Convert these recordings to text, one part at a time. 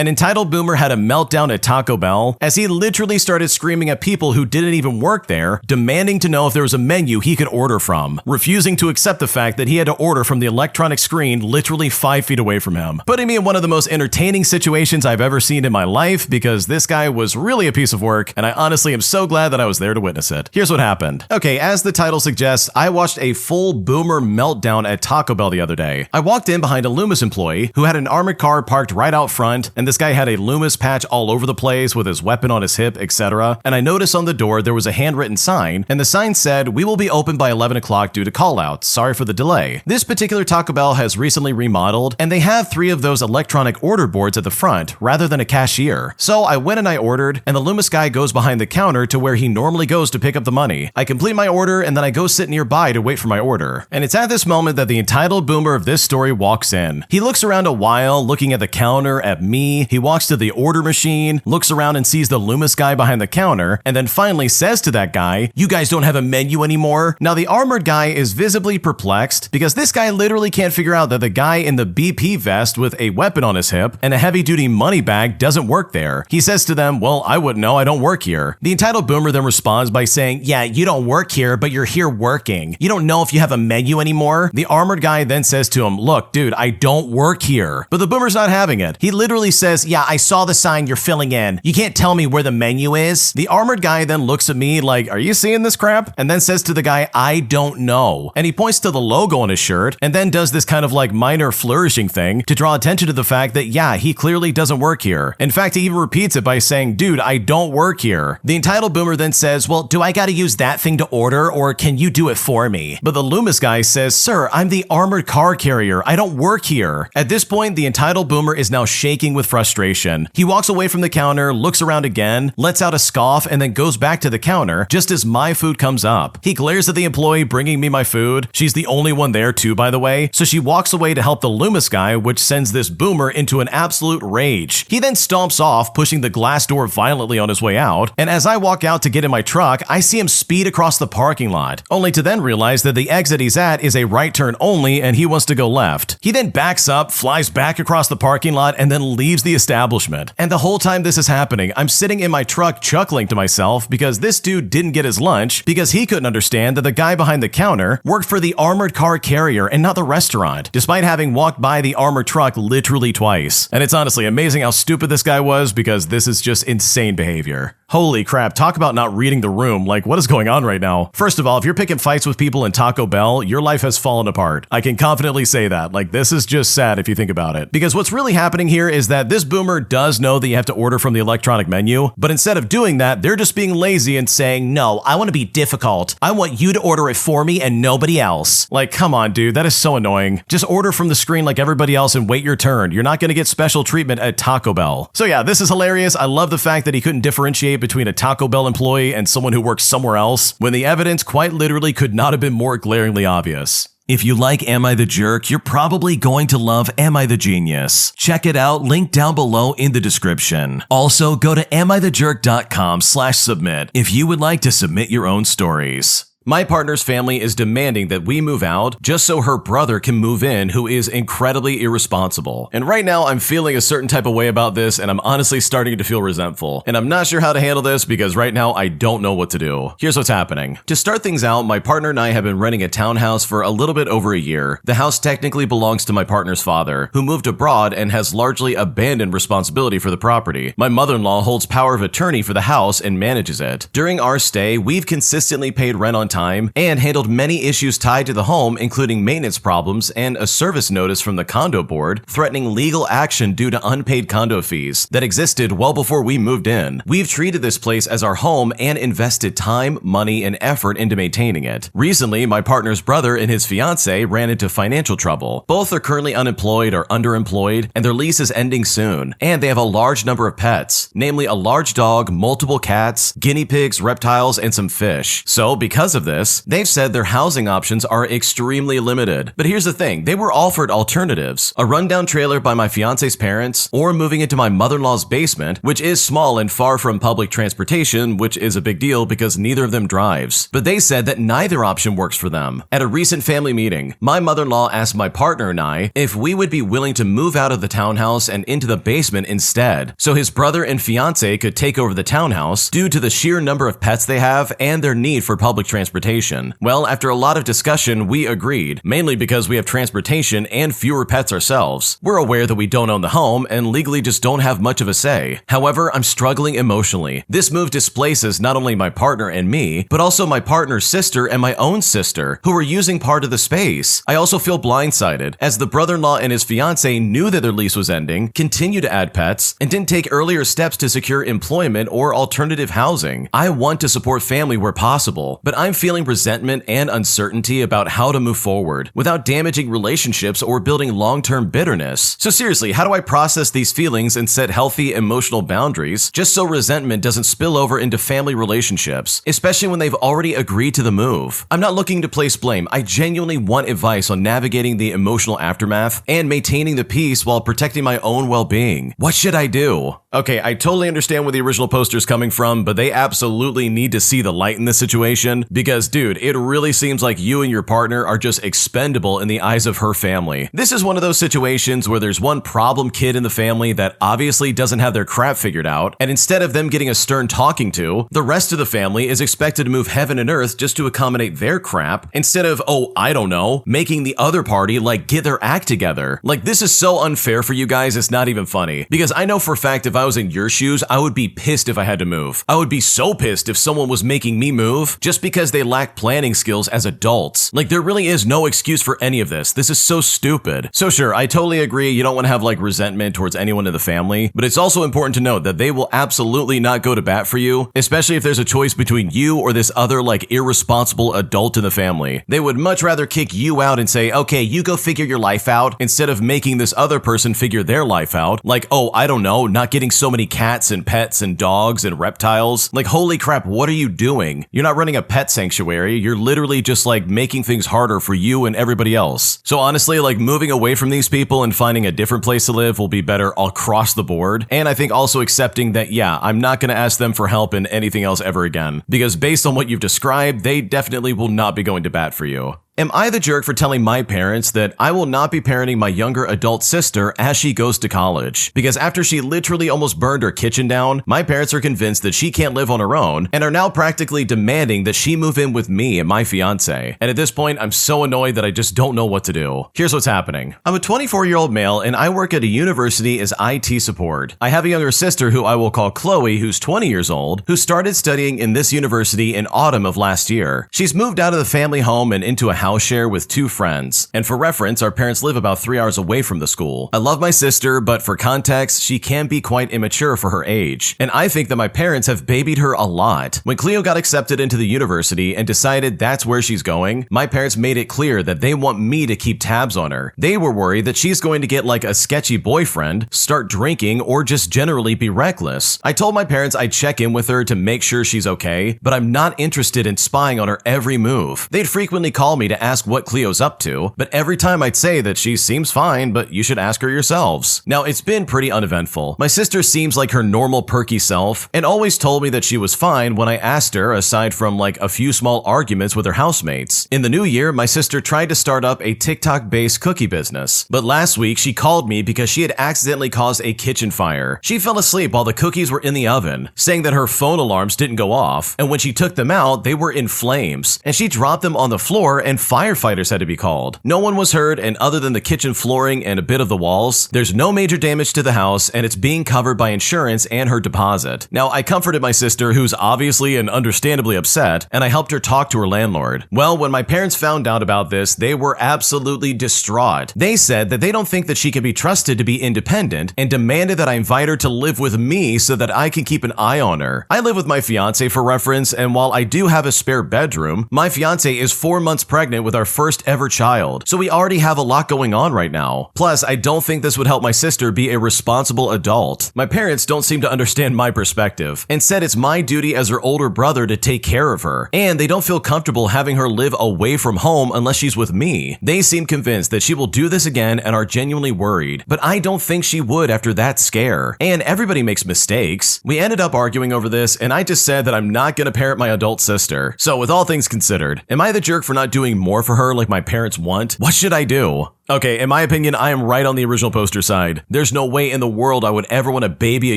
An entitled boomer had a meltdown at Taco Bell as he literally started screaming at people who didn't even work there, demanding to know if there was a menu he could order from, refusing to accept the fact that he had to order from the electronic screen literally 5 feet away from him, putting me in one of the most entertaining situations I've ever seen in my life because this guy was really a piece of work, and I honestly am so glad that I was there to witness it. Here's what happened. Okay, as the title suggests, I watched a full boomer meltdown at Taco Bell the other day. I walked in behind a Loomis employee who had an armored car parked right out front, and this guy had a Loomis patch all over the place with his weapon on his hip, etc. And I noticed on the door there was a handwritten sign, and the sign said, "We will be open by 11 o'clock due to call-outs. Sorry for the delay." This particular Taco Bell has recently remodeled, and they have 3 of those electronic order boards at the front rather than a cashier. So I went and I ordered, and the Loomis guy goes behind the counter to where he normally goes to pick up the money. I complete my order, and then I go sit nearby to wait for my order. And it's at this moment that the entitled boomer of this story walks in. He looks around a while, looking at the counter, at me. He walks to the order machine, looks around and sees the Loomis guy behind the counter, and then finally says to that guy, "You guys don't have a menu anymore?" Now the armored guy is visibly perplexed because this guy literally can't figure out that the guy in the BP vest with a weapon on his hip and a heavy-duty money bag doesn't work there. He says to them, "Well, I wouldn't know, I don't work here." The entitled boomer then responds by saying, "Yeah, you don't work here, but you're here working. You don't know if you have a menu anymore?" The armored guy then says to him, "Look, dude, I don't work here." But the boomer's not having it. He literally says, "Yeah, I saw the sign you're filling in. You can't tell me where the menu is." The armored guy then looks at me like, "Are you seeing this crap?" And then says to the guy, "I don't know." And he points to the logo on his shirt and then does this kind of like minor flourishing thing to draw attention to the fact that, yeah, he clearly doesn't work here. In fact, he even repeats it by saying, "Dude, I don't work here." The entitled boomer then says, "Well, do I gotta use that thing to order, or can you do it for me?" But the Loomis guy says, "Sir, I'm the armored car carrier. I don't work here." At this point, the entitled boomer is now shaking with frustration. He walks away from the counter, looks around again, lets out a scoff, and then goes back to the counter just as my food comes up. He glares at the employee bringing me my food. She's the only one there too, by the way, so she walks away to help the Loomis guy, which sends this boomer into an absolute rage. He then stomps off, pushing the glass door violently on his way out, and as I walk out to get in my truck, I see him speed across the parking lot, only to then realize that the exit he's at is a right turn only and he wants to go left. He then backs up, flies back across the parking lot, and then leaves the establishment. And the whole time this is happening, I'm sitting in my truck chuckling to myself because this dude didn't get his lunch because he couldn't understand that the guy behind the counter worked for the armored car carrier and not the restaurant, despite having walked by the armored truck literally twice. And it's honestly amazing how stupid this guy was because this is just insane behavior. Holy crap, talk about not reading the room. Like, what is going on right now? First of all, if you're picking fights with people in Taco Bell, your life has fallen apart. I can confidently say that. Like, this is just sad if you think about it. Because what's really happening here is that this boomer does know that you have to order from the electronic menu, but instead of doing that, they're just being lazy and saying, "No, I want to be difficult. I want you to order it for me and nobody else." Like, come on, dude, that is so annoying. Just order from the screen like everybody else and wait your turn. You're not going to get special treatment at Taco Bell. So yeah, this is hilarious. I love the fact that he couldn't differentiate between a Taco Bell employee and someone who works somewhere else, when the evidence quite literally could not have been more glaringly obvious. If you like Am I the Jerk, you're probably going to love Am I the Genius. Check it out, link down below in the description. Also, go to amithejerk.com/submit if you would like to submit your own stories. My partner's family is demanding that we move out just so her brother can move in, who is incredibly irresponsible. And right now I'm feeling a certain type of way about this, and I'm honestly starting to feel resentful. And I'm not sure how to handle this because right now I don't know what to do. Here's what's happening. To start things out, my partner and I have been renting a townhouse for a little bit over a year. The house technically belongs to my partner's father, who moved abroad and has largely abandoned responsibility for the property. My mother-in-law holds power of attorney for the house and manages it. During our stay, we've consistently paid rent on time and handled many issues tied to the home, including maintenance problems and a service notice from the condo board threatening legal action due to unpaid condo fees that existed well before we moved in. We've treated this place as our home and invested time, money, and effort into maintaining it. Recently, my partner's brother and his fiance ran into financial trouble. Both are currently unemployed or underemployed, and their lease is ending soon. And they have a large number of pets, namely a large dog, multiple cats, guinea pigs, reptiles, and some fish. So because of of this, they've said their housing options are extremely limited. But here's the thing, they were offered alternatives. A rundown trailer by my fiance's parents, or moving into my mother-in-law's basement, which is small and far from public transportation, which is a big deal because neither of them drives. But they said that neither option works for them. At a recent family meeting, my mother-in-law asked my partner and I if we would be willing to move out of the townhouse and into the basement instead, so his brother and fiance could take over the townhouse due to the sheer number of pets they have and their need for public transportation. Well, after a lot of discussion, we agreed, mainly because we have transportation and fewer pets ourselves. We're aware that we don't own the home and legally just don't have much of a say. However, I'm struggling emotionally. This move displaces not only my partner and me, but also my partner's sister and my own sister, who are using part of the space. I also feel blindsided, as the brother-in-law and his fiance knew that their lease was ending, continued to add pets, and didn't take earlier steps to secure employment or alternative housing. I want to support family where possible, but I'm feeling resentment and uncertainty about how to move forward without damaging relationships or building long-term bitterness. So seriously, how do I process these feelings and set healthy emotional boundaries just so resentment doesn't spill over into family relationships, especially when they've already agreed to the move? I'm not looking to place blame. I genuinely want advice on navigating the emotional aftermath and maintaining the peace while protecting my own well-being. What should I do? Okay, I totally understand where the original poster's coming from, but they absolutely need to see the light in this situation because, dude, it really seems like you and your partner are just expendable in the eyes of her family. This is one of those situations where there's one problem kid in the family that obviously doesn't have their crap figured out, and instead of them getting a stern talking to, the rest of the family is expected to move heaven and earth just to accommodate their crap, instead of, oh, I don't know, making the other party, like, get their act together. Like, this is so unfair for you guys, it's not even funny. Because I know for a fact if I was in your shoes, I would be pissed if I had to move. I would be so pissed if someone was making me move just because they lack planning skills as adults. Like, there really is no excuse for any of this. This is so stupid. So sure, I totally agree you don't want to have like resentment towards anyone in the family, but it's also important to note that they will absolutely not go to bat for you, especially if there's a choice between you or this other like irresponsible adult in the family. They would much rather kick you out and say, okay, you go figure your life out, instead of making this other person figure their life out. Like, oh, I don't know, not getting so many cats and pets and dogs and reptiles. Like, holy crap, what are you doing? You're not running a pet sanctuary. You're literally just like making things harder for you and everybody else. So honestly, like moving away from these people and finding a different place to live will be better across the board. And I think also accepting that, yeah, I'm not going to ask them for help in anything else ever again, because based on what you've described, they definitely will not be going to bat for you. Am I the jerk for telling my parents that I will not be parenting my younger adult sister as she goes to college? Because after she literally almost burned her kitchen down, my parents are convinced that she can't live on her own and are now practically demanding that she move in with me and my fiance. And at this point, I'm so annoyed that I just don't know what to do. Here's what's happening. I'm a 24-year-old male and I work at a university as IT support. I have a younger sister who I will call Chloe, who's 20 years old, who started studying in this university in autumn of last year. She's moved out of the family home and into a house share with 2 friends. And for reference, our parents live about 3 hours away from the school. I love my sister, but for context, she can be quite immature for her age. And I think that my parents have babied her a lot. When Cleo got accepted into the university and decided that's where she's going, my parents made it clear that they want me to keep tabs on her. They were worried that she's going to get like a sketchy boyfriend, start drinking, or just generally be reckless. I told my parents I'd check in with her to make sure she's okay, but I'm not interested in spying on her every move. They'd frequently call me to ask what Cleo's up to, but every time I'd say that she seems fine, but you should ask her yourselves. Now, it's been pretty uneventful. My sister seems like her normal perky self and always told me that she was fine when I asked her, aside from like a few small arguments with her housemates. In the new year, my sister tried to start up a TikTok-based cookie business, but last week she called me because she had accidentally caused a kitchen fire. She fell asleep while the cookies were in the oven, saying that her phone alarms didn't go off, and when she took them out, they were in flames, and she dropped them on the floor and firefighters had to be called. No one was hurt, and other than the kitchen flooring and a bit of the walls, there's no major damage to the house, and it's being covered by insurance and her deposit. Now, I comforted my sister, who's obviously and understandably upset, and I helped her talk to her landlord. Well, when my parents found out about this, they were absolutely distraught. They said that they don't think that she can be trusted to be independent and demanded that I invite her to live with me so that I can keep an eye on her. I live with my fiance for reference, and while I do have a spare bedroom, my fiance is 4 months pregnant pregnant with our first ever child, so we already have a lot going on right now. Plus, I don't think this would help my sister be a responsible adult. My parents don't seem to understand my perspective, and said it's my duty as her older brother to take care of her, and they don't feel comfortable having her live away from home unless she's with me. They seem convinced that she will do this again and are genuinely worried, but I don't think she would after that scare. And everybody makes mistakes. We ended up arguing over this, and I just said that I'm not gonna parent my adult sister. So with all things considered, am I the jerk for not doing more for her like my parents want? What should I do? Okay, in my opinion, I am right on the original poster side. There's no way in the world I would ever want to baby a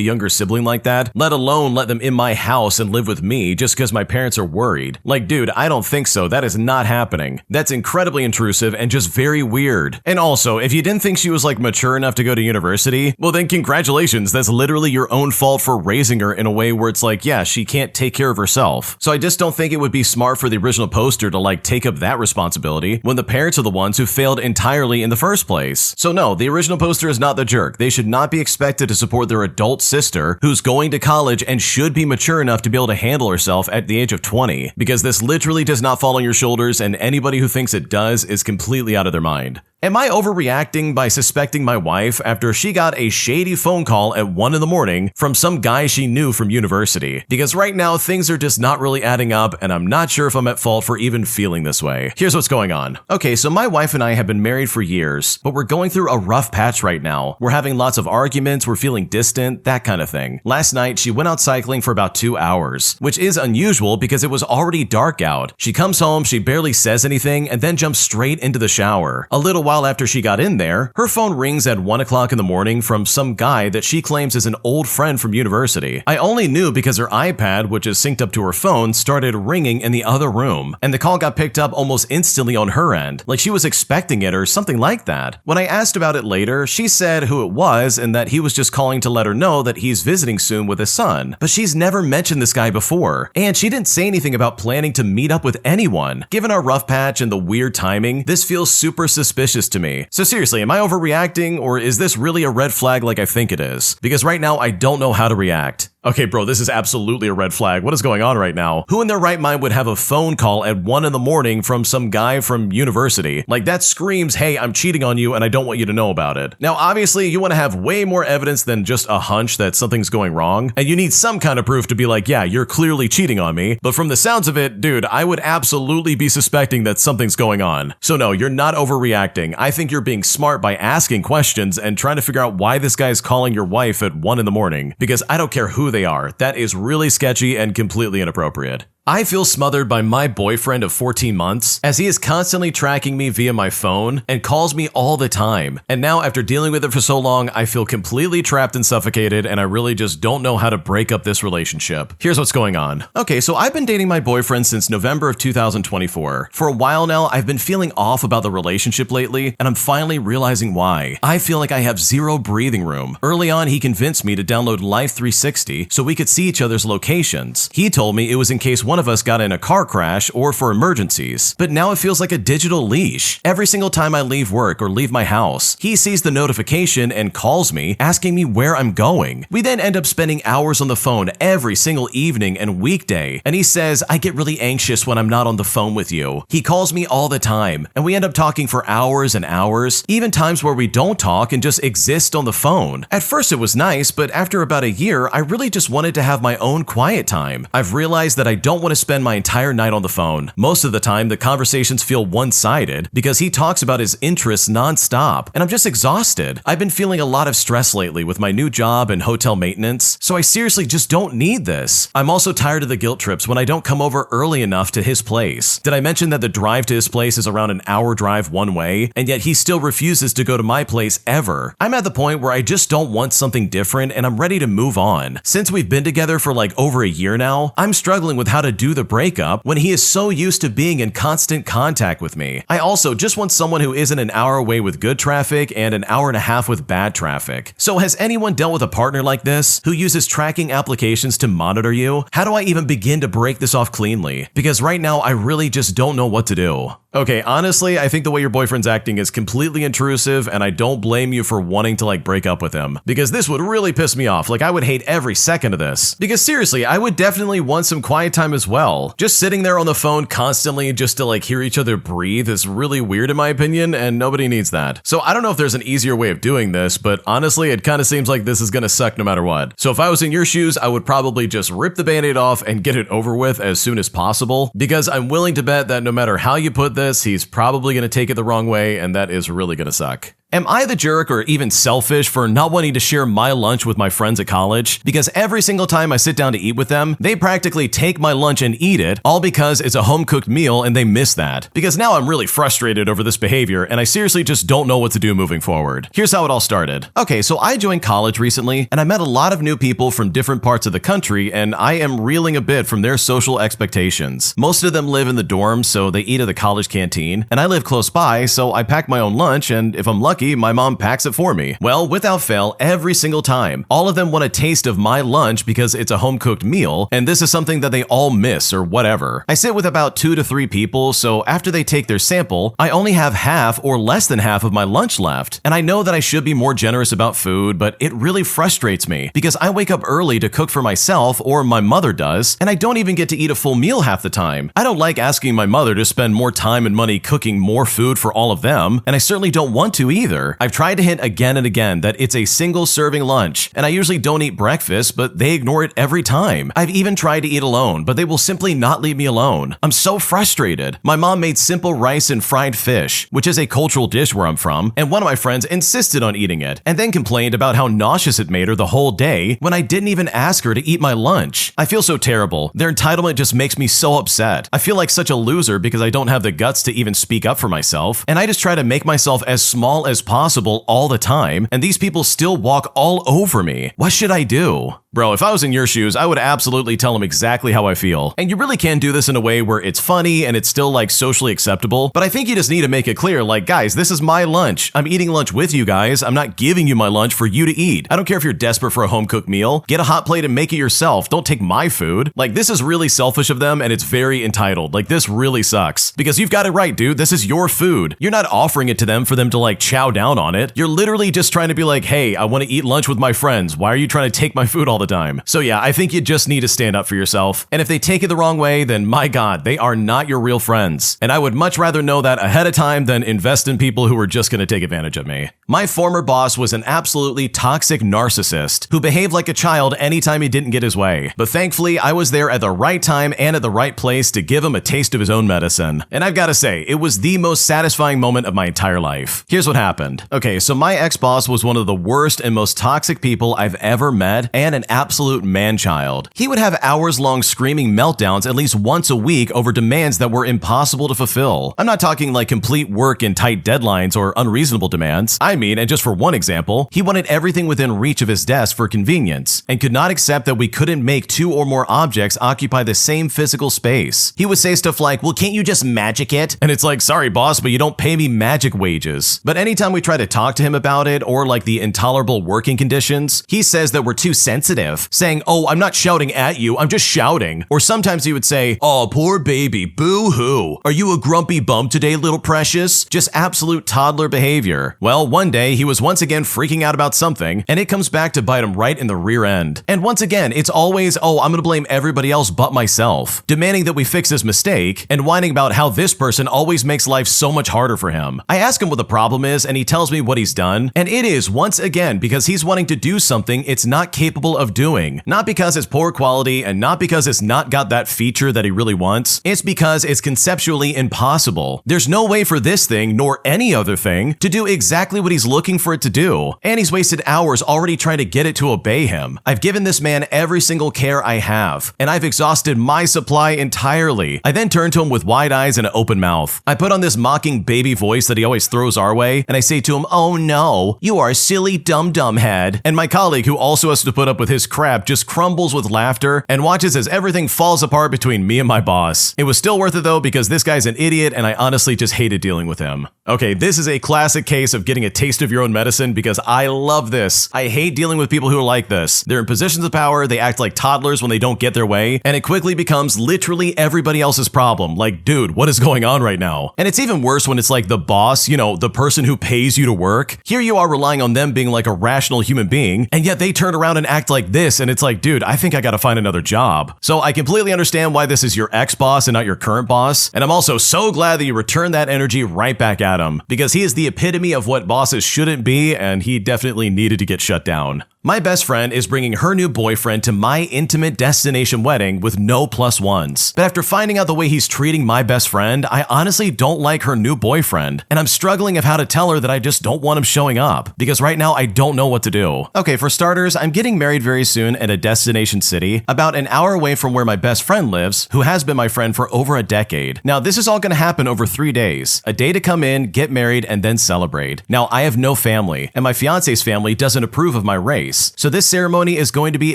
younger sibling like that, let alone let them in my house and live with me just because my parents are worried. Like, dude, I don't think so. That is not happening. That's incredibly intrusive and just very weird. And also, if you didn't think she was like mature enough to go to university, well then congratulations, that's literally your own fault for raising her in a way where it's like, yeah, she can't take care of herself. So I just don't think it would be smart for the original poster to like take up that responsibility when the parents are the ones who failed entirely in the first place. So no, the original poster is not the jerk. They should not be expected to support their adult sister who's going to college and should be mature enough to be able to handle herself at the age of 20, because this literally does not fall on your shoulders, and anybody who thinks it does is completely out of their mind. Am I overreacting by suspecting my wife after she got a shady phone call at 1 in the morning from some guy she knew from university? Because right now things are just not really adding up, and I'm not sure if I'm at fault for even feeling this way. Here's what's going on. Okay, so my wife and I have been married for years, but we're going through a rough patch right now. We're having lots of arguments, we're feeling distant, that kind of thing. Last night, she went out cycling for about 2 hours, which is unusual because it was already dark out. She comes home, she barely says anything, and then jumps straight into the shower. A little while after she got in there, her phone rings at 1 o'clock in the morning from some guy that she claims is an old friend from university. I only knew because her iPad, which is synced up to her phone, started ringing in the other room, and the call got picked up almost instantly on her end, like she was expecting it or something like that. When I asked about it later, she said who it was and that he was just calling to let her know that he's visiting soon with his son, but she's never mentioned this guy before, and she didn't say anything about planning to meet up with anyone. Given our rough patch and the weird timing, this feels super suspicious to me. So seriously, am I overreacting, or is this really a red flag like I think it is? Because right now I don't know how to react. Okay, bro, this is absolutely a red flag. What is going on right now? Who in their right mind would have a phone call at 1 in the morning from some guy from university? Like, that screams, hey, I'm cheating on you and I don't want you to know about it. Now, obviously, you want to have way more evidence than just a hunch that something's going wrong, and you need some kind of proof to be like, yeah, you're clearly cheating on me. But from the sounds of it, dude, I would absolutely be suspecting that something's going on. So no, you're not overreacting. I think you're being smart by asking questions and trying to figure out why this guy's calling your wife at 1 in the morning, because I don't care who they are. That is really sketchy and completely inappropriate. I feel smothered by my boyfriend of 14 months, as he is constantly tracking me via my phone and calls me all the time. And now, after dealing with it for so long, I feel completely trapped and suffocated, and I really just don't know how to break up this relationship. Here's what's going on. Okay, so I've been dating my boyfriend since November of 2024. For a while now, I've been feeling off about the relationship lately, and I'm finally realizing why. I feel like I have zero breathing room. Early on, he convinced me to download Life 360 so we could see each other's locations. He told me it was in case one of us got in a car crash or for emergencies. But now it feels like a digital leash. Every single time I leave work or leave my house, he sees the notification and calls me, asking me where I'm going. We then end up spending hours on the phone every single evening and weekday, and he says, I get really anxious when I'm not on the phone with you. He calls me all the time, and we end up talking for hours and hours, even times where we don't talk and just exist on the phone. At first it was nice, but after about a year, I really just wanted to have my own quiet time. I've realized that I don't want to spend my entire night on the phone. Most of the time, the conversations feel one-sided because he talks about his interests nonstop, and I'm just exhausted. I've been feeling a lot of stress lately with my new job and hotel maintenance, so I seriously just don't need this. I'm also tired of the guilt trips when I don't come over early enough to his place. Did I mention that the drive to his place is around an hour drive one way, and yet he still refuses to go to my place ever? I'm at the point where I just don't want something different, and I'm ready to move on. Since we've been together for like over a year now, I'm struggling with how to do the breakup when he is so used to being in constant contact with me. I also just want someone who isn't an hour away with good traffic and an hour and a half with bad traffic. So has anyone dealt with a partner like this who uses tracking applications to monitor you? How do I even begin to break this off cleanly? Because right now I really just don't know what to do. Okay, honestly, I think the way your boyfriend's acting is completely intrusive, and I don't blame you for wanting to break up with him. Because this would really piss me off. I would hate every second of this. Because seriously, I would definitely want some quiet time as well. Just sitting there on the phone constantly just to hear each other breathe is really weird in my opinion, and nobody needs that. So I don't know if there's an easier way of doing this, but honestly, it kind of seems like this is gonna suck no matter what. So if I was in your shoes, I would probably just rip the band-aid off and get it over with as soon as possible, because I'm willing to bet that no matter how you put this, he's probably going to take it the wrong way, and that is really going to suck. Am I the jerk or even selfish for not wanting to share my lunch with my friends at college? Because every single time I sit down to eat with them, they practically take my lunch and eat it, all because it's a home-cooked meal and they miss that. Because now I'm really frustrated over this behavior, and I seriously just don't know what to do moving forward. Here's how it all started. Okay, so I joined college recently, and I met a lot of new people from different parts of the country, and I am reeling a bit from their social expectations. Most of them live in the dorms, so they eat at the college canteen, and I live close by, so I pack my own lunch, and if I'm lucky, my mom packs it for me. Well, without fail, every single time, all of them want a taste of my lunch because it's a home-cooked meal, and this is something that they all miss or whatever. I sit with about 2 to 3 people, so after they take their sample, I only have half or less than half of my lunch left. And I know that I should be more generous about food, but it really frustrates me because I wake up early to cook for myself, or my mother does, and I don't even get to eat a full meal half the time. I don't like asking my mother to spend more time and money cooking more food for all of them, and I certainly don't want to either. I've tried to hint again and again that it's a single serving lunch, and I usually don't eat breakfast, but they ignore it every time. I've even tried to eat alone, but they will simply not leave me alone. I'm so frustrated. My mom made simple rice and fried fish, which is a cultural dish where I'm from, and one of my friends insisted on eating it, and then complained about how nauseous it made her the whole day when I didn't even ask her to eat my lunch. I feel so terrible. Their entitlement just makes me so upset. I feel like such a loser because I don't have the guts to even speak up for myself, and I just try to make myself as small as possible all the time, and these people still walk all over me. What should I do? Bro, if I was in your shoes, I would absolutely tell them exactly how I feel. And you really can do this in a way where it's funny and it's still socially acceptable, but I think you just need to make it clear, guys, this is my lunch. I'm eating lunch with you guys. I'm not giving you my lunch for you to eat. I don't care if you're desperate for a home-cooked meal. Get a hot plate and make it yourself. Don't take my food. This is really selfish of them, and it's very entitled. This really sucks. Because you've got it right, dude. This is your food. You're not offering it to them for them to chow down on it. You're literally just trying to be hey, I want to eat lunch with my friends. Why are you trying to take my food all the time? So yeah, I think you just need to stand up for yourself. And if they take it the wrong way, then my God, they are not your real friends. And I would much rather know that ahead of time than invest in people who are just going to take advantage of me. My former boss was an absolutely toxic narcissist who behaved like a child anytime he didn't get his way. But thankfully, I was there at the right time and at the right place to give him a taste of his own medicine. And I've got to say, it was the most satisfying moment of my entire life. Here's what happened. Okay, so my ex-boss was one of the worst and most toxic people I've ever met, and an absolute man-child. He would have hours-long screaming meltdowns at least once a week over demands that were impossible to fulfill. I'm not talking complete work and tight deadlines or unreasonable demands. I mean, and just for one example, he wanted everything within reach of his desk for convenience, and could not accept that we couldn't make 2 or more objects occupy the same physical space. He would say stuff like, well, can't you just magic it? And it's sorry boss, but you don't pay me magic wages. But anytime we try to talk to him about it, or the intolerable working conditions, he says that we're too sensitive, saying, oh, I'm not shouting at you, I'm just shouting. Or sometimes he would say, oh, poor baby, boo-hoo. Are you a grumpy bum today, little precious? Just absolute toddler behavior. Well, one day he was once again freaking out about something, and it comes back to bite him right in the rear end. And once again, it's always, oh, I'm gonna blame everybody else but myself, demanding that we fix his mistake, and whining about how this person always makes life so much harder for him. I ask him what the problem is, and he tells me what he's done, and it is, once again, because he's wanting to do something it's not capable of doing. Not because it's poor quality, and not because it's not got that feature that he really wants. It's because it's conceptually impossible. There's no way for this thing, nor any other thing, to do exactly what he's looking for it to do. And he's wasted hours already trying to get it to obey him. I've given this man every single care I have, and I've exhausted my supply entirely. I then turn to him with wide eyes and an open mouth. I put on this mocking baby voice that he always throws our way, and I say to him, "Oh no, you are a silly dumb head." And my colleague, who also has to put up with his crap, just crumbles with laughter and watches as everything falls apart between me and my boss. It was still worth it though, because this guy's an idiot and I honestly just hated dealing with him. Okay, this is a classic case of getting a taste of your own medicine, because I love this. I hate dealing with people who are like this. They're in positions of power, they act like toddlers when they don't get their way, and it quickly becomes literally everybody else's problem. Like, dude, what is going on right now? And it's even worse when it's like the boss, you know, the person who pays you to work. Here you are relying on them being like a rational human being, and yet they turn around and act like this, and it's like, dude, I think I gotta find another job. So I completely understand why this is your ex-boss and not your current boss, and I'm also so glad that you return that energy right back at him, because he is the epitome of what bosses shouldn't be, and he definitely needed to get shut down. My best friend is bringing her new boyfriend to my intimate destination wedding with no plus ones. But after finding out the way he's treating my best friend, I honestly don't like her new boyfriend. And I'm struggling of how to tell her that I just don't want him showing up, because right now I don't know what to do. Okay, for starters, I'm getting married very soon at a destination city, about an hour away from where my best friend lives, who has been my friend for over a decade. Now, this is all gonna happen over 3 days. A day to come in, get married, and then celebrate. Now, I have no family, and my fiance's family doesn't approve of my race. So this ceremony is going to be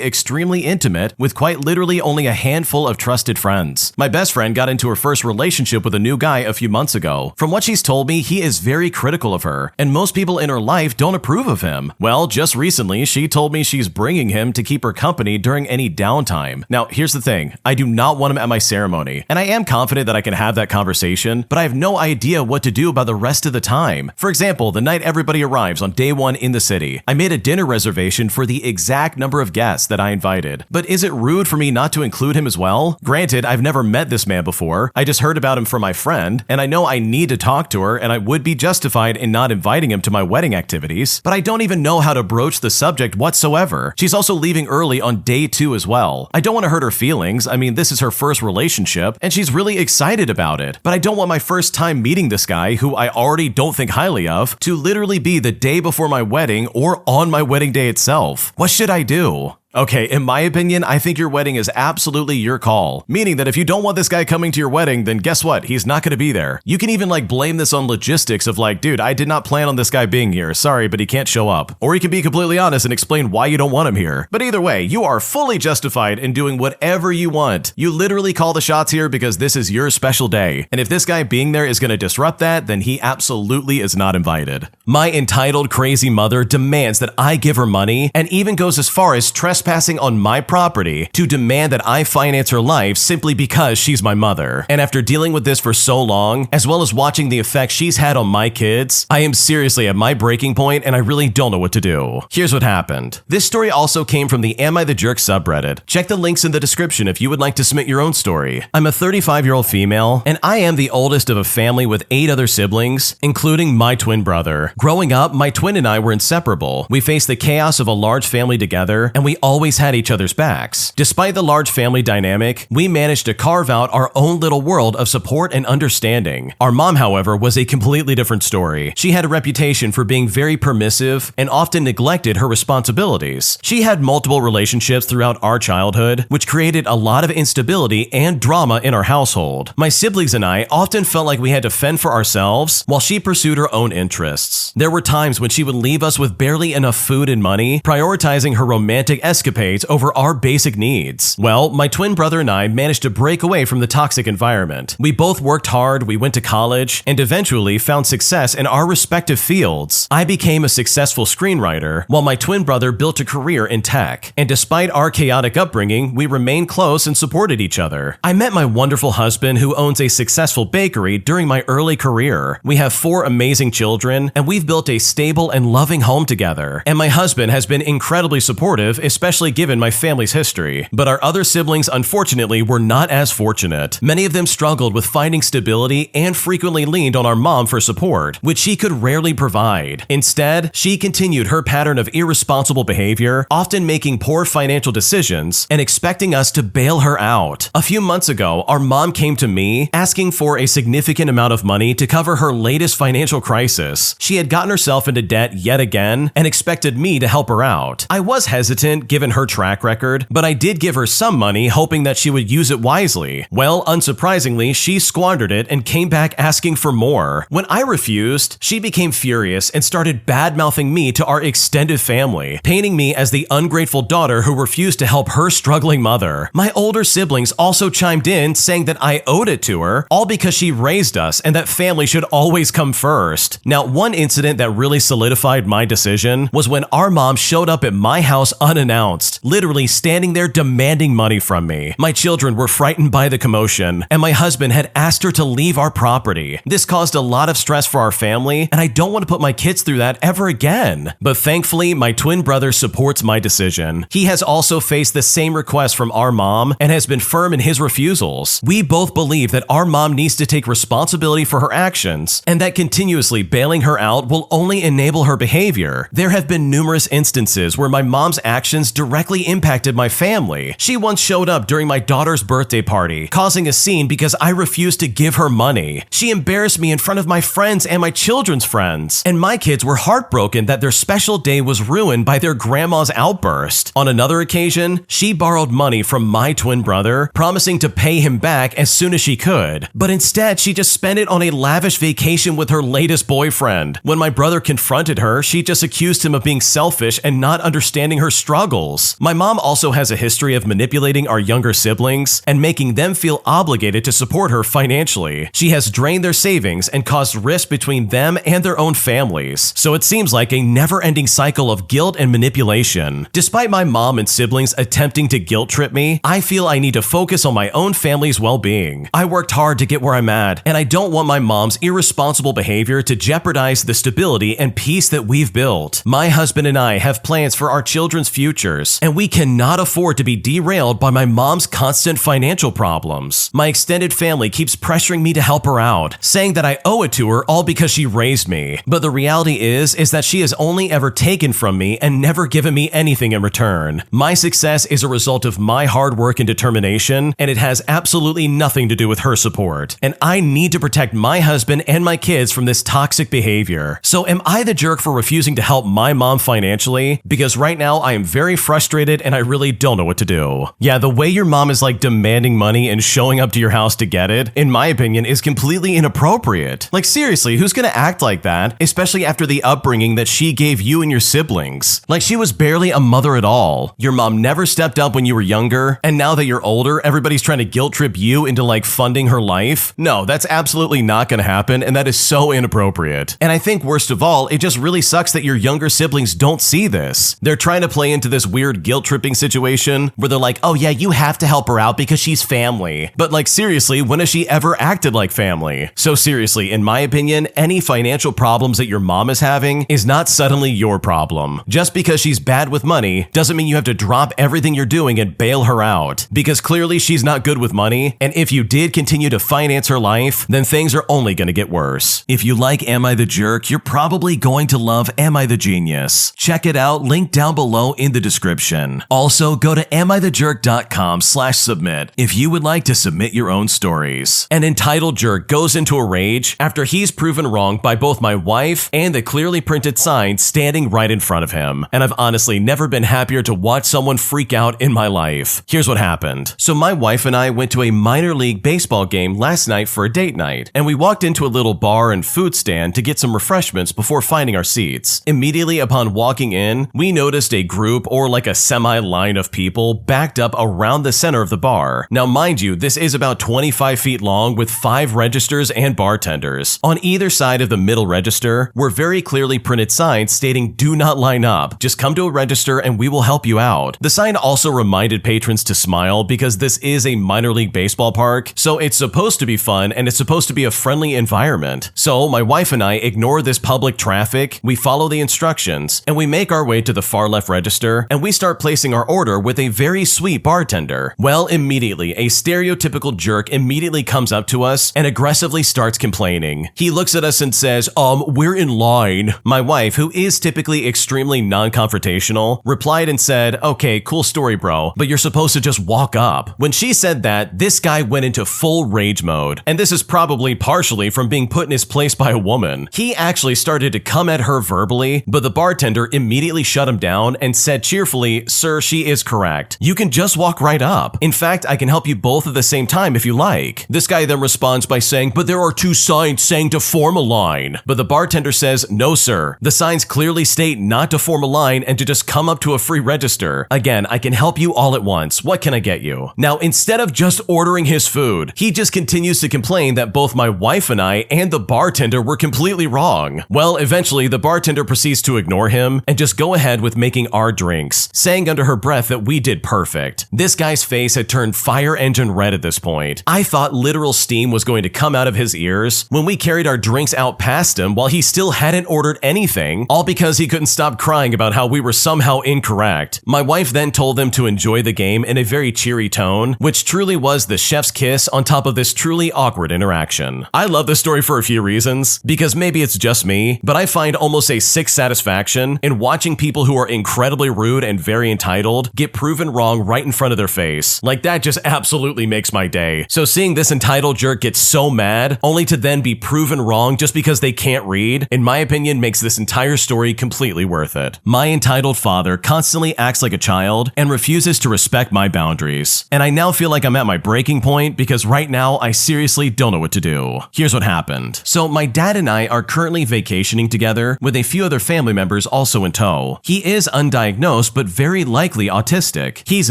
extremely intimate, with quite literally only a handful of trusted friends. My best friend got into her first relationship with a new guy a few months ago. From what she's told me, he is very critical of her, and most people in her life don't approve of him. Well, just recently, she told me she's bringing him to keep her company during any downtime. Now, here's the thing. I do not want him at my ceremony, and I am confident that I can have that conversation, but I have no idea what to do about the rest of the time. For example, the night everybody arrives on day 1 in the city, I made a dinner reservation for the exact number of guests that I invited. But is it rude for me not to include him as well? Granted, I've never met this man before. I just heard about him from my friend, and I know I need to talk to her, and I would be justified in not inviting him to my wedding activities, but I don't even know how to broach the subject whatsoever. She's also leaving early on day 2 as well. I don't want to hurt her feelings. I mean, this is her first relationship, and she's really excited about it. But I don't want my first time meeting this guy, who I already don't think highly of, to literally be the day before my wedding or on my wedding day itself. What should I do? Okay, in my opinion, I think your wedding is absolutely your call. Meaning that if you don't want this guy coming to your wedding, then guess what? He's not going to be there. You can even like blame this on logistics of like, dude, I did not plan on this guy being here. Sorry, but he can't show up. Or you can be completely honest and explain why you don't want him here. But either way, you are fully justified in doing whatever you want. You literally call the shots here because this is your special day. And if this guy being there is going to disrupt that, then he absolutely is not invited. My entitled crazy mother demands that I give her money, and even goes as far as trespassing on my property to demand that I finance her life simply because she's my mother. And after dealing with this for so long, as well as watching the effect she's had on my kids, I am seriously at my breaking point, and I really don't know what to do. Here's what happened. This story also came from the Am I the Jerk subreddit. Check the links in the description if you would like to submit your own story. I'm a 35-year-old female, and I am the oldest of a family with 8 other siblings, including my twin brother. Growing up, my twin and I were inseparable. We faced the chaos of a large family together, and we always had each other's backs. Despite the large family dynamic, we managed to carve out our own little world of support and understanding. Our mom, however, was a completely different story. She had a reputation for being very permissive and often neglected her responsibilities. She had multiple relationships throughout our childhood, which created a lot of instability and drama in our household. My siblings and I often felt like we had to fend for ourselves while she pursued her own interests. There were times when she would leave us with barely enough food and money, prioritizing her romantic escapades over our basic needs. Well, my twin brother and I managed to break away from the toxic environment. We both worked hard, we went to college, and eventually found success in our respective fields. I became a successful screenwriter, while my twin brother built a career in tech. And despite our chaotic upbringing, we remained close and supported each other. I met my wonderful husband, who owns a successful bakery, during my early career. We have 4 amazing children, and we've built a stable and loving home together. And my husband has been incredibly supportive, especially given my family's history. But our other siblings, unfortunately, were not as fortunate. Many of them struggled with finding stability and frequently leaned on our mom for support, which she could rarely provide. Instead, she continued her pattern of irresponsible behavior, often making poor financial decisions and expecting us to bail her out. A few months ago, our mom came to me asking for a significant amount of money to cover her latest financial crisis. She had gotten herself into debt yet again and expected me to help her out. I was hesitant given given her track record, but I did give her some money hoping that she would use it wisely. Well, unsurprisingly, she squandered it and came back asking for more. When I refused, she became furious and started bad-mouthing me to our extended family, painting me as the ungrateful daughter who refused to help her struggling mother. My older siblings also chimed in saying that I owed it to her, all because she raised us and that family should always come first. Now, one incident that really solidified my decision was when our mom showed up at my house unannounced, literally standing there demanding money from me. My children were frightened by the commotion, and my husband had asked her to leave our property. This caused a lot of stress for our family, and I don't want to put my kids through that ever again. But thankfully, my twin brother supports my decision. He has also faced the same request from our mom and has been firm in his refusals. We both believe that our mom needs to take responsibility for her actions, and that continuously bailing her out will only enable her behavior. There have been numerous instances where my mom's actions directly impacted my family. She once showed up during my daughter's birthday party, causing a scene because I refused to give her money. She embarrassed me in front of my friends and my children's friends, and my kids were heartbroken that their special day was ruined by their grandma's outburst. On another occasion, she borrowed money from my twin brother, promising to pay him back as soon as she could, but instead she just spent it on a lavish vacation with her latest boyfriend. When my brother confronted her, she just accused him of being selfish and not understanding her struggles. My mom also has a history of manipulating our younger siblings and making them feel obligated to support her financially. She has drained their savings and caused rift between them and their own families, so it seems like a never-ending cycle of guilt and manipulation. Despite my mom and siblings attempting to guilt trip me, I feel I need to focus on my own family's well-being. I worked hard to get where I'm at, and I don't want my mom's irresponsible behavior to jeopardize the stability and peace that we've built. My husband and I have plans for our children's futures, and we cannot afford to be derailed by my mom's constant financial problems. My extended family keeps pressuring me to help her out, saying that I owe it to her all because she raised me. But the reality is that she has only ever taken from me and never given me anything in return. My success is a result of my hard work and determination, and it has absolutely nothing to do with her support. And I need to protect my husband and my kids from this toxic behavior. So am I the jerk for refusing to help my mom financially? Because right now I am very frustrated and I really don't know what to do. Yeah, the way your mom is like demanding money and showing up to your house to get it, in my opinion, is completely inappropriate. Like seriously, who's gonna act like that? Especially after the upbringing that she gave you and your siblings. Like she was barely a mother at all. Your mom never stepped up when you were younger, and now that you're older, everybody's trying to guilt trip you into like funding her life? No, that's absolutely not gonna happen, and that is so inappropriate. And I think worst of all, it just really sucks that your younger siblings don't see this. They're trying to play into this weird guilt tripping situation where they're like, oh yeah, you have to help her out because she's family. But like seriously, when has she ever acted like family? So seriously, in my opinion, any financial problems that your mom is having is not suddenly your problem. Just because she's bad with money doesn't mean you have to drop everything you're doing and bail her out. Because clearly she's not good with money, and if you did continue to finance her life, then things are only gonna get worse. If you like Am I the Jerk, you're probably going to love Am I the Genius. Check it out, link down below in the description. Also, go to amithejerk.com/submit if you would like to submit your own stories. An entitled jerk goes into a rage after he's proven wrong by both my wife and the clearly printed sign standing right in front of him. And I've honestly never been happier to watch someone freak out in my life. Here's what happened. So my wife and I went to a minor league baseball game last night for a date night, and we walked into a little bar and food stand to get some refreshments before finding our seats. Immediately upon walking in, we noticed a group or like a semi-line of people backed up around the center of the bar. Now mind you, this is about 25 feet long with 5 registers and bartenders. On either side of the middle register were very clearly printed signs stating do not line up, just come to a register and we will help you out. The sign also reminded patrons to smile because this is a minor league baseball park, so it's supposed to be fun and it's supposed to be a friendly environment. So my wife and I ignore this public traffic, we follow the instructions, and we make our way to the far left register and we start placing our order with a very sweet bartender. Well, immediately, a stereotypical jerk immediately comes up to us and aggressively starts complaining. He looks at us and says, we're in line. My wife, who is typically extremely non-confrontational, replied and said, okay, cool story, bro, but you're supposed to just walk up. When she said that, this guy went into full rage mode, and this is probably partially from being put in his place by a woman. He actually started to come at her verbally, but the bartender immediately shut him down and said cheerfully cheerfully, "Sir, she is correct. You can just walk right up. In fact, I can help you both at the same time if you like." This guy then responds by saying, "But there are two signs saying to form a line." But the bartender says, "No, sir. The signs clearly state not to form a line and to just come up to a free register. Again, I can help you all at once. What can I get you?" Now, instead of just ordering his food, he just continues to complain that both my wife and I and the bartender were completely wrong. Well, eventually, the bartender proceeds to ignore him and just go ahead with making our drinks, saying under her breath that we did perfect. This guy's face had turned fire engine red at this point. I thought literal steam was going to come out of his ears when we carried our drinks out past him while he still hadn't ordered anything, all because he couldn't stop crying about how we were somehow incorrect. My wife then told them to enjoy the game in a very cheery tone, which truly was the chef's kiss on top of this truly awkward interaction. I love this story for a few reasons, because maybe it's just me, but I find almost a sick satisfaction in watching people who are incredibly rude and very entitled get proven wrong right in front of their face. Like, that just absolutely makes my day. So seeing this entitled jerk get so mad, only to then be proven wrong just because they can't read, in my opinion, makes this entire story completely worth it. My entitled father constantly acts like a child and refuses to respect my boundaries. And I now feel like I'm at my breaking point because right now I seriously don't know what to do. Here's what happened. So my dad and I are currently vacationing together with a few other family members also in tow. He is undiagnosed but very likely autistic. He's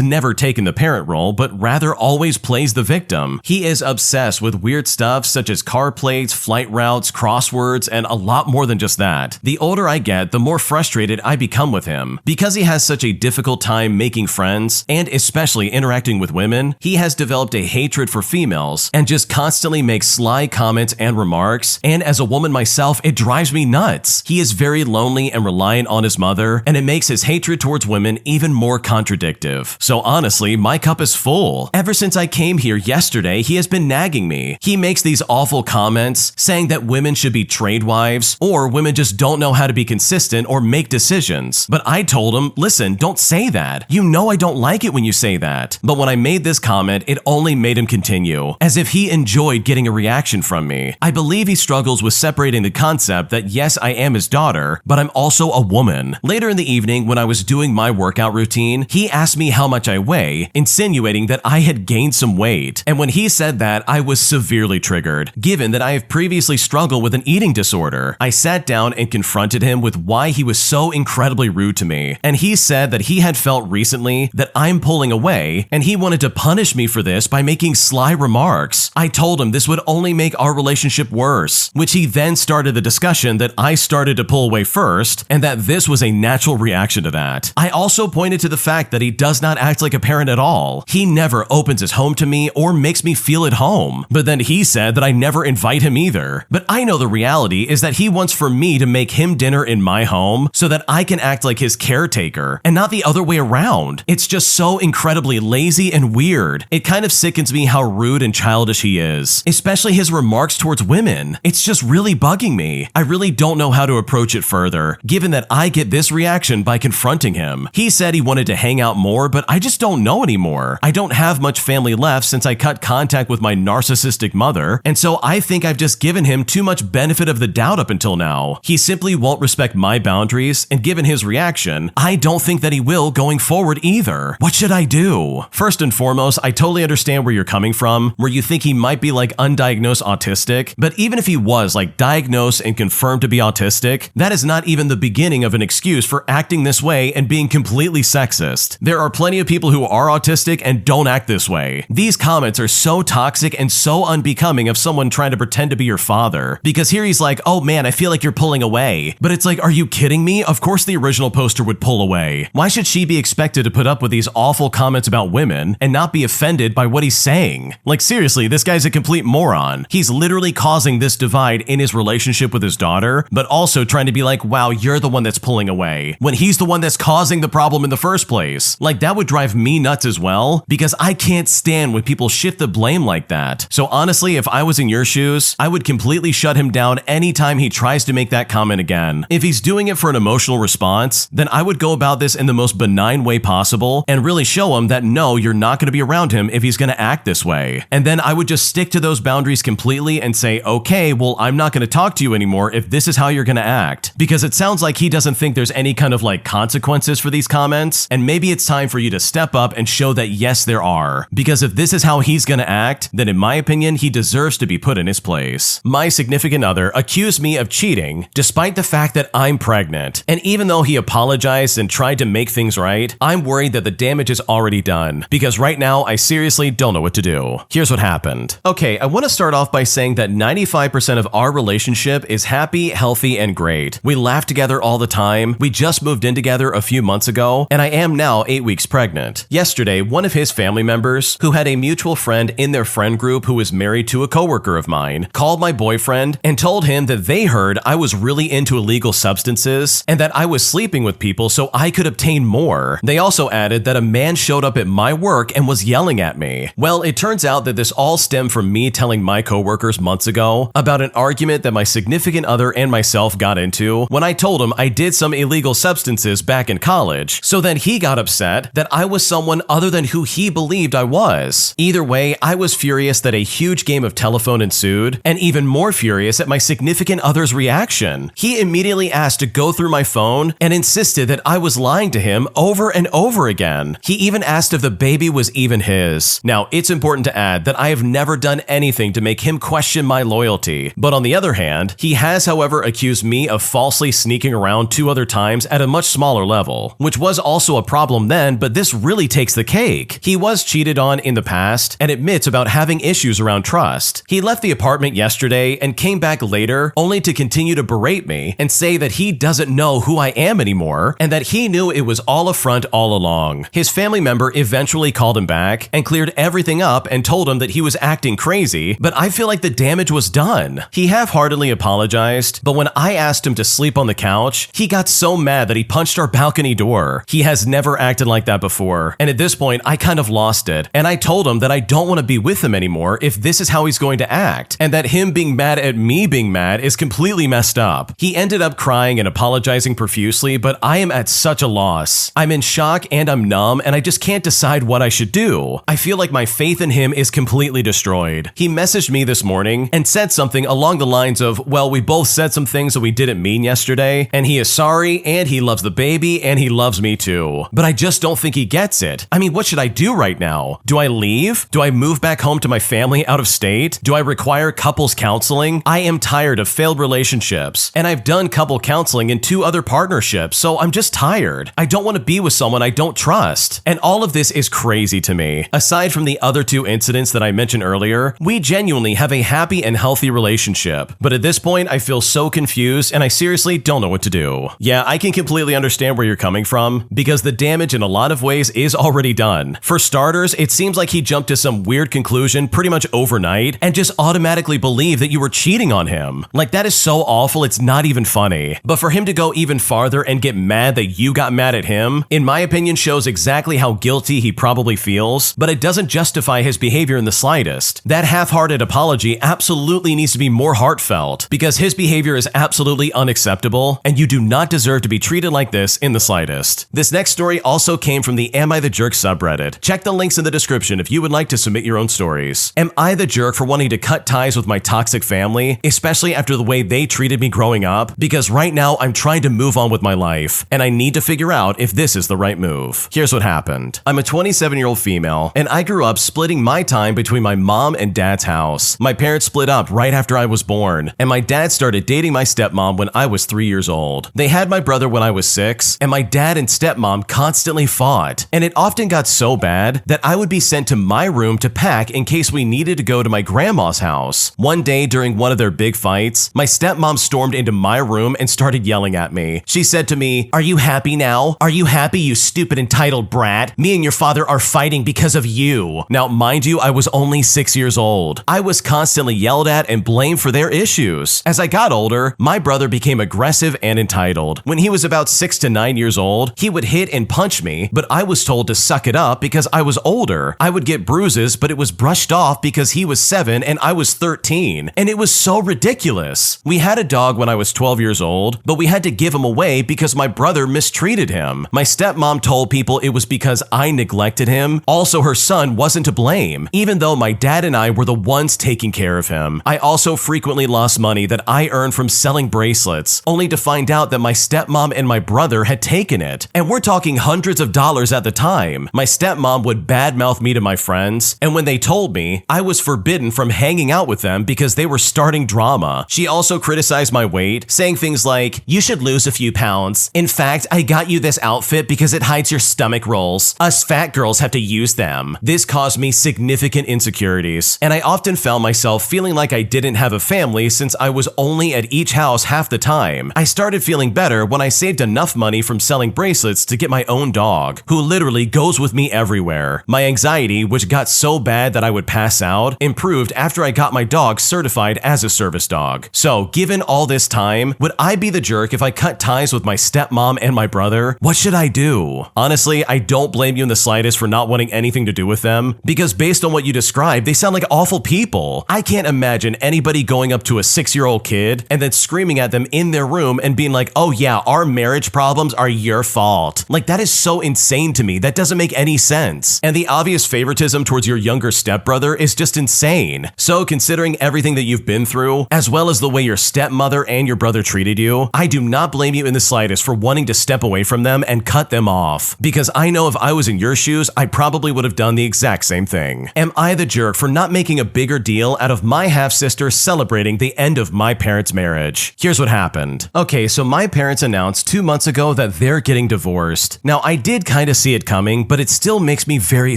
never taken the parent role but rather always plays the victim. He is obsessed with weird stuff such as car plates, flight routes, crosswords, and a lot more than just that. The older I get, the more frustrated I become with him. Because he has such a difficult time making friends, and especially interacting with women, he has developed a hatred for females and just constantly makes sly comments and remarks, and as a woman myself, it drives me nuts. He is very lonely and reliant on his mother, and it makes his hatred towards women even more contradictive. So honestly, my cup is full. Ever since I came here yesterday, he has been nagging me. He makes these awful comments saying that women should be trade wives, or women just don't know how to be consistent or make decisions. But I told him, listen, don't say that. You know I don't like it when you say that. But when I made this comment, it only made him continue, as if he enjoyed getting a reaction from me. I believe he struggles with separating the concept that yes, I am his daughter, but I'm also a woman. Later in the evening, when I was doing my workout routine, he asked me how much I weigh, insinuating that I had gained some weight. And when he said that, I was severely triggered, given that I have previously struggled with an eating disorder. I sat down and confronted him with why he was so incredibly rude to me, and he said that he had felt recently that I'm pulling away, and he wanted to punish me for this by making sly remarks. I told him this would only make our relationship worse, which he then started the discussion that I started to pull away first, and that this was a natural reaction to that. I also pointed to the fact that he does not act like a parent at all. He never opens his home to me or makes me feel at home. But then he said that I never invite him either. But I know the reality is that he wants for me to make him dinner in my home so that I can act like his caretaker and not the other way around. It's just so incredibly lazy and weird. It kind of sickens me how rude and childish he is, especially his remarks towards women. It's just really bugging me. I really don't know how to approach it further, given that I get this reaction by confronting him. He said he wanted to hang out more, but I just don't know anymore. I don't have much family left since I cut contact with my narcissistic mother, and so I think I've just given him too much benefit of the doubt up until now. He simply won't respect my boundaries, and given his reaction, I don't think that he will going forward either. What should I do? First and foremost, I totally understand where you're coming from, where you think he might be like undiagnosed autistic, but even if he was like diagnosed and confirmed to be autistic, that is not even the beginning of an excuse for acting this way and being completely sexist. There are plenty of people who are autistic and don't act this way. These comments are so toxic and so unbecoming of someone trying to pretend to be your father, because here he's like, oh man, I feel like you're pulling away. But it's like, are you kidding me? Of course the original poster would pull away. Why should she be expected to put up with these awful comments about women and not be offended by what he's saying? Like seriously, this guy's a complete moron. He's literally causing this divide in his relationship with his daughter, but also trying to be like, wow, you're the one that's pulling away, when he's the one that's causing the problem in the first place. Like that would drive me nuts as well, because I can't stand when people shift the blame like that. So honestly, if I was in your shoes, I would completely shut him down anytime he tries to make that comment again. If he's doing it for an emotional response, then I would go about this in the most benign way possible and really show him that no, you're not going to be around him if he's going to act this way. And then I would just stick to those boundaries completely and say, okay, well, I'm not going to talk to you anymore if this is how you're going to act. Because it sounds like he doesn't think there's any kind of like consequences for these comments, and maybe it's time for you to step up and show that yes, there are. Because if this is how he's gonna act, then in my opinion, he deserves to be put in his place. My significant other accused me of cheating despite the fact that I'm pregnant. And even though he apologized and tried to make things right, I'm worried that the damage is already done. Because right now, I seriously don't know what to do. Here's what happened. Okay, I want to start off by saying that 95% of our relationship is happy, healthy, and great. We laugh together all the time. We just moved in together a few months ago, and I am now 8 weeks pregnant. Yesterday, one of his family members, who had a mutual friend in their friend group who was married to a coworker of mine, called my boyfriend and told him that they heard I was really into illegal substances and that I was sleeping with people so I could obtain more. They also added that a man showed up at my work and was yelling at me. Well, it turns out that this all stemmed from me telling my coworkers months ago about an argument that my significant other and myself got into when I told him I did some illegal substances back in college. So then he got upset that I was someone other than who he believed I was. Either way, I was furious that a huge game of telephone ensued, and even more furious at my significant other's reaction. He immediately asked to go through my phone and insisted that I was lying to him over and over again. He even asked if the baby was even his. Now, it's important to add that I have never done anything to make him question my loyalty, but on the other hand, he has, however, accused me of falsely sneaking around 2 other times at a much smaller level, which was also a problem then, but this really takes the cake. He was cheated on in the past and admits about having issues around trust. He left the apartment yesterday and came back later only to continue to berate me and say that he doesn't know who I am anymore and that he knew it was all a front all along. His family member eventually called him back and cleared everything up and told him that he was acting crazy, but I feel like the damage was done. He half-heartedly apologized, but when I asked him to sleep on the couch, he got so mad that he punched our balcony door. He has never acted like that before, and at this point, I kind of lost it, and I told him that I don't want to be with him anymore if this is how he's going to act, and that him being mad at me being mad is completely messed up. He ended up crying and apologizing profusely, but I am at such a loss. I'm in shock and I'm numb, and I just can't decide what I should do. I feel like my faith in him is completely destroyed. He messaged me this morning and said something along the lines of, well, we both said some things that we didn't mean yesterday, and he is sorry, and he loves the baby, and he loves me too. But I just don't think he gets it. I mean, what should I do right now? Do I leave? Do I move back home to my family out of state? Do I require couples counseling? I am tired of failed relationships, and I've done couple counseling in 2 other partnerships, so I'm just tired. I don't want to be with someone I don't trust. And all of this is crazy to me. Aside from the other 2 incidents that I mentioned earlier, we genuinely have a happy and healthy relationship. But at this point, I feel so confused and I seriously don't know what to do. Yeah, I can completely understand where you're coming from, because the damage in a lot of ways is already done. For starters, it seems like he jumped to some weird conclusion pretty much overnight and just automatically believed that you were cheating on him. Like, that is so awful, it's not even funny. But for him to go even farther and get mad that you got mad at him, in my opinion, shows exactly how guilty he probably feels, but it doesn't justify his behavior in the slightest. That half-hearted apology absolutely needs to be more heartfelt, because his behavior is absolutely unacceptable, and you do not deserve to be treated like this in the slightest. This next story also came from the Am I the Jerk subreddit. Check the links in the description if you would like to submit your own stories. Am I the jerk for wanting to cut ties with my toxic family, especially after the way they treated me growing up? Because right now I'm trying to move on with my life, and I need to figure out if this is the right move. Here's what happened. I'm a 27-year-old female, and I grew up splitting my time between my mom and dad's house. My parents split up right after I was born, and my dad started dating my stepmom when I was 3 years old. They had my brother when I was 6, and my dad and stepmom constantly fought, and it often got so bad that I would be sent to my room to pack in case we needed to go to my grandma's house. One day during one of their big fights, my stepmom stormed into my room and started yelling at me. She said to me, "Are you happy now? Are you happy, you stupid entitled brat? Me and your father are fighting because of you." Now, mind you, I was only 6 years old. I was constantly yelled at and blamed for their issues. As I got older, my brother became aggressive and entitled. When he was about 6 to 9 years old, he would hit and punch me, but I was told to suck it up because I was older. I would get bruises, but it was brushed off because he was 7 and I was 13, and it was so ridiculous. We had a dog when I was 12 years old, but we had to give him away because my brother mistreated him. My stepmom told people it was because I neglected him. Also, her son wasn't to blame, even though my dad and I were the ones taking care of him. I also frequently lost money that I earned from selling bracelets, only to find out that my stepmom and my brother had taken taken it. And we're talking hundreds of dollars at the time. My stepmom would badmouth me to my friends, and when they told me, I was forbidden from hanging out with them because they were starting drama. She also criticized my weight, saying things like, "You should lose a few pounds. In fact, I got you this outfit because it hides your stomach rolls. Us fat girls have to use them." This caused me significant insecurities, and I often found myself feeling like I didn't have a family since I was only at each house half the time. I started feeling better when I saved enough money from selling bracelets to get my own dog, who literally goes with me everywhere. My anxiety, which got so bad that I would pass out, improved after I got my dog certified as a service dog. So, given all this time, would I be the jerk if I cut ties with my stepmom and my brother? What should I do? Honestly, I don't blame you in the slightest for not wanting anything to do with them, because based on what you described, they sound like awful people. I can't imagine anybody going up to a 6-year-old kid and then screaming at them in their room and being like, "Oh yeah, our marriage problems are your fault." Like, that is so insane to me. That doesn't make any sense. And the obvious favoritism towards your younger stepbrother is just insane. So, considering everything that you've been through, as well as the way your stepmother and your brother treated you, I do not blame you in the slightest for wanting to step away from them and cut them off. Because I know if I was in your shoes, I probably would have done the exact same thing. Am I the jerk for not making a bigger deal out of my half-sister celebrating the end of my parents' marriage? Here's what happened. Okay, so my parents announced 2 months ago that they're getting divorced. Now, I did kind of see it coming, but it still makes me very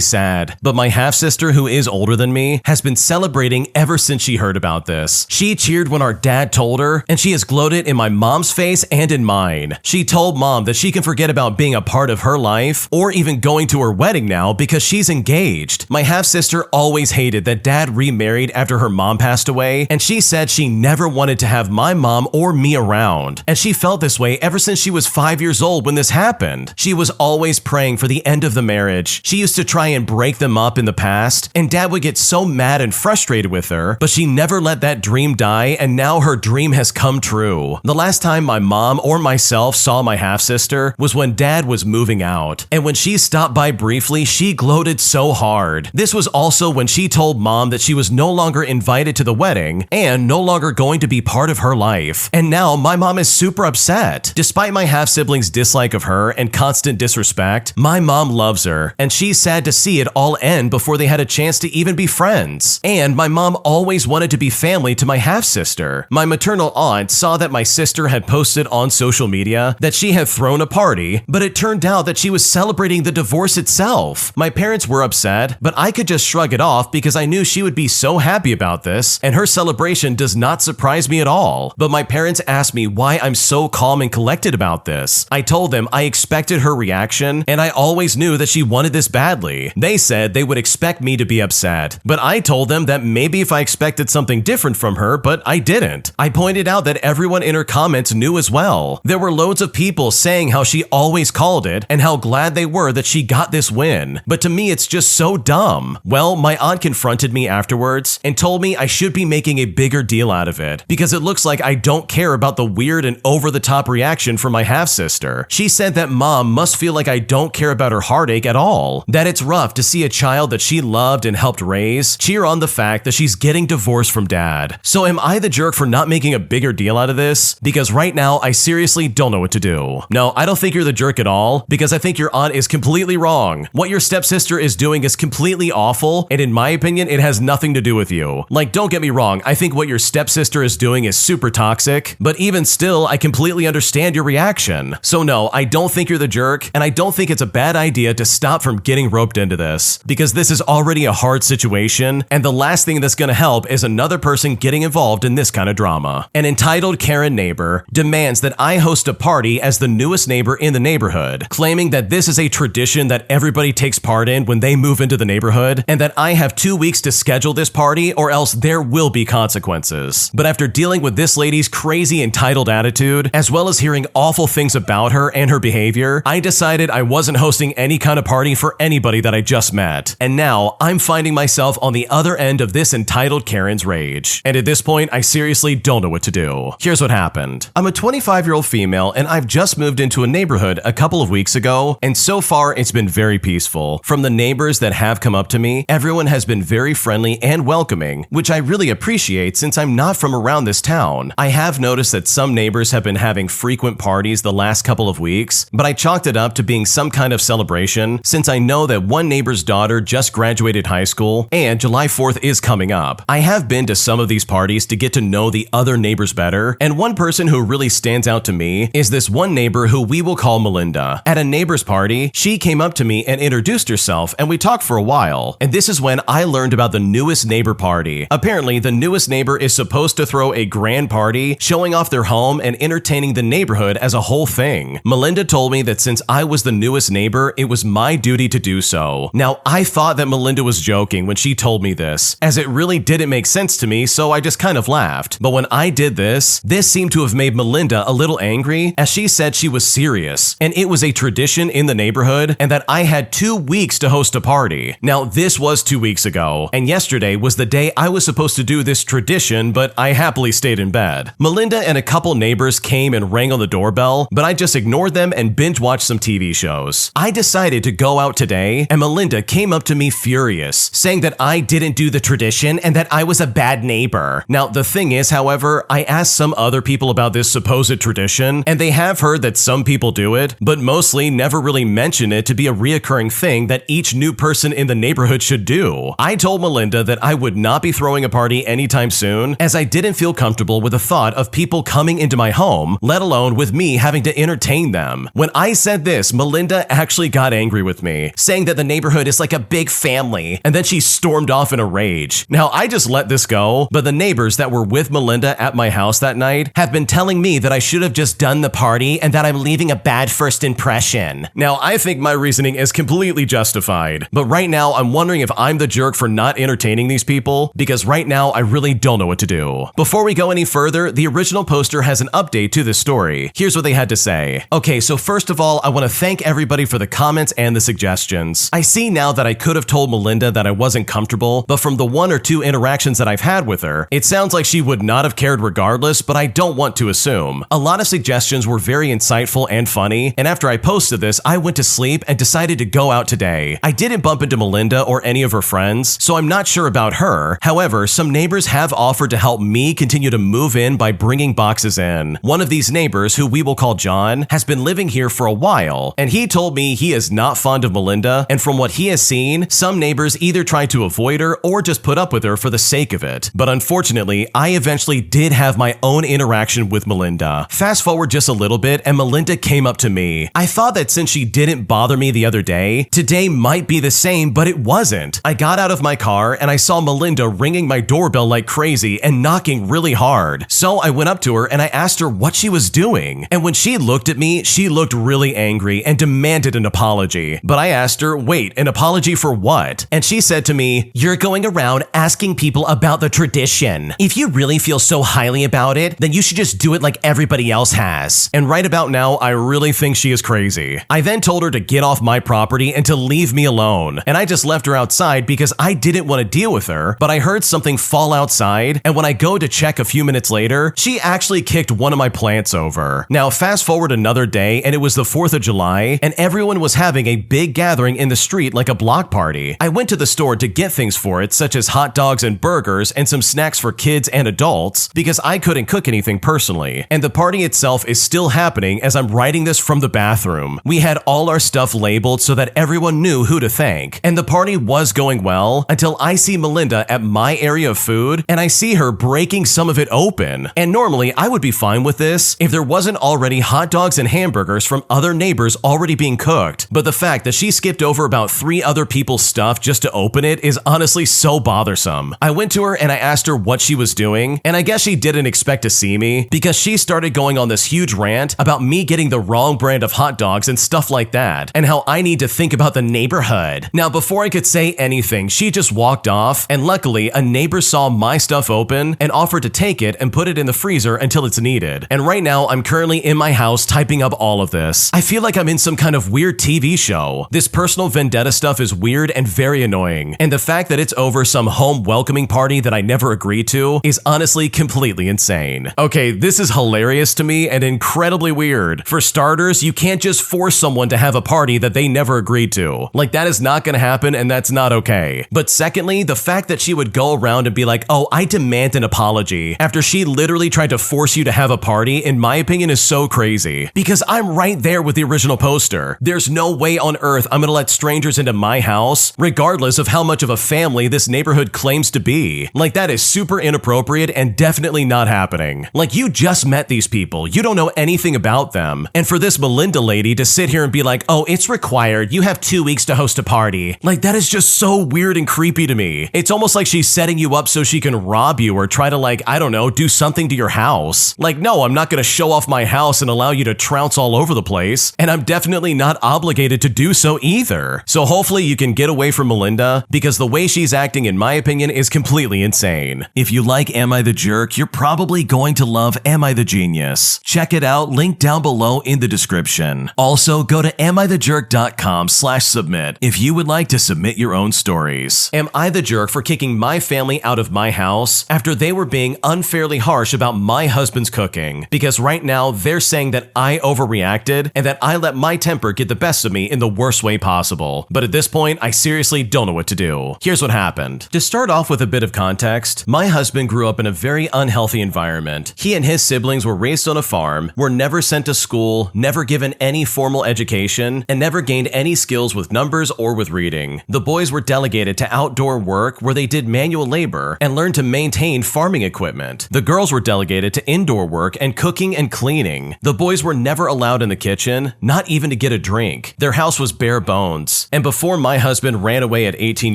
sad. But my half-sister, who is older than me, has been celebrating ever since she heard about this. She cheered when our dad told her, and she has gloated in my mom's face and in mine. She told mom that she can forget about being a part of her life, or even going to her wedding now because she's engaged. My half-sister always hated that dad remarried after her mom passed away, and she said she never wanted to have my mom or me around. And she felt this way ever since she was 5 years old when this happened. She was always praying for the end of the marriage. She used to try and break them up in the past, and dad would get so mad and frustrated with her, but she never let that dream die, and now her dream has come true. The last time my mom or myself saw my half-sister was when dad was moving out, and when she stopped by briefly, she gloated so hard. This was also when she told mom that she was no longer invited to the wedding and no longer going to be part of her life. And now my mom is super upset. Despite my half-sibling's dislike of her and constant disrespect, my mom loves her, and she's sad to see it all end before they had a chance to even be friends. And my mom always wanted to be family to my half-sister. My maternal aunt saw that my sister had posted on social media that she had thrown a party, but it turned out that she was celebrating the divorce itself. My parents were upset, but I could just shrug it off because I knew she would be so happy about this, and her celebration does not surprise me at all. But my parents asked me why I'm so calm and collected about this. I told them I expected her reaction, and I always knew that she wanted this badly. They said they would expect me to be upset, but I told them that maybe if I expected something different from her, but I didn't. I pointed out that everyone in her comments knew as well. There were loads of people saying how she always called it and how glad they were that she got this win. But to me, it's just so dumb. Well, my aunt confronted me afterwards and told me I should be making a bigger deal out of it because it looks like I don't care about the weird and over-the-top reaction from my half-sister. She said that mom must feel like I don't care about her heartache at all, that it's rough to see a child that she loved and helped raise cheer on the fact that she's getting divorced from dad. So am I the jerk for not making a bigger deal out of this? Because right now, I seriously don't know what to do. No, I don't think you're the jerk at all, because I think your aunt is completely wrong. What your stepsister is doing is completely awful, and in my opinion, it has nothing to do with you. Like, don't get me wrong, I think what your stepsister is doing is super toxic, but even still, I completely understand your reaction. So no, I don't think you're the jerk, and I don't think it's a bad idea to stop from getting roped into this, because this is already a hard situation, and the last thing that's gonna help is another person getting involved in this kind of drama. An entitled Karen neighbor demands that I host a party as the newest neighbor in the neighborhood, claiming that this is a tradition that everybody takes part in when they move into the neighborhood, and that I have 2 weeks to schedule this party or else there will be consequences. But after dealing with this lady's crazy entitled attitude, as well as hearing awful things about her and her behavior, I decided I wasn't hosting any kind of party for anybody that I just met. And now I'm finding myself on the other end of this entitled Karen's rage. And at this point, I seriously don't know what to do. Here's what happened. I'm a 25-year-old female, and I've just moved into a neighborhood a couple of weeks ago, and so far it's been very peaceful. From the neighbors that have come up to me, everyone has been very friendly and welcoming, which I really appreciate since I'm not from around this town. I have noticed that some neighbors have been having frequent parties the last couple of weeks, but I chalked it up to being some kind of celebration since I know that one neighbor's daughter just graduated high school and July 4th is coming up. I have been to some of these parties to get to know the other neighbors better, and one person who really stands out to me is this one neighbor who we will call Melinda. At a neighbor's party, she came up to me and introduced herself, and we talked for a while, and this is when I learned about the newest neighbor party. Apparently, the newest neighbor is supposed to throw a grand party, showing off their home and entertaining the neighborhood as a whole thing. Melinda told me that since I was the newest neighbor, it was my duty to do so. Now, I thought that Melinda was joking when she told me this, as it really didn't make sense to me, so I just kind of laughed. But when I did this seemed to have made Melinda a little angry, as she said she was serious, and it was a tradition in the neighborhood, and that I had 2 weeks to host a party. Now, this was 2 weeks ago, and yesterday was the day I was supposed to do this tradition, but I happily stayed in bed. Melinda and a couple neighbors came and rang on the doorbell, but I just ignored them and binge-watched some TV shows. I decided to go out today, and Melinda came up to me furious, saying that I didn't do the tradition and that I was a bad neighbor. Now, the thing is, however, I asked some other people about this supposed tradition, and they have heard that some people do it, but mostly never really mention it to be a reoccurring thing that each new person in the neighborhood should do. I told Melinda that I would not be throwing a party anytime soon, as I didn't feel comfortable with the thought of people coming into my home, let alone with me having to entertain them. When I said this, Melinda actually got angry with me, saying that the neighborhood is like a big family, and then she stormed off in a rage. Now, I just let this go, but the neighbors that were with Melinda at my house that night have been telling me that I should have just done the party and that I'm leaving a bad first impression. Now, I think my reasoning is completely justified, but right now I'm wondering if I'm the jerk for not entertaining these people, because right now I really don't know what to do. Before we go any further, the original poster has an update to this story. Here's what they had to say. Okay, so first of all, I want to thank everybody for the comments and the suggestions. I see now that I could have told Melinda that I wasn't comfortable, but from the 1 or 2 interactions that I've had with her, it sounds like she would not have cared regardless, but I don't want to assume. A lot of suggestions were very insightful and funny, and after I posted this, I went to sleep and decided to go out today. I didn't bump into Melinda or any of her friends, so I'm not sure about her. However, some neighbors have offered to help me continue to move in by bringing boxes in. One of these neighbors, who we will call John, has been living here for a while, and he told me he is not fond of Melinda, and from what he has seen, some neighbors either try to avoid her or just put up with her for the sake of it. But unfortunately, I eventually did have my own interaction with Melinda. Fast forward just a little bit, and Melinda came up to me. I thought that since she didn't bother me the other day, today might be the same, but it wasn't. I got out of my car and I saw Melinda ringing my doorbell like crazy and knocking really hard. So I went up to her and I asked her what she was doing. And when she looked at me, she looked really angry and demanded an apology. But I asked her, wait, an apology for what? And she said to me, "You're going around asking people about the tradition. If you really feel so highly about it, then you should just do it like everybody else has." And right about now, I really think she is crazy. I then told her to get off my property and to leave me alone. And I just left her outside because I didn't want to deal with her, but I heard something fall outside, and when I go to check a few minutes later, she actually kicked one of my plants over. Now, fast forward another day, and it was the 4th of July, and everyone was having a big gathering in the street like a block party. I went to the store to get things for it, such as hot dogs and burgers and some snacks for kids and adults, because I couldn't cook anything personally. And the party itself is still happening as I'm writing this from the bathroom. We had all our stuff labeled so that everyone knew who to thank, and the party was going well until I see Melinda at my area of food, and I see her breaking some of it open. And normally I would be fine with this if there wasn't already hot dogs and hamburgers from other neighbors already being cooked, but the fact that she skipped over about 3 other people's stuff just to open it is honestly so bothersome. I went to her and I asked her what she was doing, and I guess she didn't expect to see me because she started going on this huge rant about me getting the wrong brand of hot dogs and stuff like that, and how I need to think about the neighborhood. Now, before I could say anything, she just walked off, and luckily a neighbor saw my stuff open and offered to take it and put it in the freezer until it's needed. And right now I'm currently in my house typing up all of this. I feel like I'm in some kind of weird TV show. This personal vendetta stuff is weird and very annoying, and the fact that it's over some home welcoming party that I never agreed to is honestly completely insane. Okay, this is hilarious to me and incredibly weird. For starters, you can't just force someone to have a party that they never agreed to. Like, that is not gonna happen, and that's not okay. But secondly, the fact that she would go around and be like, "Oh, I demand an apology," after she literally tried to force you to have a party, in my opinion, is so crazy. Because because I'm right there with the original poster. There's no way on earth I'm gonna let strangers into my house, regardless of how much of a family this neighborhood claims to be. Like, that is super inappropriate and definitely not happening. Like, you just met these people. You don't know anything about them. And for this Melinda lady to sit here and be like, oh, it's required. You have 2 weeks to host a party. Like, that is just so weird and creepy to me. It's almost like she's setting you up so she can rob you or try to, like, I don't know, do something to your house. Like, no, I'm not gonna show off my house and allow you to trounce all over the place. And I'm definitely not obligated to do so either. So hopefully you can get away from Melinda, because the way she's acting, in my opinion, is completely insane. If you like Am I the Jerk, you're probably going to love Am I the Genius. Check it out, link down below in the description. Also, go to amithejerk.com/submit if you would like to submit your own stories. Am I the jerk for kicking my family out of my house after they were being unfairly harsh about my husband's cooking? Because right now they're saying that I overreacted and that I let my temper get the best of me in the worst way possible. But at this point, I seriously don't know what to do. Here's what happened. To start off with a bit of context, my husband grew up in a very unhealthy environment. He and his siblings were raised on a farm, were never sent to school, never given any formal education, and never gained any skills with numbers or with reading. The boys were delegated to outdoor work where they did manual labor and learned to maintain farming equipment. The girls were delegated to indoor work and cooking and cleaning. The boys were never allowed in the kitchen, not even to get a drink. Their house was bare bones. And before my husband ran away at 18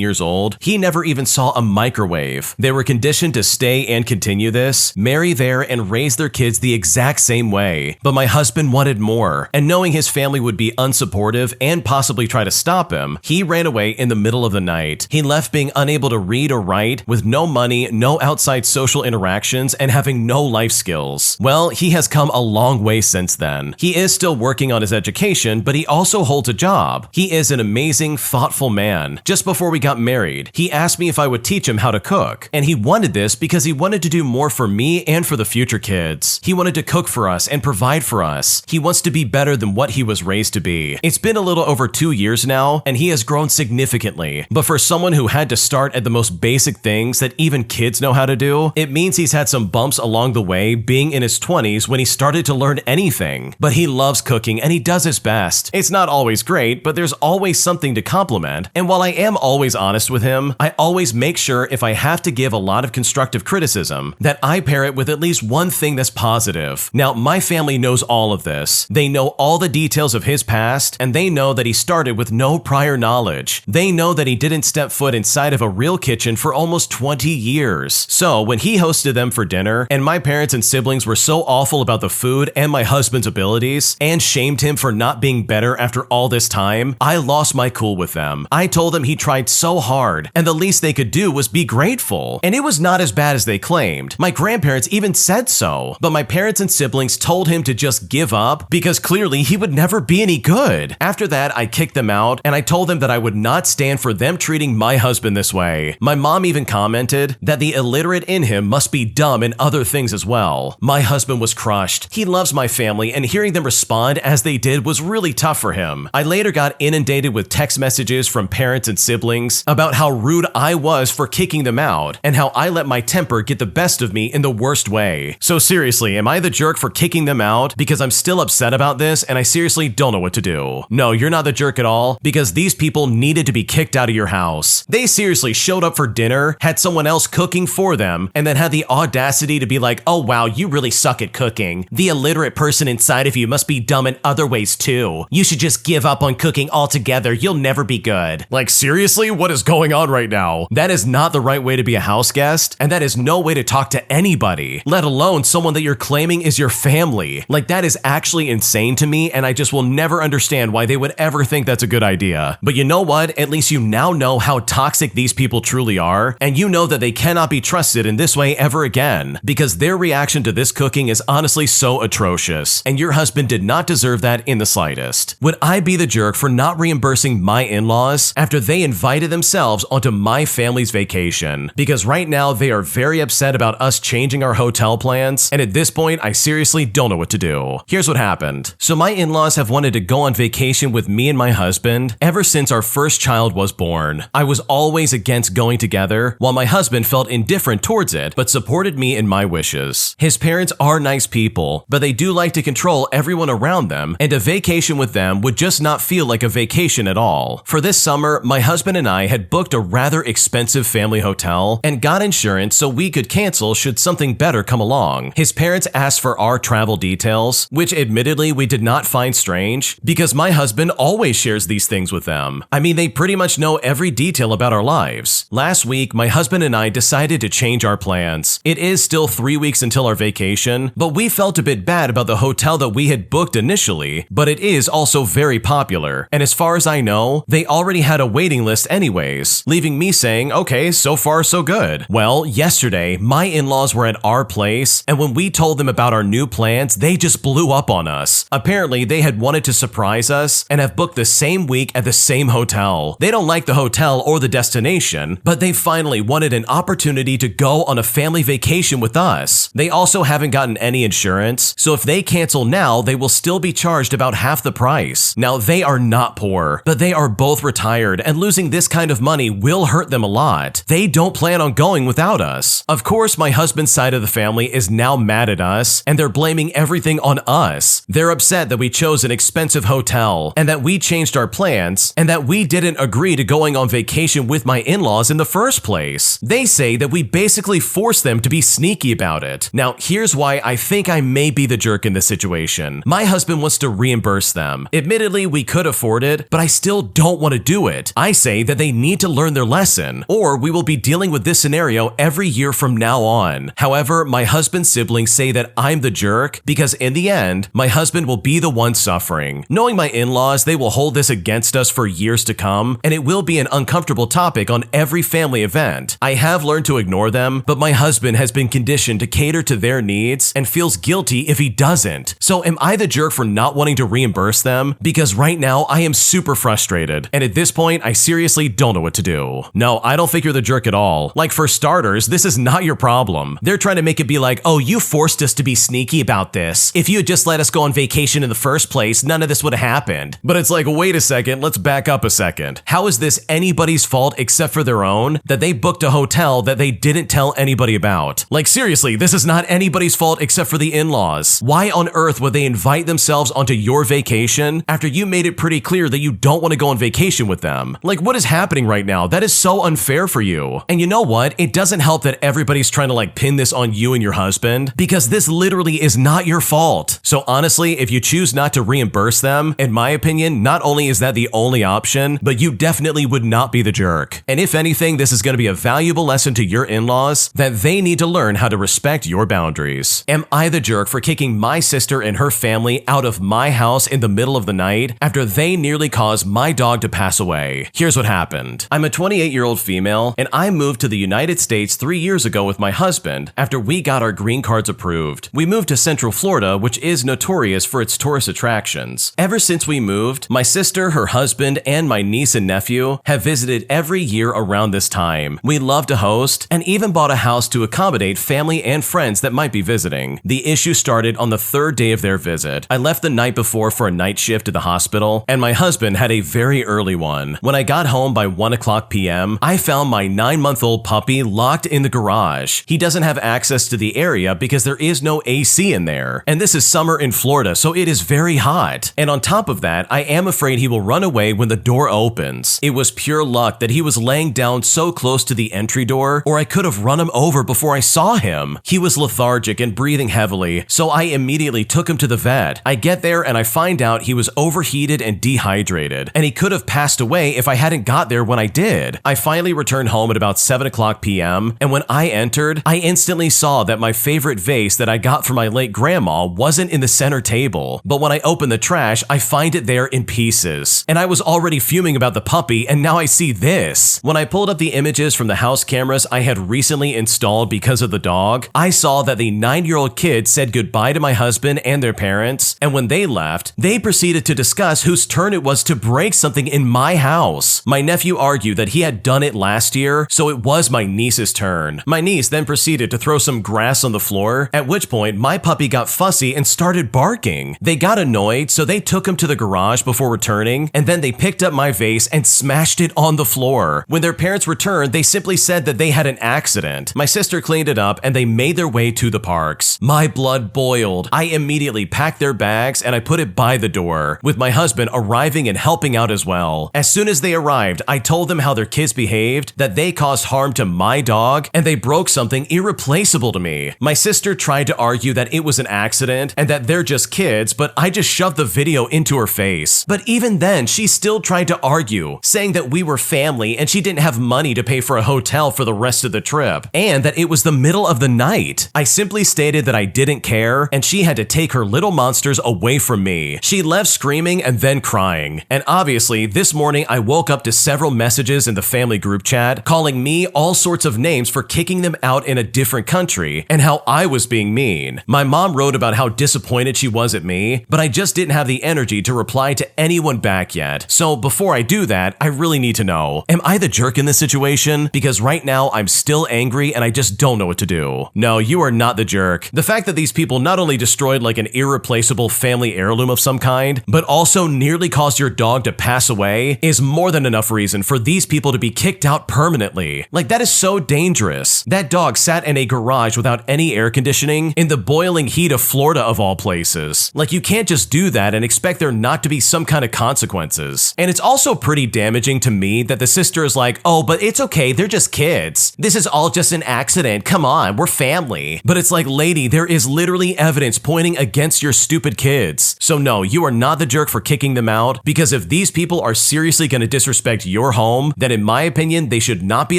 years old, he never even saw a microwave. They were conditioned to stay and continue this, marry there, and raise their kids the exact same way. But my husband wanted more, and knowing his family would be unsupportive and possibly try to stop him, he ran away in the middle of the night. He left being unable to read or write, with no money, no outside social interactions, and having no life skills. Well, he has come a long way since then. He is still working on his education, but he also holds a job. He is an amazing, thoughtful man. Just before we got married, he asked me if I would teach him how to cook. And he wanted this because he wanted to do more for me and for the future kids. He wanted to cook for us and provide for us. He wants to be better than what he was raised to be. It's been a little over 2 years now, and he has grown significantly. But for someone who had to start at the most basic things that even kids know how to do, it means he's had some bumps along the way being in his 20s when he started to learn anything. But he loves cooking and he does his best. It's not always great, but there's always something to compliment. And while I am always honest with him, I always make sure if I have to give a lot of constructive criticism, that I pair it with at least one thing that's positive. Now, my family knows all of this. They know all the details of his past, and they know that he started with no prior knowledge. They know that he didn't step foot inside of a real kitchen for almost 20 years. So when he hosted them for dinner, and my parents and siblings were so awful about the food and my husband's abilities, and shamed him for not being better after all this time, I lost my cool with them. I told them he tried so hard, and the least they could do was be grateful. And it was not as bad as they claimed. My grandparents even said so. But my parents and siblings told him to just give up because clearly he would never be any good. After that, I kicked them out, and I told them that I would not stand for them treating my husband this way. My mom even commented that the illiterate in him must be dumb in other things as well. My husband was crushed. He loves my family, and hearing them respond as they did was really tough for him. I later got inundated with text messages from parents and siblings about how rude I was for kicking them out, and how I let my temper get the best of me in the worst way. So seriously, am I the jerk for kicking them out? Because I'm still upset about this, and I seriously don't know what to do. No, you're not the jerk at all, because these people needed to be kicked out of your house. They seriously showed up for dinner, had someone else cooking for them, and then had the audacity to be like, oh wow, you really suck at cooking. The illiterate person inside of you must be dumb in other ways too. You should just give up on cooking altogether. You'll never be good. Like, seriously? What is going on right now? That is not the right way to be a house guest, and that is no way to talk to anybody, let alone someone that you're claiming is your family. Like, that is actually insane to me, and I just will never understand why they would ever think that's a good idea. But you know what? At least you now know how toxic these people truly are, and you know that they cannot be trusted in this way ever again, because their reaction to this cooking is honestly so atrocious, and your husband did not deserve that in the slightest. Would I be the jerk for not reimbursing my in-laws after they invited themselves onto my family's vacation? Because right now they are very upset about us changing our hotel plans, and at this point I seriously don't know what to do. Here's what happened. So my in-laws have wanted to go on vacation with me and my husband ever since our first child was born. I was always against going together, while my husband felt indifferent towards it, but supported me in my wishes. His parents are nice people, but they do like to control everyone around them, and a vacation with them would just not feel like a vacation at all. For this summer, my husband and I had booked a rather expensive family hotel and got insurance so we could cancel should something better come along. His parents asked for our travel details, which admittedly we did not find strange, because my husband always shares these things with them. I mean, they pretty much know every detail about our lives. Last week, my husband and I decided to change our plans. It is still 3 weeks until our vacation, but we felt a bit bad about the hotel that we had booked initially, but it is also very popular. And as far as I know, they already had a waiting list anyways, leaving me saying, okay, so far so good. Well, yesterday, my in-laws were at our place, and when we told them about our new plans, they just blew up on us. Apparently, they had wanted to surprise us and have booked the same week at the same hotel. They don't like the hotel or the destination, but they finally wanted an opportunity to go on a family vacation with us. They also haven't gotten any insurance, so if they cancel now, they will still be charged about half the price. Now, they are not poor, but they are both retired, and losing this kind of money will hurt them a lot. They don't plan on going without us. Of course, my husband's side of the family is now mad at us, and they're blaming everything on us. They're upset that we chose an expensive hotel, and that we changed our plans, and that we didn't agree to going on vacation with my in-laws in the first place. They say that we basically forced them to be sneaky about it. Now, here's why I think I may be the jerk in this situation. My husband wants to reimburse them. Admittedly, we could afford it, but I still don't want to do it. I say that they need to learn their lesson, or we will be dealing with this scenario every year from now on. However, my husband's siblings say that I'm the jerk because in the end, my husband will be the one suffering. Knowing my in-laws, they will hold this against us for years to come, and it will be an uncomfortable topic on every family event. I have learned to ignore them, but my husband has been conditioned to cater to their needs and feels guilty if he doesn't. So am I the jerk for not wanting to reimburse them? Because right now I am super frustrated, and at this point I seriously don't know what to do. No, I don't think you're the jerk at all. Like, for starters, this is not your problem. They're trying to make it be like, oh, you forced us to be sneaky about this. If you had just let us go on vacation in the first place, none of this would have happened. But it's like, wait a second, let's back up a second. How is this anybody's fault except for their own that they booked a hotel that they didn't tell anybody about? Like, seriously, this is not anybody's fault except for the in-laws. Why on earth would they invite themselves onto your vacation after you made it pretty clear that you don't want to go on vacation with them? Like, what is happening right now? That is so unfair for you. And you know what? It doesn't help that everybody's trying to like pin this on you and your husband, because this literally is not your fault. So honestly, if you choose not to reimburse them, in my opinion, not only is that the only option, but you definitely would not be the jerk. And if anything, this is going to be a valuable lesson to your in-laws that they need to learn how to respect your boundaries. Am I the jerk for kicking my sister and her family out of my house in the middle of the night after they nearly caused my dog to pass away? Here's what happened. I'm a 28-year-old female, and I moved to the United States 3 years ago with my husband after we got our green cards approved. We moved to Central Florida, which is notorious for its tourist attractions. Ever since we moved, my sister, her husband, and my niece and nephew have visited every year around this time. We love to host and even bought a house to accommodate family and friends that might be visiting. The issue started on the third day of their visit. I left the night before for a night shift at the hospital, and my husband had a very early one. When I got home by 1:00 p.m., I found my 9-month-old puppy locked in the garage. He doesn't have access to the area because there is no AC in there. And this is summer in Florida, so it is very hot. And on top of that, I am afraid he will run away when the door opens. It was pure luck that he was laying down so close to the entry door, or I could have run him over before I saw him. He was lethargic and breathing heavily, so I immediately took him to the vet. I get there and I find out he was overheated and dehydrated, and he could have passed away if I hadn't got there when I did. I finally returned home at about 7:00 p.m., and when I entered, I instantly saw that my favorite vase that I got from my late grandma wasn't in the center table, but when I opened the trash, I find it there in pieces. And I was already fuming about the puppy, and now I see this. When I pulled up the images from the house cameras I had recently installed because of the dog, I saw that the 9-year-old kid said goodbye to my husband and their parents, and when they left, they proceeded to discuss whose turn it was to break something in my house. My nephew argued that he had done it last year, so it was my niece's turn. My niece then proceeded to throw some grass on the floor, at which point my puppy got fussy and started barking. They got annoyed, so they took him to the garage before returning, and then they picked up my vase and smashed it on the floor. When their parents returned, they simply said that they had an accident. My sister cleaned it up, and they made their way to the parks. My blood boiled. I immediately immediately packed their bags and I put it by the door, with my husband arriving and helping out as well. As soon as they arrived, I told them how their kids behaved, that they caused harm to my dog, and they broke something irreplaceable to me. My sister tried to argue that it was an accident and that they're just kids, but I just shoved the video into her face. But even then, she still tried to argue, saying that we were family and she didn't have money to pay for a hotel for the rest of the trip, and that it was the middle of the night. I simply stated that I didn't care, and she had to take her little monsters away from me. She left screaming and then crying. And obviously, this morning I woke up to several messages in the family group chat calling me all sorts of names for kicking them out in a different country and how I was being mean. My mom wrote about how disappointed she was at me, but I just didn't have the energy to reply to anyone back yet. So before I do that, I really need to know, am I the jerk in this situation? Because right now I'm still angry and I just don't know what to do. No, you are not the jerk. The fact that these people not only destroyed like an irreplaceable family heirloom of some kind, but also nearly caused your dog to pass away is more than enough reason for these people to be kicked out permanently. Like, that is so dangerous. That dog sat in a garage without any air conditioning in the boiling heat of Florida of all places. Like, you can't just do that and expect there not to be some kind of consequences. And it's also pretty damaging to me that the sister is like, oh, but it's okay, they're just kids. This is all just an accident. Come on, we're family. But it's like, lady, there is literally evidence pointing against your stupid kids. So no, you are not the jerk for kicking them out, because if these people are seriously going to disrespect your home, then in my opinion, they should not be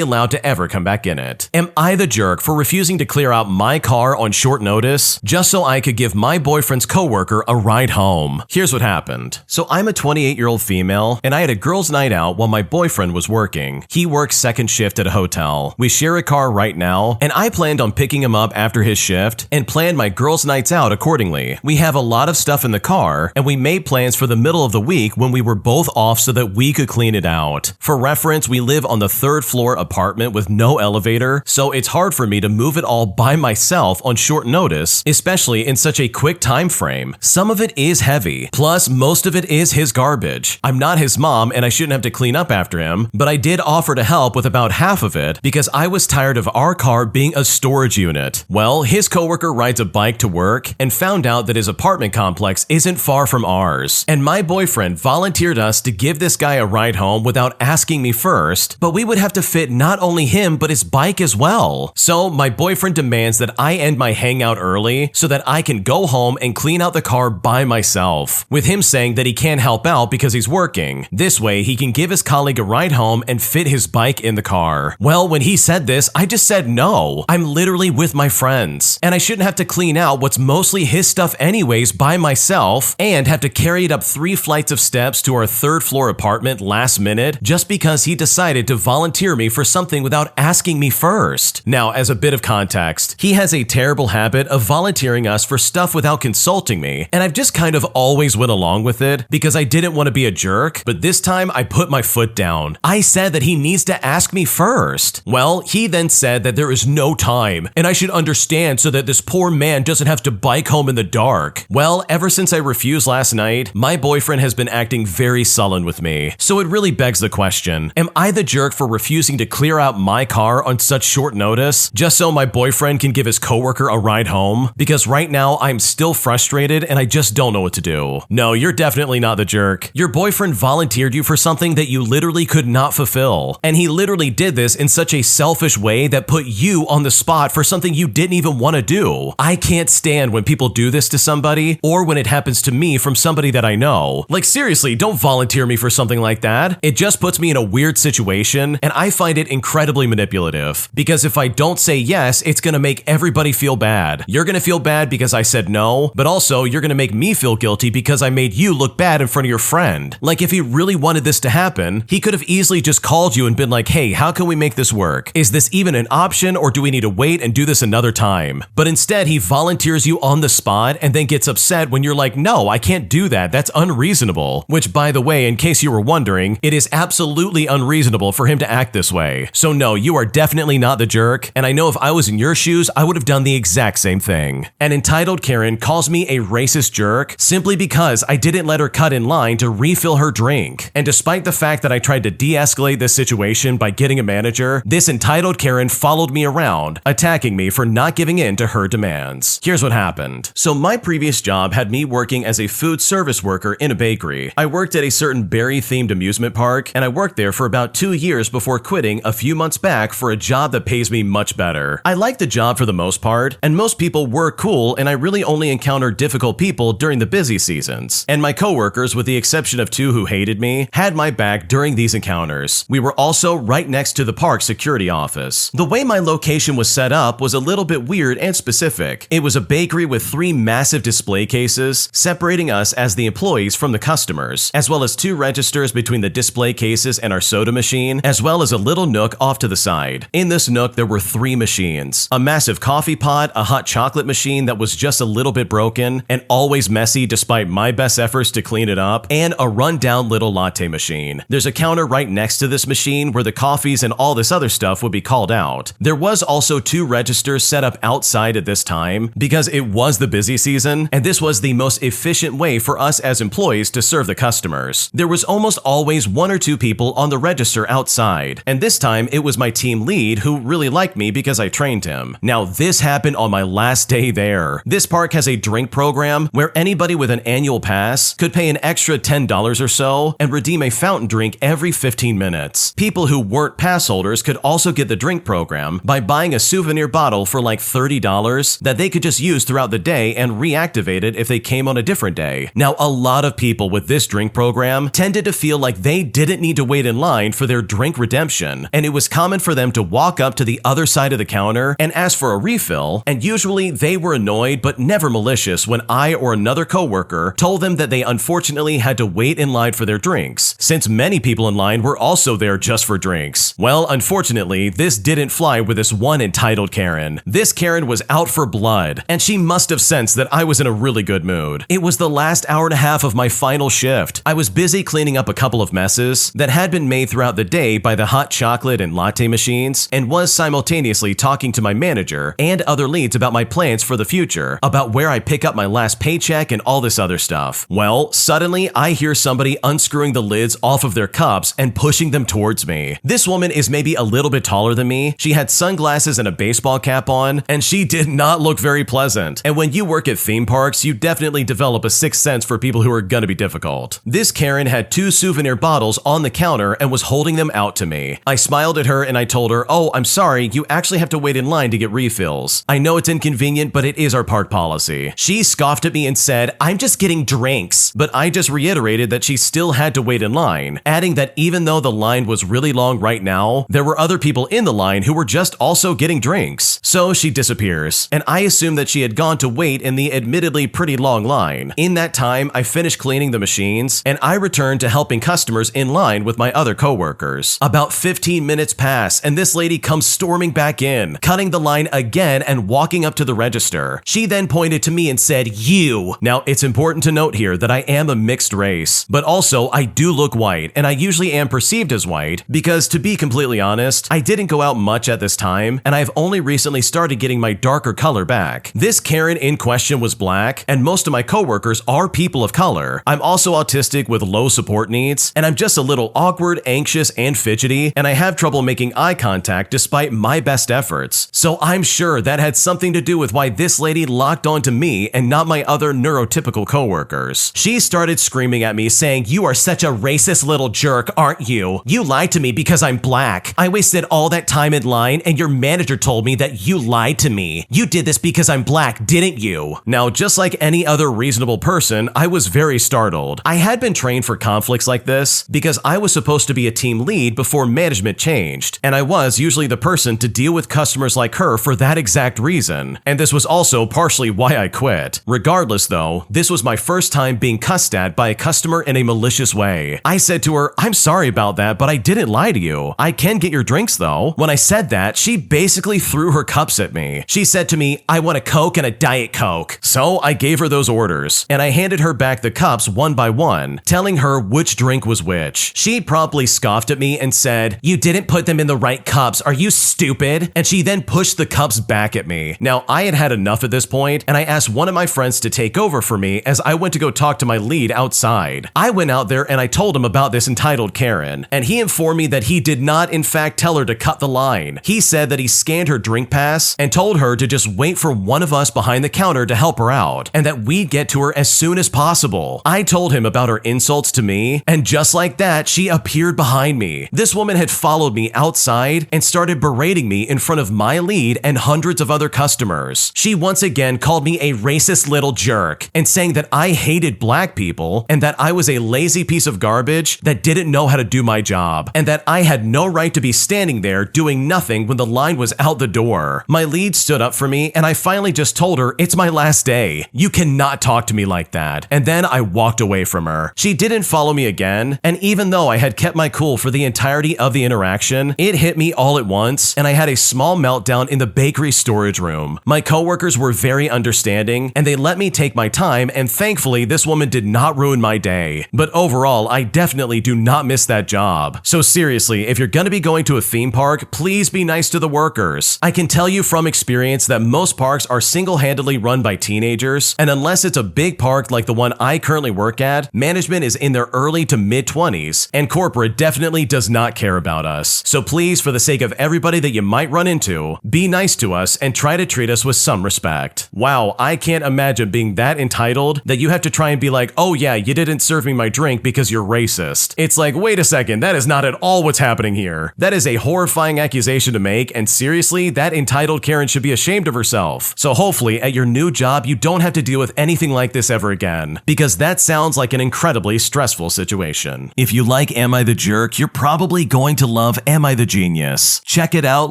allowed to ever come back in it. Am I the jerk for refusing to clear out my car on short notice just so I could give my boyfriend's coworker a ride home? Here's what happened. So I'm a 28-year-old female, and I had a girls' night out while my boyfriend was working. He works second shift at a hotel. We share a car right now, and I planned on picking him up after his shift and planned my girls' nights out accordingly. We have a lot of stuff in the car, and we made plans for the middle of the week when we were both off so that we could clean it out. For reference, we live on the 3rd floor apartment with no elevator, so it's hard for me to move it all by myself on short notice, especially in such a quick time frame. Some of it is heavy, plus most of it is his garbage. I'm not his mom and I shouldn't have to clean up after him, but I did offer to help with about half of it because I was tired of our car being a storage unit. Well, his coworker rides a bike to work and found out that his apartment complex isn't far from ours, and my boyfriend volunteered us to give this guy a ride home without asking me first, but we would have to fit not only him but his bike as well. So my boyfriend demands that I end my hangout early so that I can go home and clean out the car by myself, with him saying that he can't help out because he's working. This way he can give his colleague a ride home and fit his bike in the car. Well, when he said this, I just said no. I'm literally with my friends, and I shouldn't have to clean out what's mostly his stuff anyways by myself and have to carry it up 3 flights of steps to our 3rd floor apartment last minute just because he decided to volunteer me for something without asking me first. Now, as a bit of context, he has a terrible habit of volunteering us for stuff without consulting me, and I've just kind of always went along with it because I didn't want to be a jerk, but this time I put my foot down. I said that he needs to ask me first. Well, he then said that there is no time, and I should understand so that this poor man doesn't have to bike home in the dark. Well, ever since I refused last night, my boyfriend has been acting very sullen with me. So it really begs the question, am I the jerk for refusing to clear out my car on such short notice just so my boyfriend can give his coworker a ride home? Because right now I'm still frustrated and I just don't know what to do. No, you're definitely not the jerk. Your boyfriend volunteered you for something that you literally could not fulfill, and he literally did this in such a selfish way that put you on the spot for something you didn't even want to do. I can't stand when people do this to somebody, or when it happens to me from somebody that I know. Like, seriously, don't volunteer me for something like that. It just puts me in a weird situation, and I find it incredibly manipulative. Because if I don't say yes, it's gonna make everybody feel bad. You're gonna feel bad because I said no, but also you're gonna make me feel guilty because I made you look bad in front of your friend. Like, if he really wanted this to happen, he could have easily just called you and been like, hey, how can we make this work? Is this even an option, or do we need to wait and do this another time? But instead, he volunteers you on the spot and then gets upset when you're like, no, I can't do that. That's unreasonable. Which, by the way, in case you were wondering, it is absolutely unreasonable for him to act this way. So no, you are definitely not the jerk, and I know if I was in your shoes, I would have done the exact same thing. An entitled Karen calls me a racist jerk simply because I didn't let her cut in line to refill her drink. And despite the fact that I tried to de-escalate this situation by getting a manager, this entitled Karen followed me around, attacking me for not giving in to her demands. Here's what happened. So my previous job had me working as a food service worker in a bakery. I worked at a certain berry-themed amusement park, and I worked there for about 2 years before quitting a few months back for a job that pays me much better. I liked the job for the most part, and most people were cool, and I really only encountered difficult people during the busy seasons. And my coworkers, with the exception of 2 who hated me, had my back during these encounters. We were also right next to the park security office. The way my location was set up was a little bit weird and specific. It was a bakery with 3 massive display cases separating us as the employees from the customers, as well as 2 registers between the display cases and our soda machine, as well as a little nook off to the side. In this nook, there were 3 machines: a massive coffee pot, a hot chocolate machine that was just a little bit broken and always messy despite my best efforts to clean it up, and a rundown little latte machine. There's a counter right next to this machine where the coffees and all this other stuff would be called out. There was also 2 registers set up outside at this time because it was the busy season, and this was the most efficient way for us as employees to serve the customers. There was almost always 1 or 2 people on the register outside, and this time it was my team lead who really liked me because I trained him. Now, this happened on my last day there. This park has a drink program where anybody with an annual pass could pay an extra $10 or so and redeem a fountain drink every 15 minutes. People who weren't pass holders could also get the drink program by buying a souvenir bottle for like $30 that they could just use throughout the day and reactivate it if they came on a different day. Now, a lot of people with this drink program tended to feel like they didn't need to wait in line for their drink redemption, and it was common for them to walk up to the other side of the counter and ask for a refill, and usually they were annoyed but never malicious when I or another coworker told them that they unfortunately had to wait in line for their drinks, since many people in line were also there just for drinks. Well, unfortunately, this didn't fly with this one entitled Karen. This Karen was out for blood, and she must have sensed that I was in a really good mood. It was the last hour and a half of my final shift. I was busy cleaning up a couple of messes that had been made throughout the day by the hot chocolate and latte machines, and was simultaneously talking to my manager and other leads about my plans for the future, about where I pick up my last paycheck and all this other stuff. Well, suddenly I hear somebody unscrewing the lids off of their cups and pushing them towards me. This woman is maybe a little bit taller than me. She had sunglasses and a baseball cap on, and she did not look very pleasant. And when you work at theme parks, you definitely develop a sixth sense for people who are gonna be difficult. This Karen had 2 souvenir bottles on the counter and was holding them out to me. I smiled at her and I told her, "Oh, I'm sorry, you actually have to wait in line to get refills. I know it's inconvenient, but it is our park policy." She scoffed at me and said, "I'm just getting drinks." But I just reiterated that she still had to wait in line, adding that even though the line was really long right now, there were other people in the line who were just also getting drinks. So she disappears, and I assumed that she had gone to wait in the admittedly pretty long line. In that time, I finished cleaning the machines, and I returned to helping customers in line with my other coworkers. About 15 minutes pass, and this lady comes storming back in, cutting the line again and walking up to the register. She then pointed to me and said, "You." Now, it's important to note here that I am a mixed race, but also I do look white, and I usually am perceived as white because, to be completely honest, I didn't go out much at this time, and I've only recently started getting my darker color back. This Karen in question was black, and most of my coworkers are people of color. I'm also autistic with low support needs, and I'm just a little awkward, anxious, and fidgety, and I have trouble making eye contact despite my best efforts. So I'm sure that had something to do with why this lady locked onto me and not my other neurotypical coworkers. She started screaming at me saying, "You are such a racist little jerk, aren't you? You lied to me because I'm black. I wasted all that time in line and your manager told me that you lied to me. You did this because I'm black, didn't you?" Now, just like any other reasonable person, I was very startled. I had been trained for conflicts like this because I was supposed to be a team lead before management changed, and I was usually the person to deal with customers like her for that exact reason. And this was also partially why I quit. Regardless though, this was my first time being cussed at by a customer in a malicious way. I said to her, "I'm sorry about that, but I didn't lie to you. I can get your drinks though." When I said that, she basically threw her cups at me. She said to me, "I want a Coke and a Diet Coke." So I gave her those orders, and I handed her back the cups one by one, telling her which drink was which. She promptly scoffed at me and said, "You didn't put them in the right cups, are you stupid?" And she then pushed the cups back at me. Now, I had had enough at this point, and I asked one of my friends to take over for me as I went to go talk to my lead outside. I went out there and I told him about this entitled Karen, and he informed me that he did not in fact tell her to cut the line. He said that he scanned her drink pass and told her to just wait for one of us behind the counter to to help her out, and that we'd get to her as soon as possible. I told him about her insults to me, and just like that, she appeared behind me. This woman had followed me outside and started berating me in front of my lead and hundreds of other customers. She once again called me a racist little jerk and saying that I hated black people and that I was a lazy piece of garbage that didn't know how to do my job, and that I had no right to be standing there doing nothing when the line was out the door. My lead stood up for me, and I finally just told her, "It's my last day. You cannot talk to me like that." And then I walked away from her. She didn't follow me again, and even though I had kept my cool for the entirety of the interaction, it hit me all at once, and I had a small meltdown in the bakery storage room. My coworkers were very understanding, and they let me take my time, and thankfully this woman did not ruin my day. But overall, I definitely do not miss that job. So seriously, if you're gonna be going to a theme park, please be nice to the workers. I can tell you from experience that most parks are single-handedly run by teenagers, and unless it's a big park like the one I currently work at, management is in their early to mid-20s, and corporate definitely does not care about us. So please, for the sake of everybody that you might run into, be nice to us and try to treat us with some respect. Wow, I can't imagine being that entitled that you have to try and be like, "Oh yeah, you didn't serve me my drink because you're racist." It's like, wait a second, that is not at all what's happening here. That is a horrifying accusation to make, and seriously, that entitled Karen should be ashamed of herself. So hopefully, at your new job, you don't have to deal with anything like this ever again, because that sounds like an incredibly stressful situation. If you like Am I the Jerk, you're probably going to love Am I the Genius. Check it out,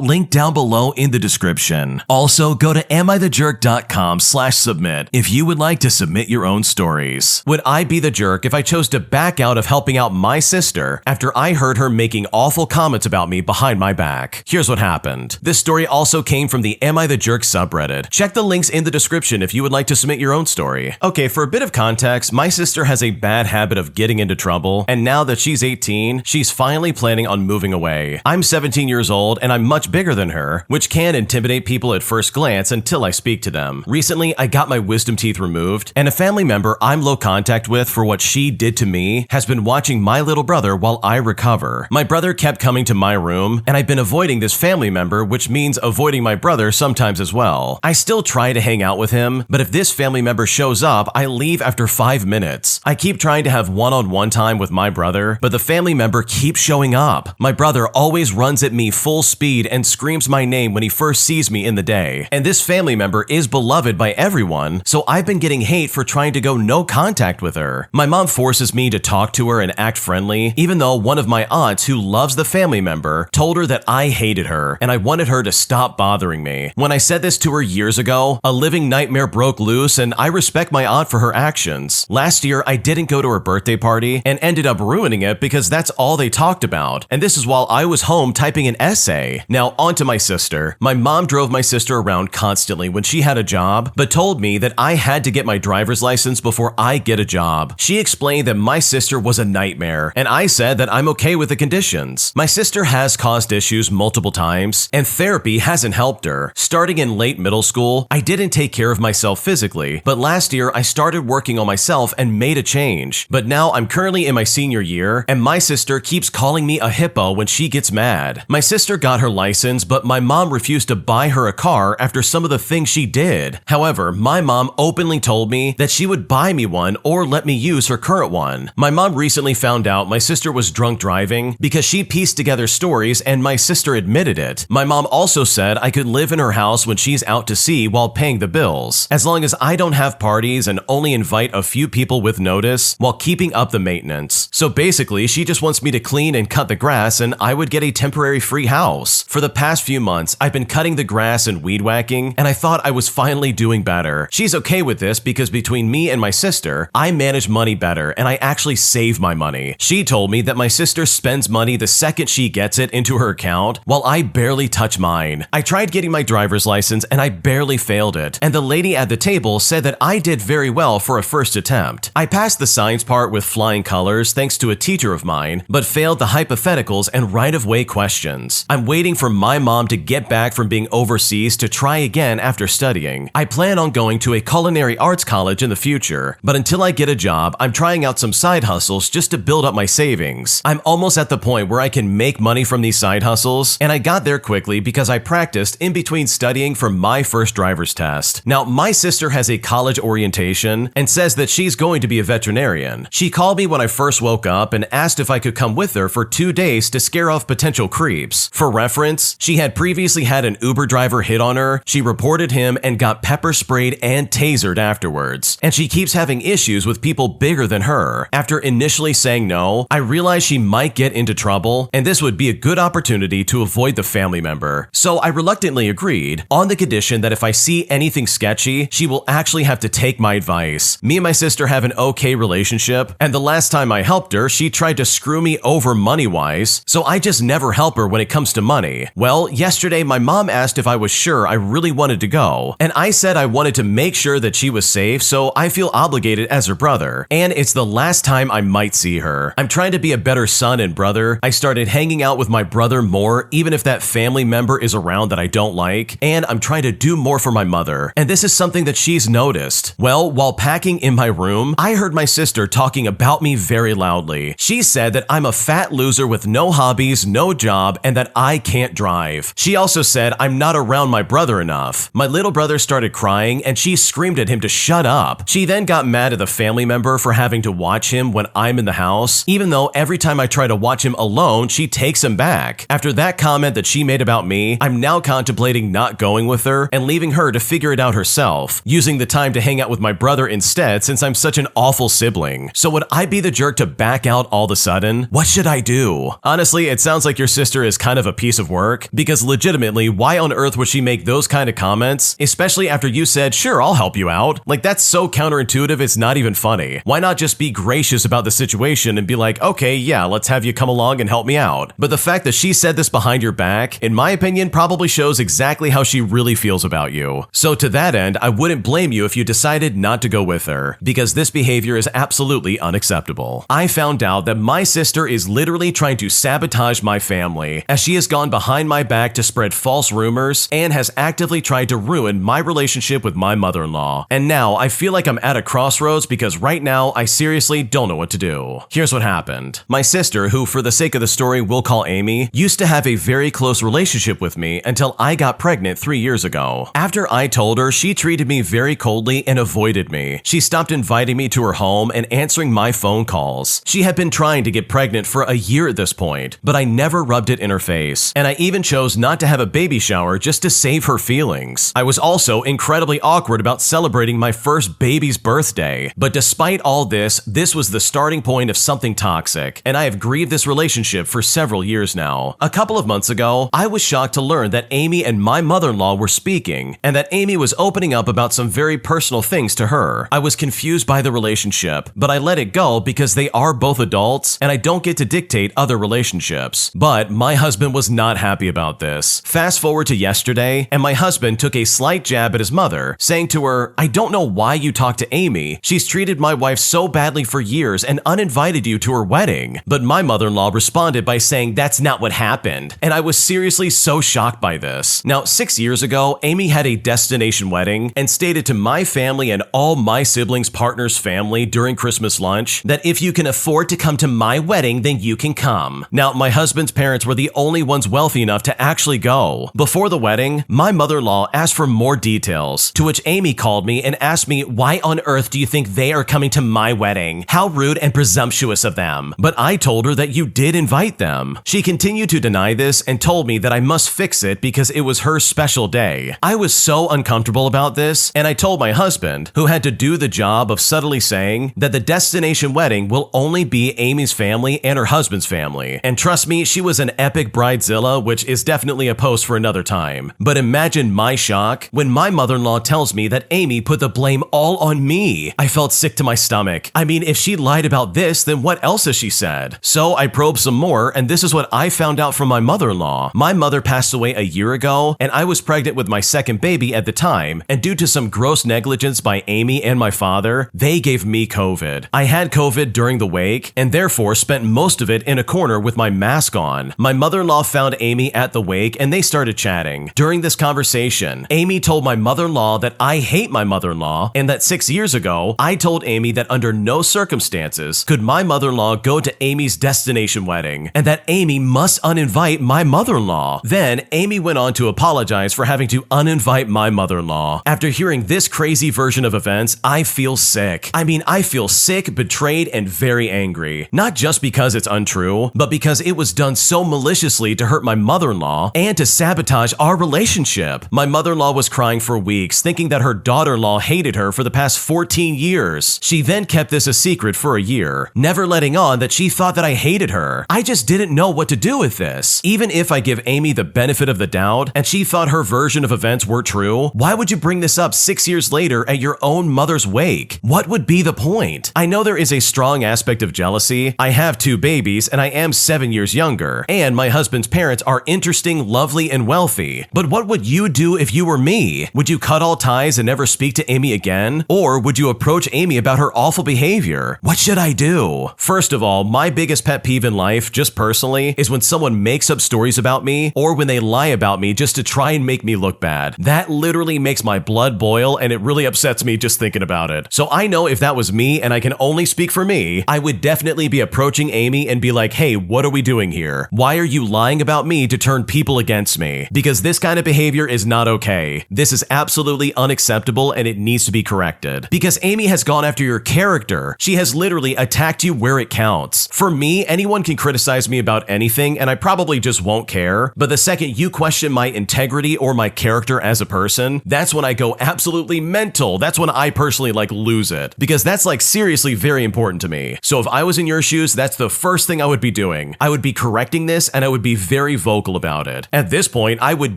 link down below in the description. Also, go to amithejerk.com/submit if you would like to submit your own stories. Would I be the jerk if I chose to back out of helping out my sister after I heard her making awful comments about me behind my back? Here's what happened. This story also came from the Am I the Jerk subreddit. Check the links in the description if you would like to submit your own story. Okay, for a bit of context, my sister has a bad habit of getting into trouble, and now that she's 18, she's finally planning on moving away. I'm 17 years old, and I'm much bigger than her, which can intimidate people at first glance until I speak to them. Recently, I got my wisdom teeth removed, and a family member I'm low contact with for what she did to me has been watching my little brother while I recover. My brother kept coming to my room, and I've been avoiding this family member, which means avoiding my brother sometimes as well. I still try to hang out with him, but if this family member shows up, I leave after 5 minutes. I keep trying to have one-on-one time with my brother, but the family member keeps showing up. My brother always runs at me full speed and screams my name when he first sees me in the day. And this family member is beloved by everyone, so I've been getting hate for trying to go no contact with her. My mom forces me to talk to her and act friendly, even though one of my aunts who loves the family member told her that I hated her and I wanted her to stop bothering me. When I said this to her years ago, a living nightmare broke loose, and I respect my aunt for her actions. Last year, I didn't go to her birthday party and ended up ruining it because that's all they talked about. And this is while I was home typing an essay. Now, on to my sister. My mom drove my sister around constantly when she had a job, but told me that I had to get my driver's license before I get a job. She explained that my sister was a nightmare, and I said that I'm okay with the conditions. My sister has caused issues multiple times, and therapy hasn't helped her. Starting in late middle school, I didn't take care of myself physically, but last year I started working on myself and made a change. But now I'm currently in my senior year, and my sister keeps calling me a hippo when she gets mad. My sister got her license, but my mom refused to buy her a car after some of the things she did. However, my mom openly told me that she would buy me one or let me use her current one. My mom recently found out my sister was drunk driving because she pieced together stories and my sister admitted it. My mom also said I could live in her house when she's out to sea while paying the bills, as long as I don't have parties and only invite a few people with notice while keeping up the maintenance. So basically, she just wants me to clean and cut the grass and I would get a temporary free house. For the past few months, I've been cutting the grass and weed whacking, and I thought I was finally doing better. She's okay with this because between me and my sister, I manage money better and I actually save my money. She told me that my sister spends money the second she gets it into her account, while I barely touch mine. I tried getting my driver's license and I barely failed it, and the lady at the table said that I did very well for a first attempt. I passed the science part with flying colors thanks to a teacher of mine, but failed the hypotheticals and right-of-way questions. I'm waiting for my mom to get back from being overseas to try again after studying. I plan on going to a culinary arts college in the future, but until I get a job, I'm trying out some side hustles just to build up my savings. I'm almost at the point where I can make money from these side hustles, and I got there quickly because I practiced in between studying for my first driver's test. Now, my sister has a college orientation and says that she's going to be a veterinarian. She called me when I first woke up and asked if I could come with her for 2 days to scare off potential creeps. For reference, she had previously had an Uber driver hit on her, she reported him and got pepper sprayed and tasered afterwards. And she keeps having issues with people bigger than her. After initially saying no, I realized she might get into trouble and this would be a good opportunity to avoid the family member. So I reluctantly agreed, on the condition that if I see anything sketchy, she will actually have to take my advice. Me and my sister have an okay relationship, and the last time I helped her, she tried to screw me over money-wise, so I just never help her when it comes to money. Well, yesterday my mom asked if I was sure I really wanted to go, and I said I wanted to make sure that she was safe, so I feel obligated as her brother, and it's the last time I might see her. I'm trying to be a better son and brother. I started hanging out with my brother more, even if that family member is around that I don't like, and I'm trying to do more for my mother, and this is something that she's noticed. Well, while packing in my room, I heard my sister talking about me very loudly. She said that I'm a fat loser with no hobbies, no job, and that I can't drive. She also said I'm not around my brother enough. My little brother started crying and she screamed at him to shut up. She then got mad at the family member for having to watch him when I'm in the house, even though every time I try to watch him alone, she takes him back. After that comment that she made about me, I'm now contemplating not going with her and leaving her to figure it out herself, using the time to hang out with my brother instead since I'm such an awful sibling. So would I be the jerk to back out all of a sudden? What should I do? Honestly, it sounds like your sister is kind of a piece of work, because legitimately, why on earth would she make those kind of comments, especially after you said, sure, I'll help you out? Like, that's so counterintuitive, it's not even funny. Why not just be gracious about the situation and be like, okay, yeah, let's have you come along and help me out? But the fact that she said this behind your back, in my opinion, probably shows exactly how she really feels about you. So to that end, I wouldn't blame you if you decided not to go with her, because this behavior is absolutely unacceptable. I found out that my sister is literally trying to sabotage my family, as she has gone behind my back to spread false rumors and has actively tried to ruin my relationship with my mother-in-law. And now I feel like I'm at a crossroads because right now I seriously don't know what to do. Here's what happened. My sister, who for the sake of the story we'll call Amy, used to have a very close relationship with me until I got pregnant 3 years ago. After I told her, she treated me very coldly and avoided me. She stopped inviting me to her home and answering my phone calls. She had been trying to get pregnant for a year at this point, but I never rubbed it in her face, and I even chose not to have a baby shower just to save her feelings. I was also incredibly awkward about celebrating my first baby's birthday, but despite all this, this was the starting point of something toxic, and I have grieved this relationship for several years now. A couple of months ago, I was shocked to learn that Amy and my mother-in-law were speaking, and that Amy was opening up about some very personal things to her. I was confused by the relationship, but I let it go because they are both adults, and I don't get to dictate other relationships. But my husband was not happy about this. Fast forward to yesterday, and my husband took a slight jab at his mother, saying to her, I don't know why you talked to Amy. She's treated my wife so badly for years and uninvited you to her wedding. But my mother-in-law responded by saying that's not what happened, and I was seriously so shocked by this. Now, 6 years ago, Amy had a destination wedding and stated to my family and all my siblings' partners' family during Christmas lunch that if you can afford to come to my wedding, then you can come. Now, my husband's parents were the only ones wealthy enough to actually go. Before the wedding, my mother-in-law asked for more details, to which Amy called me and asked me, why on earth do you think they are coming to my wedding? How rude and presumptuous of them. But I told her that you did invite them. She continued to deny this and told me that I must fix it because it was her special day. I was so uncomfortable about this, and I told my husband, who had to do the job of subtly saying that the destination wedding will only be Amy's family and her husband's family. And trust me, she was an epic bridezilla, which is definitely a post for another time. But imagine my shock when my mother-in-law tells me that Amy put the blame all on me. I felt sick to my stomach. I mean, if she lied about this, then what else has she said? So I probed some more, and this is what I found out from my mother-in-law. My mother passed away a year ago, and I was pregnant with my second baby at the time, and due to some gross negligence by Amy and my father, they gave me COVID. I had COVID during the wake, and therefore spent most of it in a corner with my mask on. My mother-in-law found Amy at the wake, and they started chatting. During this conversation, Amy told my mother-in-law that I hate my mother-in-law, and that 6 years ago, I told Amy that under no circumstances could my mother-in-law go to Amy's destination wedding, and that Amy must uninvite my mother-in-law. Then, Amy went on to apologize for having to uninvite my mother-in-law. After hearing this crazy version of events, I feel sick. I feel sick, betrayed, and very angry. Not just because it's untrue, but because it was done so maliciously to hurt my mother-in-law and to sabotage our relationship. My mother-in-law was crying for weeks, thinking that her daughter-in-law hated her for the past 14 years. She then kept this a secret for a year, never letting on that she thought that I hated her. I just didn't know what to do with this. Even if I give Amy the benefit of the doubt, and she thought her version of events were true, why would you bring this up 6 years later at your own mother's wake? What would be the point? I know there is a strong aspect of jealousy. I have 2 babies, and I am 7 years younger, and my husband's parents are interesting, lovely, and wealthy. But what would you do if you were me? Would you cut all ties and never speak to Amy again? Or would you approach Amy about her awful behavior? What should I do? First of all, my biggest pet peeve in life, just personally, is when someone makes up stories about me or when they lie about me just to try and make me look bad. That literally makes my blood boil, and it really upsets me just thinking about it. So I know if that was me, and I can only speak for me, I would definitely be approaching Amy and be like, hey, what are we doing here? Why are you lying about me to turn people against me? Because this kind of behavior is not okay. This is absolutely unacceptable, and it needs to be corrected. Because Amy has gone after your character. She has literally attacked you where it counts. For me, anyone can criticize me about anything, and I probably just won't care. But the second you question my integrity or my character as a person, that's when I go absolutely mental. That's when I personally lose it. Because that's seriously very important to me. So if I was in your shoes, that's the first thing I would be doing. I would be correcting this, and I would be very vocal about it. At this point, I would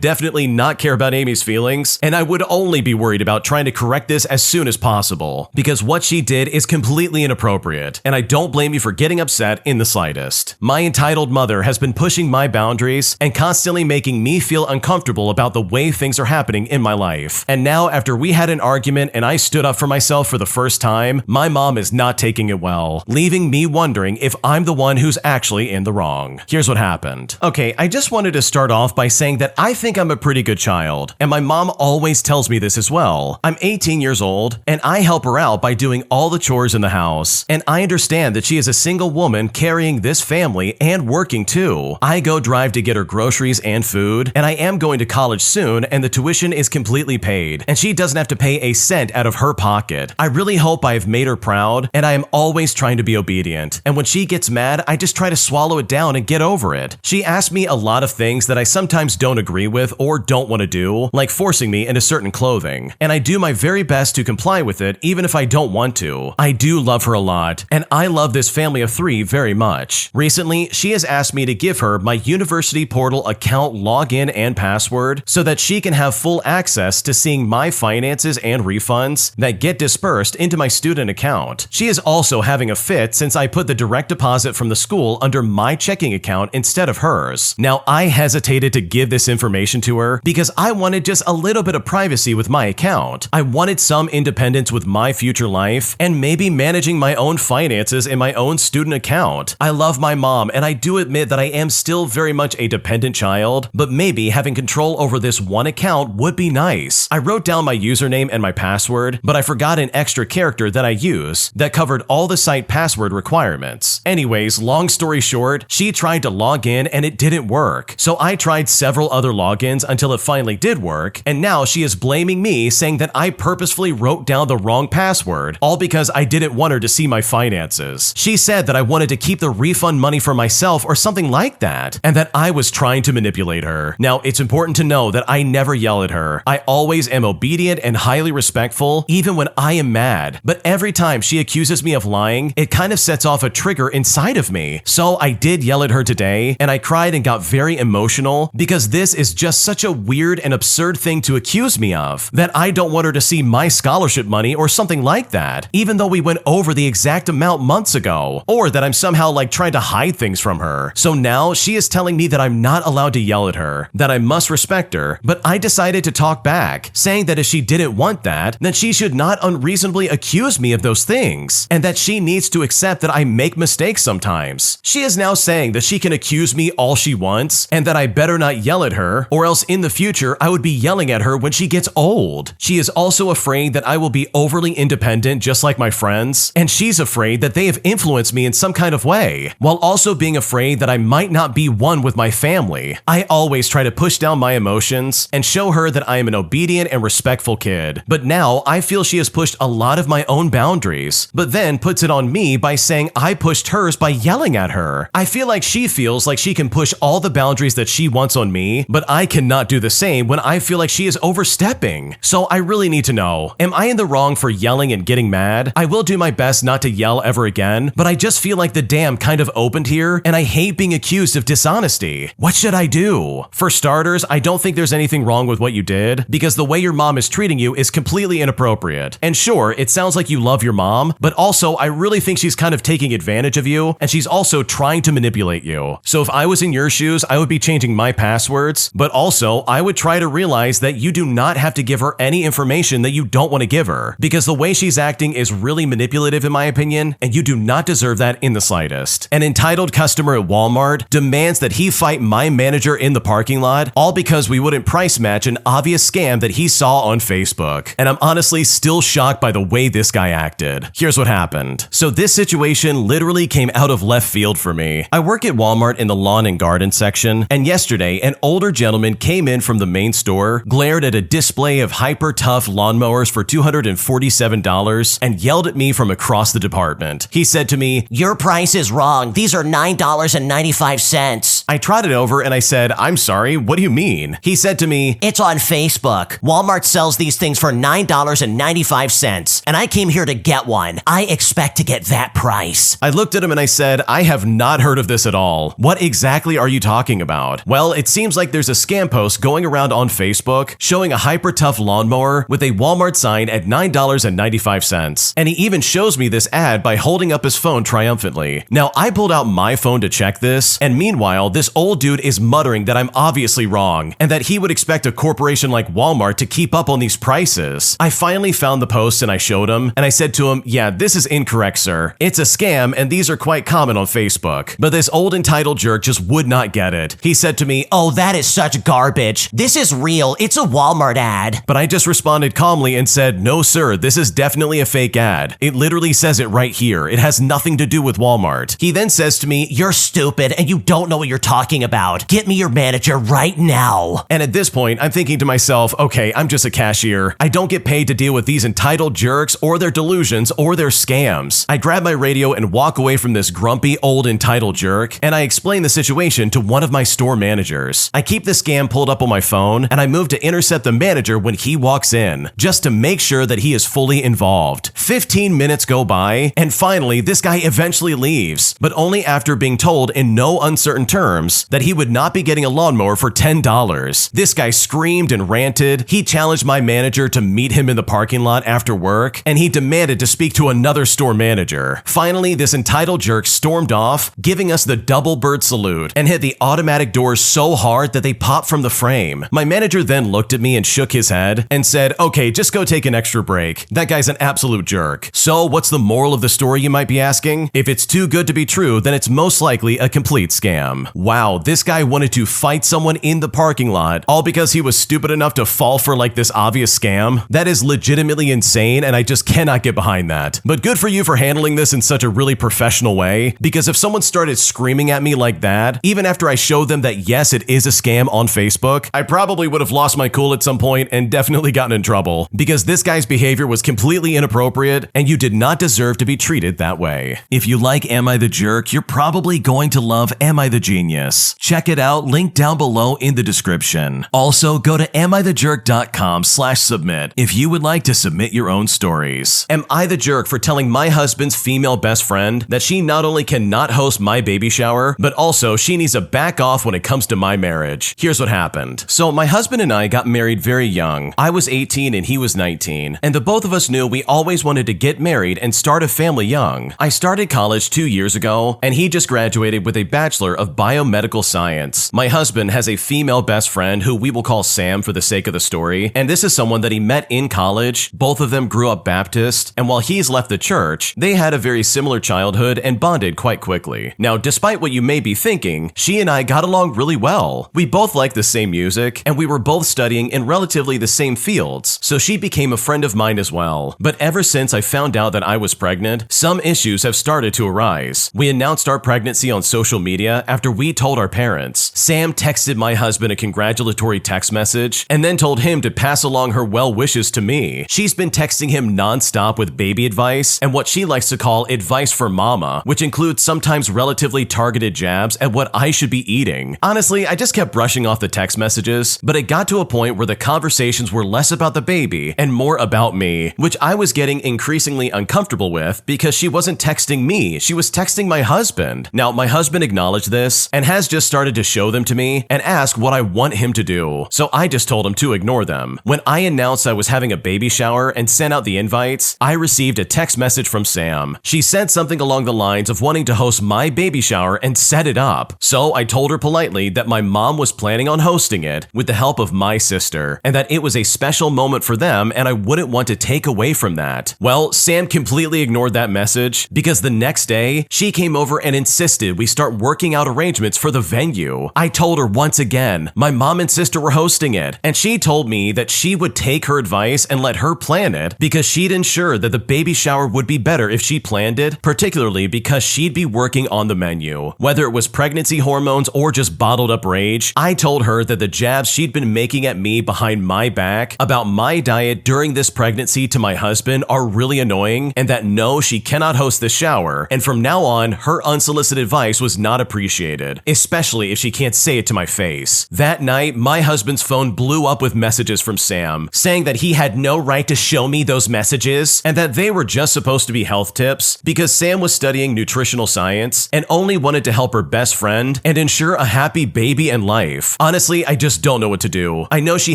definitely not care about Amy's feelings, and I would only be worried about trying to correct this as soon as possible. Because what she did is completely inappropriate, and I don't blame you for getting upset in the slightest. My entitled mother has been pushing my boundaries and constantly making me feel uncomfortable about the way things are happening in my life. And now, after we had an argument and I stood up for myself for the first time, my mom is not taking it well, leaving me wondering if I'm the one who's actually in the wrong. Here's what happened. Okay, I just wanted to start off by saying that I think I'm a pretty good child, and my mom always tells me this as well. I'm 18 years old, and I help her out by doing all the chores in the house, and I understand that she is a single woman carrying this family and working too. I go drive to get her groceries and food, and I am going to college soon, and the tuition is completely paid, and she doesn't have to pay a cent out of her pocket. I really hope I have made her proud, and I am always trying to be obedient, and when she gets mad, I just try to swallow it down and get over it. She asks me a lot of things that I sometimes don't agree with or don't want to do, like forcing me into certain clothing, and I do my very best to comply with it even if I don't want to. I do love her a lot, and I love this family of 3 very much. Recently, she has asked me to give her my university portal account login and password so that she can have full access to seeing my finances and refunds that get dispersed into my student account. She is also having a fit since I put the direct deposit from the school under my checking account instead of hers. Now, I hesitated to give this information to her because I wanted just a little bit of privacy with my account. I wanted some independence with my future life and maybe managing my own finances in my own student account. I love my mom, and I do admit that I am still very much a dependent child, but maybe having control over this one account would be nice. I wrote down my username and my password, but I forgot an extra character that I use that covered all the site password requirements. Anyways, long story short, she tried to log in and it didn't work. So I tried several other logins until it finally did work, and now she is blaming me, saying that I purposefully wrote down the wrong password, all because I didn't want her to see my finances. She said that I wanted to keep the refund money for myself or something like that, and that I was trying to manipulate her. Now, it's important to know that I never yell at her. I always am obedient and highly respectful, even when I am mad. But every time she accuses me of lying, it kind of sets off a trigger inside of me. So I did yell at her today, and I cried and got very emotional because this is just such a weird and absurd thing to accuse me of, that I don't want her to see my scholarship money or something like that, even though we went over the exact amount months ago, or that I'm somehow trying to hide things from her. So now she is telling me that I'm not allowed to yell at her, that I must respect her, but I decided to talk back, saying that if she didn't want that, then she should not unreasonably accuse me of those things, and that she needs to accept that I make mistakes sometimes. She is now saying that she can accuse me all she wants, and that I better not yell at her, or else in the future I would be yelling at her when she gets old. She is also afraid that I will be overly independent just like my friends, and she's afraid that they have influenced me in some kind of way, while also being afraid that I might not be one with my family. I always try to push down my emotions and show her that I am an obedient quiet and respectful kid. But now I feel she has pushed a lot of my own boundaries, but then puts it on me by saying I pushed hers by yelling at her. I feel like she feels like she can push all the boundaries that she wants on me, but I cannot do the same when I feel like she is overstepping. So I really need to know, am I in the wrong for yelling and getting mad? I will do my best not to yell ever again, but I just feel like the dam kind of opened here, and I hate being accused of dishonesty. What should I do? For starters, I don't think there's anything wrong with what you did, because the way your mom is treating you is completely inappropriate. And sure, it sounds like you love your mom, but also I really think she's kind of taking advantage of you, and she's also trying to manipulate you. So if I was in your shoes, I would be changing my passwords, but also I would try to realize that you do not have to give her any information that you don't want to give her, because the way she's acting is really manipulative in my opinion, and you do not deserve that in the slightest. An entitled customer at Walmart demands that he fight my manager in the parking lot, all because we wouldn't price match an obvious scam that he saw on Facebook. And I'm honestly still shocked by the way this guy acted. Here's what happened. So this situation literally came out of left field for me. I work at Walmart in the lawn and garden section, and yesterday an older gentleman came in from the main store, glared at a display of hyper tough lawnmowers for $247, and yelled at me from across the department. He said to me, "Your price is wrong. These are $9.95. I trotted over and I said, "I'm sorry, what do you mean?" He said to me, "It's on Facebook. Walmart sells these things for $9.95, and I came here to get one. I expect to get that price." I looked at him and I said, "I have not heard of this at all. What exactly are you talking about?" Well, it seems like there's a scam post going around on Facebook showing a hyper tough lawnmower with a Walmart sign at $9.95. And he even shows me this ad by holding up his phone triumphantly. Now, I pulled out my phone to check this, and meanwhile, this old dude is muttering that I'm obviously wrong, and that he would expect a corporation like Walmart to keep up on these prices. I finally found the post and I showed him, and I said to him, "Yeah, this is incorrect, sir. It's a scam, and these are quite common on Facebook." But this old entitled jerk just would not get it. He said to me, "Oh, that is such garbage. This is real. It's a Walmart ad." But I just responded calmly and said, "No, sir, this is definitely a fake ad. It literally says it right here. It has nothing to do with Walmart." He then says to me, "You're stupid and you don't know what you're talking about. Get me your manager right now." And at this point, I'm thinking to myself, okay, I'm just a cashier. I don't get paid to deal with these entitled jerks or their delusions or their scams. I grab my radio and walk away from this grumpy old entitled jerk, and I explain the situation to one of my store managers. I keep the scam pulled up on my phone, and I move to intercept the manager when he walks in, just to make sure that he is fully involved. 15 minutes go by, and finally, this guy eventually leaves, but only after being told in no uncertain terms that he would not be getting a lawnmower for $10. This guy screamed and ranted. He challenged my manager to meet him in the parking lot after work, and he demanded to speak to another store manager. Finally, this entitled jerk stormed off, giving us the double bird salute, and hit the automatic doors so hard that they popped from the frame. My manager then looked at me and shook his head and said, "Okay, just go take an extra break. That guy's an absolute jerk." So what's the moral of the story, you might be asking? If it's too good to be true, then it's most likely a complete scam. Wow, this guy wanted to fight someone in the parking lot, all because he was stupid enough to fall for like this obvious scam? That is legitimately insane, and I just cannot get behind that. But good for you for handling this in such a really professional way, because if someone started screaming at me like that, even after I showed them that yes, it is a scam on Facebook, I probably would have lost my cool at some point and definitely gotten in trouble, because this guy's behavior was completely inappropriate, and you did not deserve to be treated that way. If you like Am I the Jerk, you're probably going to love Am I the Genius. Check it out, link down below in the description. Also, go to amithejerk.com/submit if you would like to submit your own stories. Am I the jerk for telling my husband's female best friend that she not only cannot host my baby shower, but also she needs to back off when it comes to my marriage? Here's what happened. So my husband and I got married very young. I was 18 and he was 19, and the both of us knew we always wanted to get married and start a family young. I started college 2 years ago, and he just graduated with a Bachelor of Biomedical Science. My husband has a female best friend who we will call Sam for the sake of the story, and this is someone that he met in college. Both of them grew up Baptist, and while he's left the church, they had a very similar childhood and bonded quite quickly. Now, despite what you may be thinking, she and I got along really well. We both liked the same music, and we were both studying in relatively the same fields, so she became a friend of mine as well. But ever since I found out that I was pregnant, some issues have started to arise. We announced our pregnancy on social media after we told our parents. Sam texted my husband a congratulatory text message and then told him Sam to pass along her well wishes to me. She's been texting him nonstop with baby advice and what she likes to call advice for mama, which includes sometimes relatively targeted jabs at what I should be eating. Honestly, I just kept brushing off the text messages, but it got to a point where the conversations were less about the baby and more about me, which I was getting increasingly uncomfortable with because she wasn't texting me, she was texting my husband. Now, my husband acknowledged this and has just started to show them to me and ask what I want him to do, so I just told him to ignore them. When I announced I was having a baby shower and sent out the invites, I received a text message from Sam. She said something along the lines of wanting to host my baby shower and set it up, so I told her politely that my mom was planning on hosting it with the help of my sister, and that it was a special moment for them and I wouldn't want to take away from that. Well, Sam completely ignored that message because the next day, she came over and insisted we start working out arrangements for the venue. I told her once again, my mom and sister were hosting it, and she told me that she would take her advice and let her plan it because she'd ensure that the baby shower would be better if she planned it, particularly because she'd be working on the menu. Whether it was pregnancy hormones or just bottled up rage, I told her that the jabs she'd been making at me behind my back about my diet during this pregnancy to my husband are really annoying, and that no, she cannot host the shower, and from now on, her unsolicited advice was not appreciated, especially if she can't say it to my face. That night, my husband's phone blew up with messages from Sam, saying that he had no right to show me those messages, and that they were just supposed to be health tips because Sam was studying nutritional science and only wanted to help her best friend and ensure a happy baby and life. Honestly, I just don't know what to do. I know she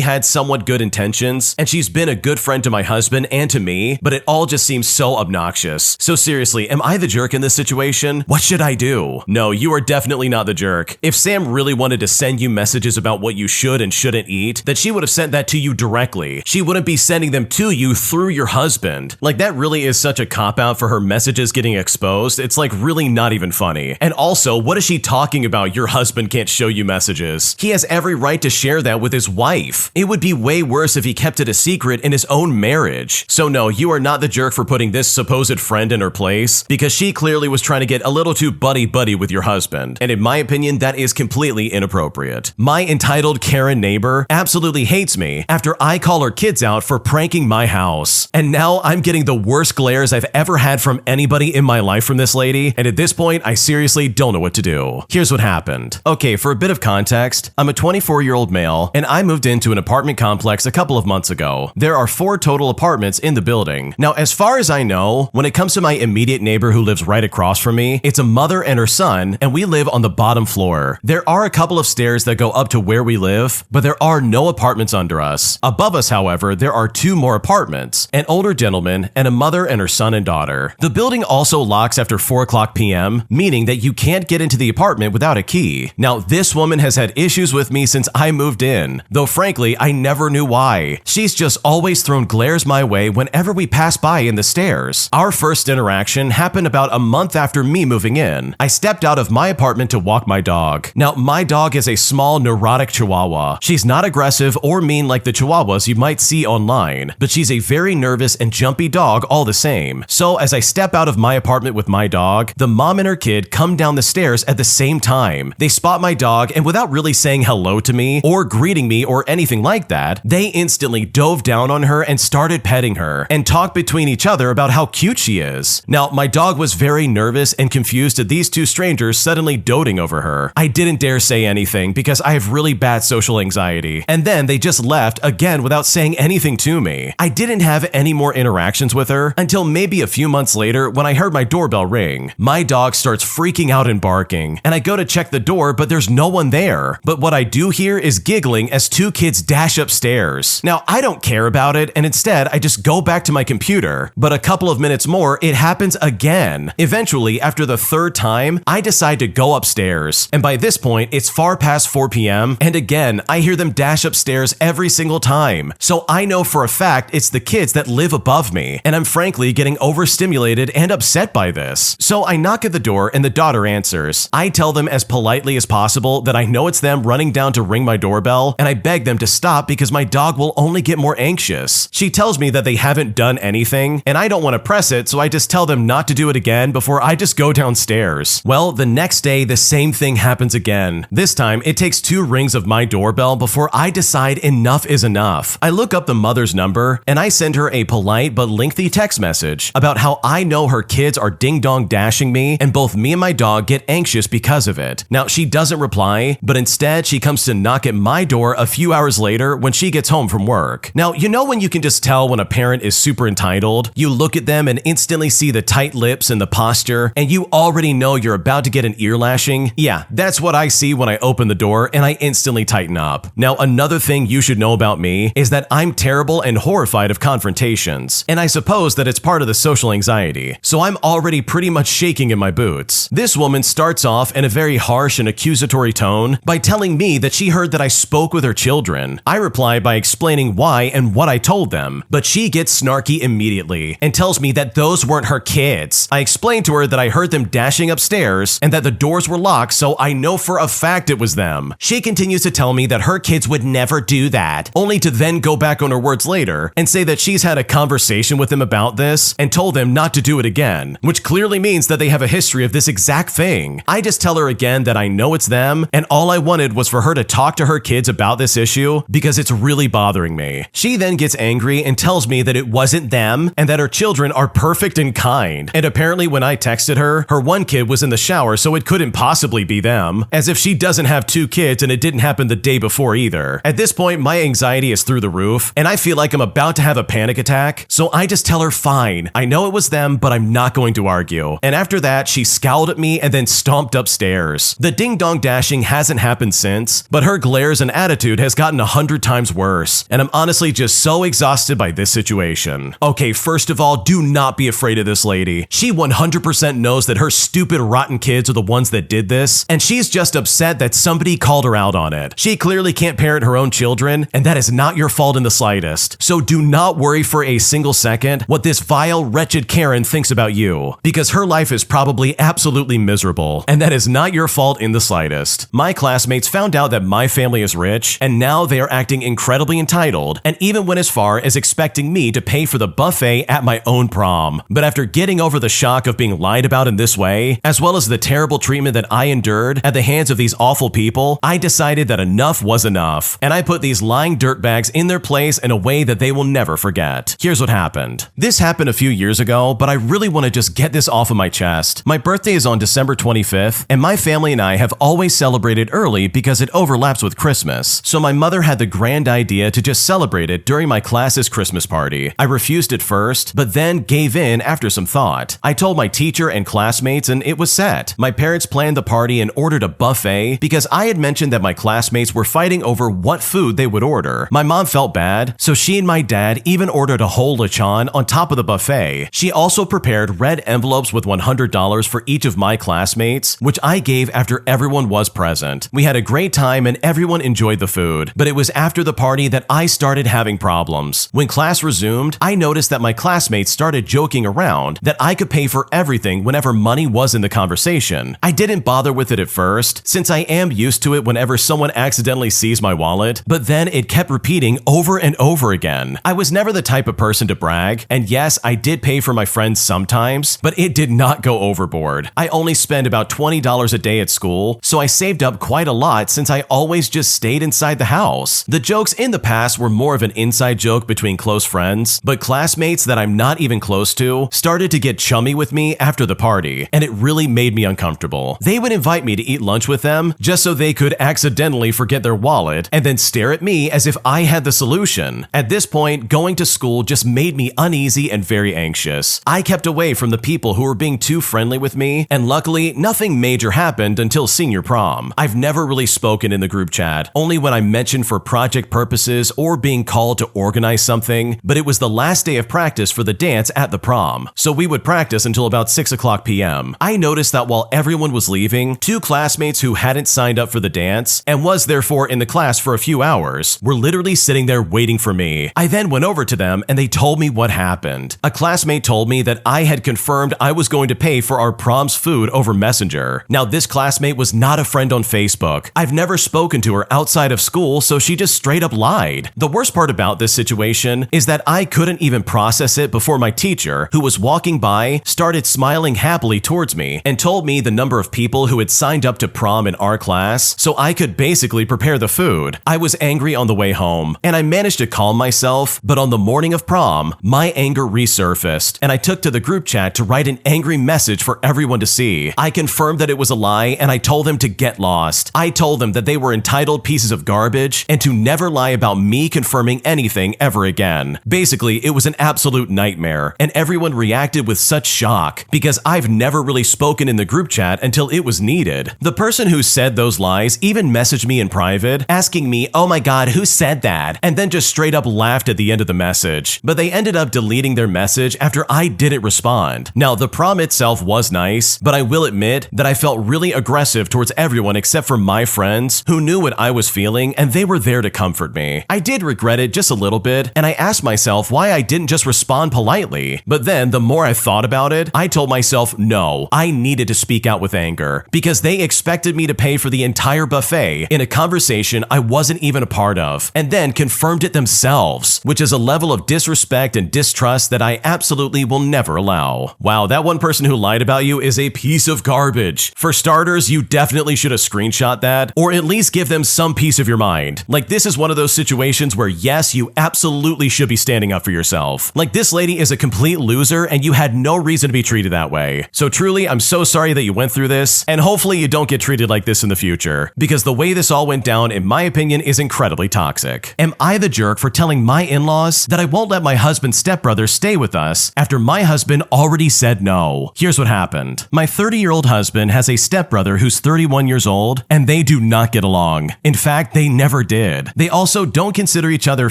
had somewhat good intentions, and she's been a good friend to my husband and to me, but it all just seems so obnoxious. So seriously, am I the jerk in this situation? What should I do? No, you are definitely not the jerk. If Sam really wanted to send you messages about what you should and shouldn't eat, then she would have sent that to you directly. She wouldn't be sending them to you through your husband. Like, that really is such a cop-out for her messages getting exposed. It's like really not even funny. And also, what is she talking about? Your husband can't show you messages. He has every right to share that with his wife. It would be way worse if he kept it a secret in his own marriage. So no, you are not the jerk for putting this supposed friend in her place, because she clearly was trying to get a little too buddy-buddy with your husband. And in my opinion, that is completely inappropriate. My entitled Karen neighbor absolutely hates me after I call her kids out for pranking my house. And now I'm getting the worst glares I've ever had from anybody in my life from this lady, and at this point, I seriously don't know what to do. Here's what happened. Okay, for a bit of context, I'm a 24-year-old male, and I moved into an apartment complex a couple of months ago. There are 4 total apartments in the building. Now, as far as I know, when it comes to my immediate neighbor who lives right across from me, it's a mother and her son, and we live on the bottom floor. There are a couple of stairs that go up to where we live, but there are no apartments under us. Above us, however, there are 2 more apartments, an older gentleman and a mother and her son and daughter. The building also locks after 4 o'clock p.m., meaning that you can't get into the apartment without a key. Now, this woman has had issues with me since I moved in, though frankly, I never knew why. She's just always thrown glares my way whenever we pass by in the stairs. Our first interaction happened about a month after me moving in. I stepped out of my apartment to walk my dog. Now, my dog is a small, neurotic Chihuahua. She's not aggressive or mean like the Chihuahuas you might see online, but she's a very nervous and jumpy dog all the same. So as I step out of my apartment with my dog, the mom and her kid come down the stairs at the same time. They spot my dog, and without really saying hello to me or greeting me or anything like that, they instantly dove down on her and started petting her and talked between each other about how cute she is. Now, my dog was very nervous and confused at these 2 strangers suddenly doting over her. I didn't dare say anything because I have really bad social anxiety, and then they just left again without saying anything to me. I didn't have any more interactions with her until maybe a few months later when I heard my doorbell ring. My dog starts freaking out and barking, and I go to check the door, but there's no one there. But what I do hear is giggling as 2 kids dash upstairs. Now, I don't care about it, and instead I just go back to my computer. But a couple of minutes more, it happens again. Eventually, after the 3rd time, I decide to go upstairs, and by this point, it's far past 4 p.m., and again, I hear them dash upstairs every single time. So I know for a fact it's the kids that live above me, and I'm frankly getting overstimulated and upset by this. So I knock at the door, and the daughter answers. I tell them as politely as possible that I know it's them running down to ring my doorbell, and I beg them to stop because my dog will only get more anxious. She tells me that they haven't done anything, and I don't want to press it, so I just tell them not to do it again before I just go downstairs. Well, the next day, the same thing happens again. This time, it takes 2 rings of my doorbell before I decide enough enough is enough. I look up the mother's number and I send her a polite but lengthy text message about how I know her kids are ding-dong dashing me and both me and my dog get anxious because of it. Now, she doesn't reply, but instead she comes to knock at my door a few hours later when she gets home from work. Now, you know when you can just tell when a parent is super entitled? You look at them and instantly see the tight lips and the posture, and you already know you're about to get an ear lashing. Yeah, that's what I see when I open the door and I instantly tighten up. Now, another thing you should know about me is that I'm terrible and horrified of confrontations, and I suppose that it's part of the social anxiety, so I'm already pretty much shaking in my boots. This woman starts off in a very harsh and accusatory tone by telling me that she heard that I spoke with her children. I reply by explaining why and what I told them, but she gets snarky immediately and tells me that those weren't her kids. I explained to her that I heard them dashing upstairs and that the doors were locked, so I know for a fact it was them. She continues to tell me that her kids would never do that, only to then go back on her words later and say that she's had a conversation with them about this and told them not to do it again, which clearly means that they have a history of this exact thing. I just tell her again that I know it's them, and all I wanted was for her to talk to her kids about this issue because it's really bothering me. She then gets angry and tells me that it wasn't them and that her children are perfect and kind. And apparently when I texted her, her one kid was in the shower, so it couldn't possibly be them, as if she doesn't have two kids and it didn't happen the day before either. At this point, my anxiety is through the roof and I feel like I'm about to have a panic attack, so I just tell her fine, I know it was them, but I'm not going to argue. And after that, she scowled at me and then stomped upstairs. The ding-dong dashing hasn't happened since, but her glares and attitude has gotten 100 times worse, and I'm honestly just so exhausted by this situation. Okay, first of all, do not be afraid of this lady. She 100% knows that her stupid rotten kids are the ones that did this, and she's just upset that somebody called her out on it. She clearly can't parent her own children, and that is not your fault in the slightest. So do not worry for a single second what this vile, wretched Karen thinks about you, because her life is probably absolutely miserable, and that is not your fault in the slightest. My classmates found out that my family is rich, and now they are acting incredibly entitled, and even went as far as expecting me to pay for the buffet at my own prom. But after getting over the shock of being lied about in this way, as well as the terrible treatment that I endured at the hands of these awful people, I decided that enough was enough, and I put these lying dirtbags in their place in a way that they will never forget. Here's what happened. This happened a few years ago, but I really want to just get this off of my chest. My birthday is on December 25th, and my family and I have always celebrated early because it overlaps with Christmas. So my mother had the grand idea to just celebrate it during my class's Christmas party. I refused at first, but then gave in after some thought. I told my teacher and classmates and it was set. My parents planned the party and ordered a buffet because I had mentioned that my classmates were fighting over what food they would order. My mom felt bad, so she and my dad even ordered a whole lechon on top of the buffet. She also prepared red envelopes with $100 for each of my classmates, which I gave after everyone was present. We had a great time and everyone enjoyed the food, but it was after the party that I started having problems. When class resumed, I noticed that my classmates started joking around that I could pay for everything whenever money was in the conversation. I didn't bother with it at first, since I am used to it whenever someone accidentally sees my wallet, but then it kept repeating over and over again. I was never the type of person to brag, and yes, I did pay for my friends sometimes, but it did not go overboard. I only spend about $20 a day at school, so I saved up quite a lot since I always just stayed inside the house. The jokes in the past were more of an inside joke between close friends, but classmates that I'm not even close to started to get chummy with me after the party, and it really made me uncomfortable. They would invite me to eat lunch with them just so they could accidentally forget their wallet and then stare at me as if I had the solution. At this point, going to school just made me uneasy and very anxious. I kept away from the people who were being too friendly with me, and luckily, nothing major happened until senior prom. I've never really spoken in the group chat, only when I mentioned for project purposes or being called to organize something, but it was the last day of practice for the dance at the prom, so we would practice until about 6:00 p.m. I noticed that while everyone was leaving, two classmates who hadn't signed up for the dance and was therefore in the class for a few hours were literally sitting there waiting for me. I then went over to them and they told me what happened. A classmate told me that I had confirmed I was going to pay for our prom's food over Messenger. Now, this classmate was not a friend on Facebook. I've never spoken to her outside of school, so she just straight up lied. The worst part about this situation is that I couldn't even process it before my teacher, who was walking by, started smiling happily towards me and told me the number of people who had signed up to prom in our class so I could basically prepare the food. I was angry on the way home, and I managed to calm myself, but on the morning of prom, my anger resurfaced, and I took to the group chat to write an angry message for everyone to see. I confirmed that it was a lie, and I told them to get lost. I told them that they were entitled pieces of garbage, and to never lie about me confirming anything ever again. Basically, it was an absolute nightmare, and everyone reacted with such shock, because I've never really spoken in the group chat until it was needed. The person who said those lies even messaged me in private, asking me, "Oh my god, who said that?" and then just straight up laughed at the end of the message. But they ended up deleting their message after I didn't respond. Now, the prom itself was nice, but I will admit that I felt really aggressive towards everyone except for my friends, who knew what I was feeling, and they were there to comfort me. I did regret it just a little bit, and I asked myself why I didn't just respond politely. But then, the more I thought about it, I told myself no, I needed to speak out with anger, because they expected me to pay for the entire buffet in a conversation I wasn't even a part of, and then confirmed it themselves, which is a level of disrespect and distrust that I absolutely will never allow. Wow, that one person who lied about you is a piece of garbage. For starters, you definitely should have screenshot that, or at least give them some piece of your mind. Like, this is one of those situations where yes, you absolutely should be standing up for yourself. Like, this lady is a complete loser and you had no reason to be treated that way. So truly, I'm so sorry that you went through this, and hopefully you don't get treated like this in the future, because the way this all went down, in my opinion, is incredibly toxic. Am I the jerk for telling my in-laws that I won't let my husband's stepbrother stay with us after my husband already said no? Here's what happened. My 30-year-old husband has a stepbrother who's 31 years old, and they do not get along. In fact, they never did. They also don't consider each other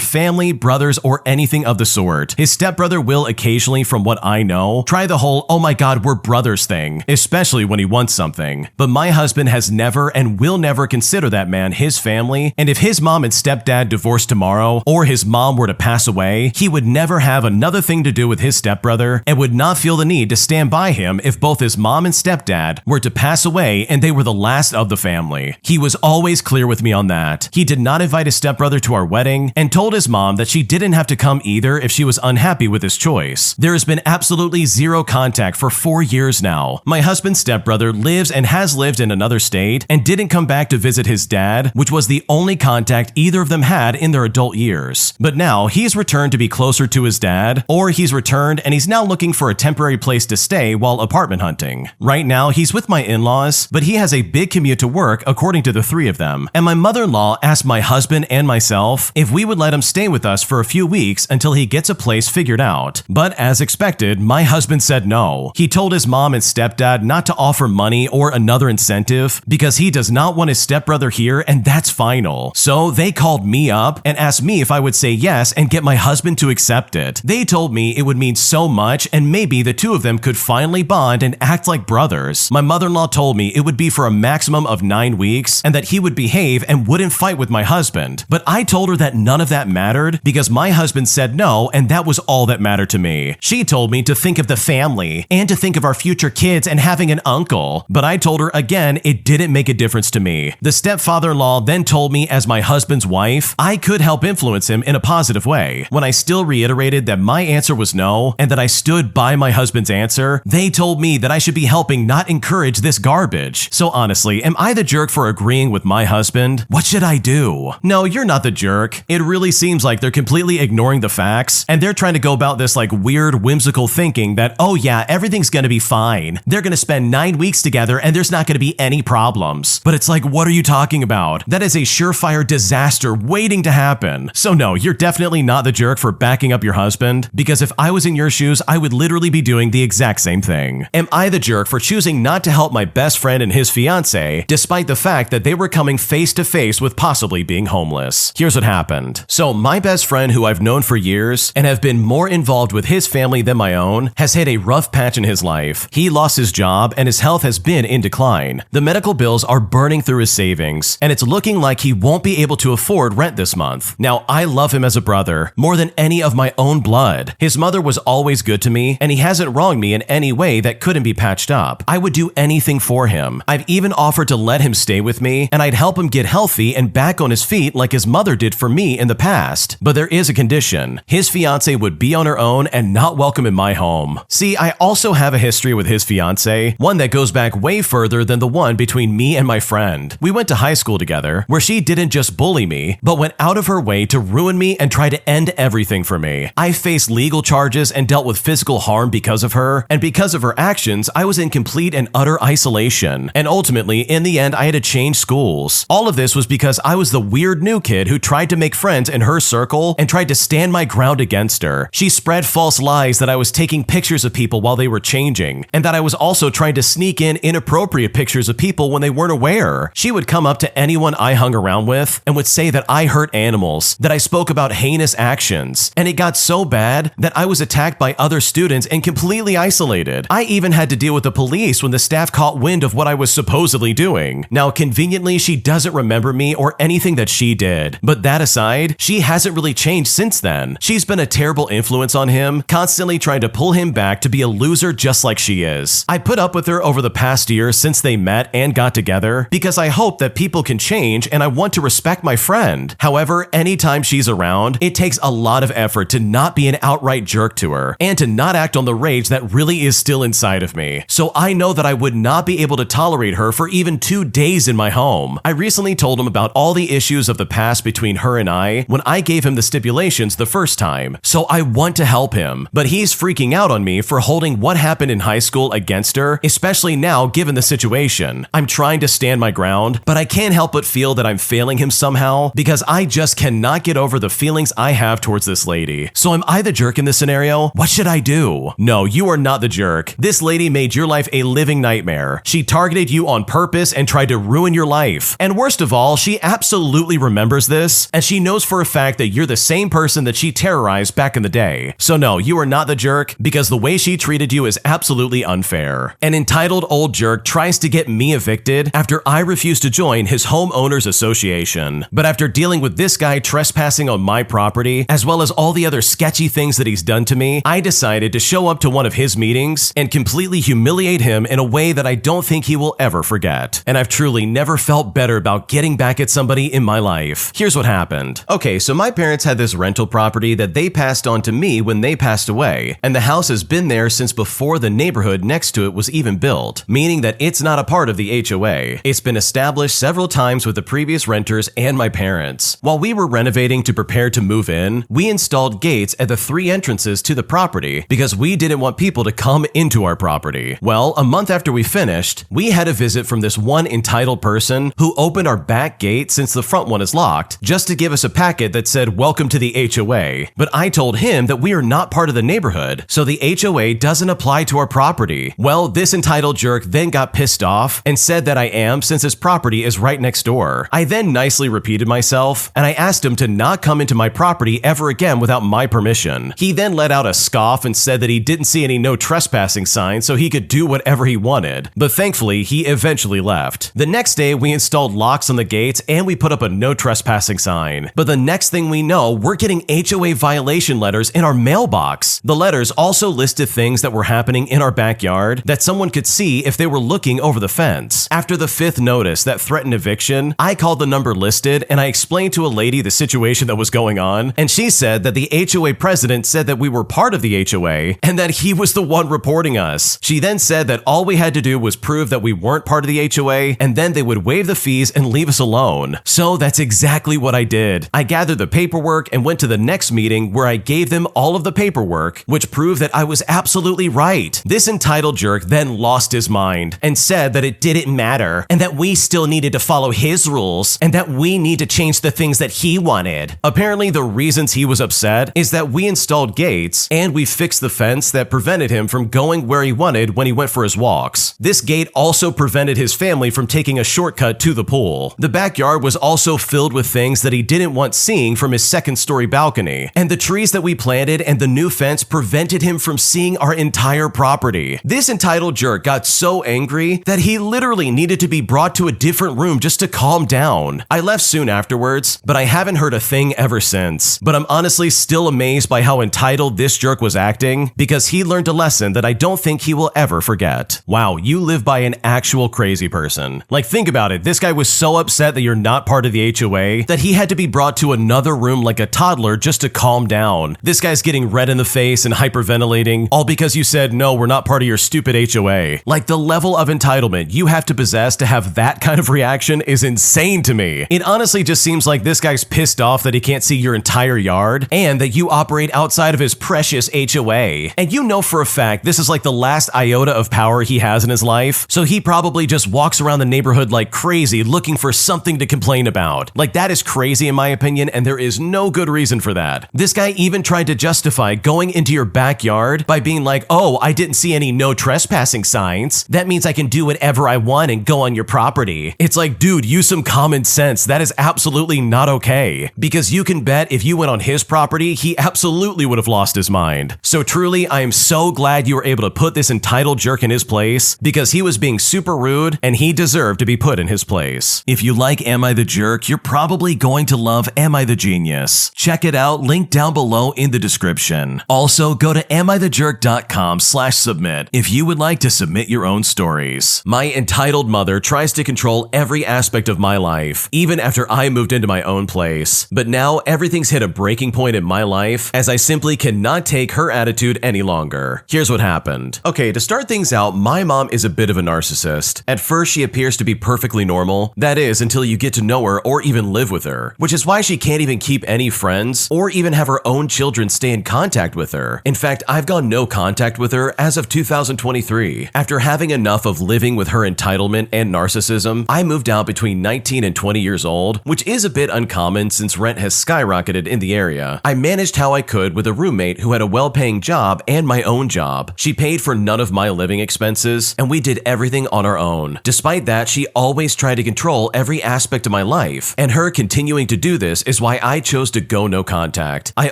family, brothers, or anything of the sort. His stepbrother will occasionally, from what I know, try the whole "oh my god, we're brothers" thing, especially when he wants something. But my husband has never and will never consider that man his family, and if his mom and stepdad divorced tomorrow, or his mom were to pass away, he would never have another thing to do with his stepbrother, and would not feel the need to stand by him if both his mom and stepdad were to pass away and they were the last of the family. He was always clear with me on that. He did not invite his stepbrother to our wedding, and told his mom that she didn't have to come either if she was unhappy with his choice. There has been absolutely zero contact for 4 years now. My husband's stepbrother lives and has lived in another state and didn't come back to visit his dad, which was the only contact either of them had in their adult years. But now he's returned to be closer to his dad, or he's returned and he's now looking for a temporary place to stay while apartment hunting. Right now he's with my in-laws, but he has a big commute to work according to the three of them, and my mother-in-law asked my husband and myself if we would let him stay with us for a few weeks until he gets a place figured out. But as expected, my husband said no. He told his mom and stepdad not to offer money or another incentive because he does not want his stepbrother here, and that's final. So they called me up and asked me if I would say yes and get my husband to accept it. They told me it would mean so much, and maybe the two of them could finally bond and act like brothers. My mother-in-law told me it would be for a maximum of 9 weeks and that he would behave and wouldn't fight with my husband. But I told her that none of that mattered because my husband said no, and that was all that mattered to me. She told me to think of the family and to think of our future kids and having an uncle. But I told her again it didn't make a difference to me. The stepfather-in-law then told me as my husband's wife I could help influence him in a positive way. When I still reiterated that my answer was no and that I stood by my husband's answer, they told me that I should be helping not encourage this garbage. So honestly, am I the jerk for agreeing with my husband? What should I do? No, you're not the jerk. It really seems like they're completely ignoring the facts, and they're trying to go about this like weird, whimsical thinking that, oh yeah, everything's gonna be fine. They're gonna spend 9 weeks together and there's not gonna be any problems. But it's like, what are you talking about? That is a surefire disaster waiting to happen. So no, you're definitely not the jerk for backing up your husband, because if I was in your shoes, I would literally be doing the exact same thing. Am I the jerk for choosing not to help my best friend and his fiance, despite the fact that they were coming face to face with possibly being homeless? Here's what happened. So my best friend, who I've known for years and have been more involved with his family than my own, has hit a rough patch in his life. He lost his job and his health has been in decline. The medical bills are burning through his savings, and it's looking like he won't be able to afford rent this month. Now, I love him as a brother, more than any of my own blood. His mother was always good to me, and he hasn't wronged me in any way that couldn't be patched up. I would do anything for him. I've even offered to let him stay with me, and I'd help him get healthy and back on his feet like his mother did for me in the past. But there is a condition. His fiance would be on her own and not welcome in my home. See, I also have a history with his fiance, one that goes back way further than the one between me and my friend. We went to high school together, where she didn't just bully me, me, but went out of her way to ruin me and try to end everything for me. I faced legal charges and dealt with physical harm because of her, and because of her actions, I was in complete and utter isolation. And ultimately, in the end, I had to change schools. All of this was because I was the weird new kid who tried to make friends in her circle and tried to stand my ground against her. She spread false lies that I was taking pictures of people while they were changing, and that I was also trying to sneak in inappropriate pictures of people when they weren't aware. She would come up to anyone I hung around with and would say that I hurt animals, that I spoke about heinous actions, and it got so bad that I was attacked by other students and completely isolated. I even had to deal with the police when the staff caught wind of what I was supposedly doing. Now, conveniently, she doesn't remember me or anything that she did, but that aside, she hasn't really changed since then. She's been a terrible influence on him, constantly trying to pull him back to be a loser just like she is. I put up with her over the past year since they met and got together because I hope that people can change and I want to respect my friend. However, anytime she's around, it takes a lot of effort to not be an outright jerk to her and to not act on the rage that really is still inside of me. So I know that I would not be able to tolerate her for even 2 days in my home. I recently told him about all the issues of the past between her and I when I gave him the stipulations the first time. So I want to help him, but he's freaking out on me for holding what happened in high school against her, especially now given the situation. I'm trying to stand my ground, but I can't help but feel that I'm failing him somehow because I just cannot get over the feelings I have towards this lady. So am I the jerk in this scenario? What should I do? No, you are not the jerk. This lady made your life a living nightmare. She targeted you on purpose and tried to ruin your life. And worst of all, she absolutely remembers this, and she knows for a fact that you're the same person that she terrorized back in the day. So no, you are not the jerk because the way she treated you is absolutely unfair. An entitled old jerk tries to get me evicted after I refuse to join his homeowners association. But after dealing with this guy trespassing on my property, as well as all the other sketchy things that he's done to me, I decided to show up to one of his meetings and completely humiliate him in a way that I don't think he will ever forget. And I've truly never felt better about getting back at somebody in my life. Here's what happened. Okay, so my parents had this rental property that they passed on to me when they passed away, and the house has been there since before the neighborhood next to it was even built, meaning that it's not a part of the HOA. It's been established several times with the previous renters and my parents. While we were renovating to prepare to move in, we installed gates at the 3 entrances to the property because we didn't want people to come into our property. Well, a month after we finished, we had a visit from this one entitled person who opened our back gate since the front one is locked, just to give us a packet that said welcome to the HOA. But I told him that we are not part of the neighborhood, so the HOA doesn't apply to our property. Well, this entitled jerk then got pissed off and said that I am since his property is right next door. I then nicely repeated myself, and I asked him to not come into my property ever again without my permission. He then let out a scoff and said that he didn't see any no trespassing signs so he could do whatever he wanted. But thankfully, he eventually left. The next day, we installed locks on the gates and we put up a no trespassing sign. But the next thing we know, we're getting HOA violation letters in our mailbox. The letters also listed things that were happening in our backyard that someone could see if they were looking over the fence. After the 5th notice that threatened eviction, I called the number listed and I explained to a lady the situation that was going on, and she said that the HOA president said that we were part of the HOA and that he was the one reporting us. She then said that all we had to do was prove that we weren't part of the HOA and then they would waive the fees and leave us alone. So that's exactly what I did. I gathered the paperwork and went to the next meeting where I gave them all of the paperwork, which proved that I was absolutely right. This entitled jerk then lost his mind and said that it didn't matter and that we still needed to follow his rules and that we need to change the things that he wanted. Apparently, the reasons he was upset is that we installed gates and we fixed the fence that prevented him from going where he wanted when he went for his walks. This gate also prevented his family from taking a shortcut to the pool. The backyard was also filled with things that he didn't want seeing from his 2nd-story balcony, and the trees that we planted and the new fence prevented him from seeing our entire property. This entitled jerk got so angry that he literally needed to be brought to a different room just to calm down. I left soon afterwards, but I haven't heard a thing ever since. But I'm honestly still amazed by how entitled this jerk was acting because he learned a lesson that I don't think he will ever forget. Wow, you live by an actual crazy person. Like, think about it. This guy was so upset that you're not part of the HOA that he had to be brought to another room like a toddler just to calm down. This guy's getting red in the face and hyperventilating, all because you said, no, we're not part of your stupid HOA. Like, the level of entitlement you have to possess to have that kind of reaction is insane to me. It honestly honestly just seems like this guy's pissed off that he can't see your entire yard and that you operate outside of his precious HOA. And you know for a fact this is like the last iota of power he has in his life, so he probably just walks around the neighborhood like crazy looking for something to complain about. Like, that is crazy in my opinion, and there is no good reason for that. This guy even tried to justify going into your backyard by being like, oh, I didn't see any no trespassing signs. That means I can do whatever I want and go on your property. It's like, dude, use some common sense. That is absolutely not okay. Because you can bet if you went on his property, he absolutely would have lost his mind. So truly, I am so glad you were able to put this entitled jerk in his place, because he was being super rude and he deserved to be put in his place. If you like Am I the Jerk, you're probably going to love Am I the Genius. Check it out, link down below in the description. Also, go to amithejerk.com/submit if you would like to submit your own stories. My entitled mother tries to control every aspect of my life, even after I moved into my own place. But now everything's hit a breaking point in my life, as I simply cannot take her attitude any longer. Here's what happened. Okay, to start things out, my mom is a bit of a narcissist. At first, she appears to be perfectly normal. That is, until you get to know her or even live with her, which is why she can't even keep any friends or even have her own children stay in contact with her. In fact, I've gone no contact with her as of 2023. After having enough of living with her entitlement and narcissism, I moved out between 19 and 20 years old, which is a bit uncommon since rent has skyrocketed in the area. I managed how I could with a roommate who had a well-paying job and my own job. She paid for none of my living expenses, and we did everything on our own. Despite that, she always tried to control every aspect of my life, and her continuing to do this is why I chose to go no contact. I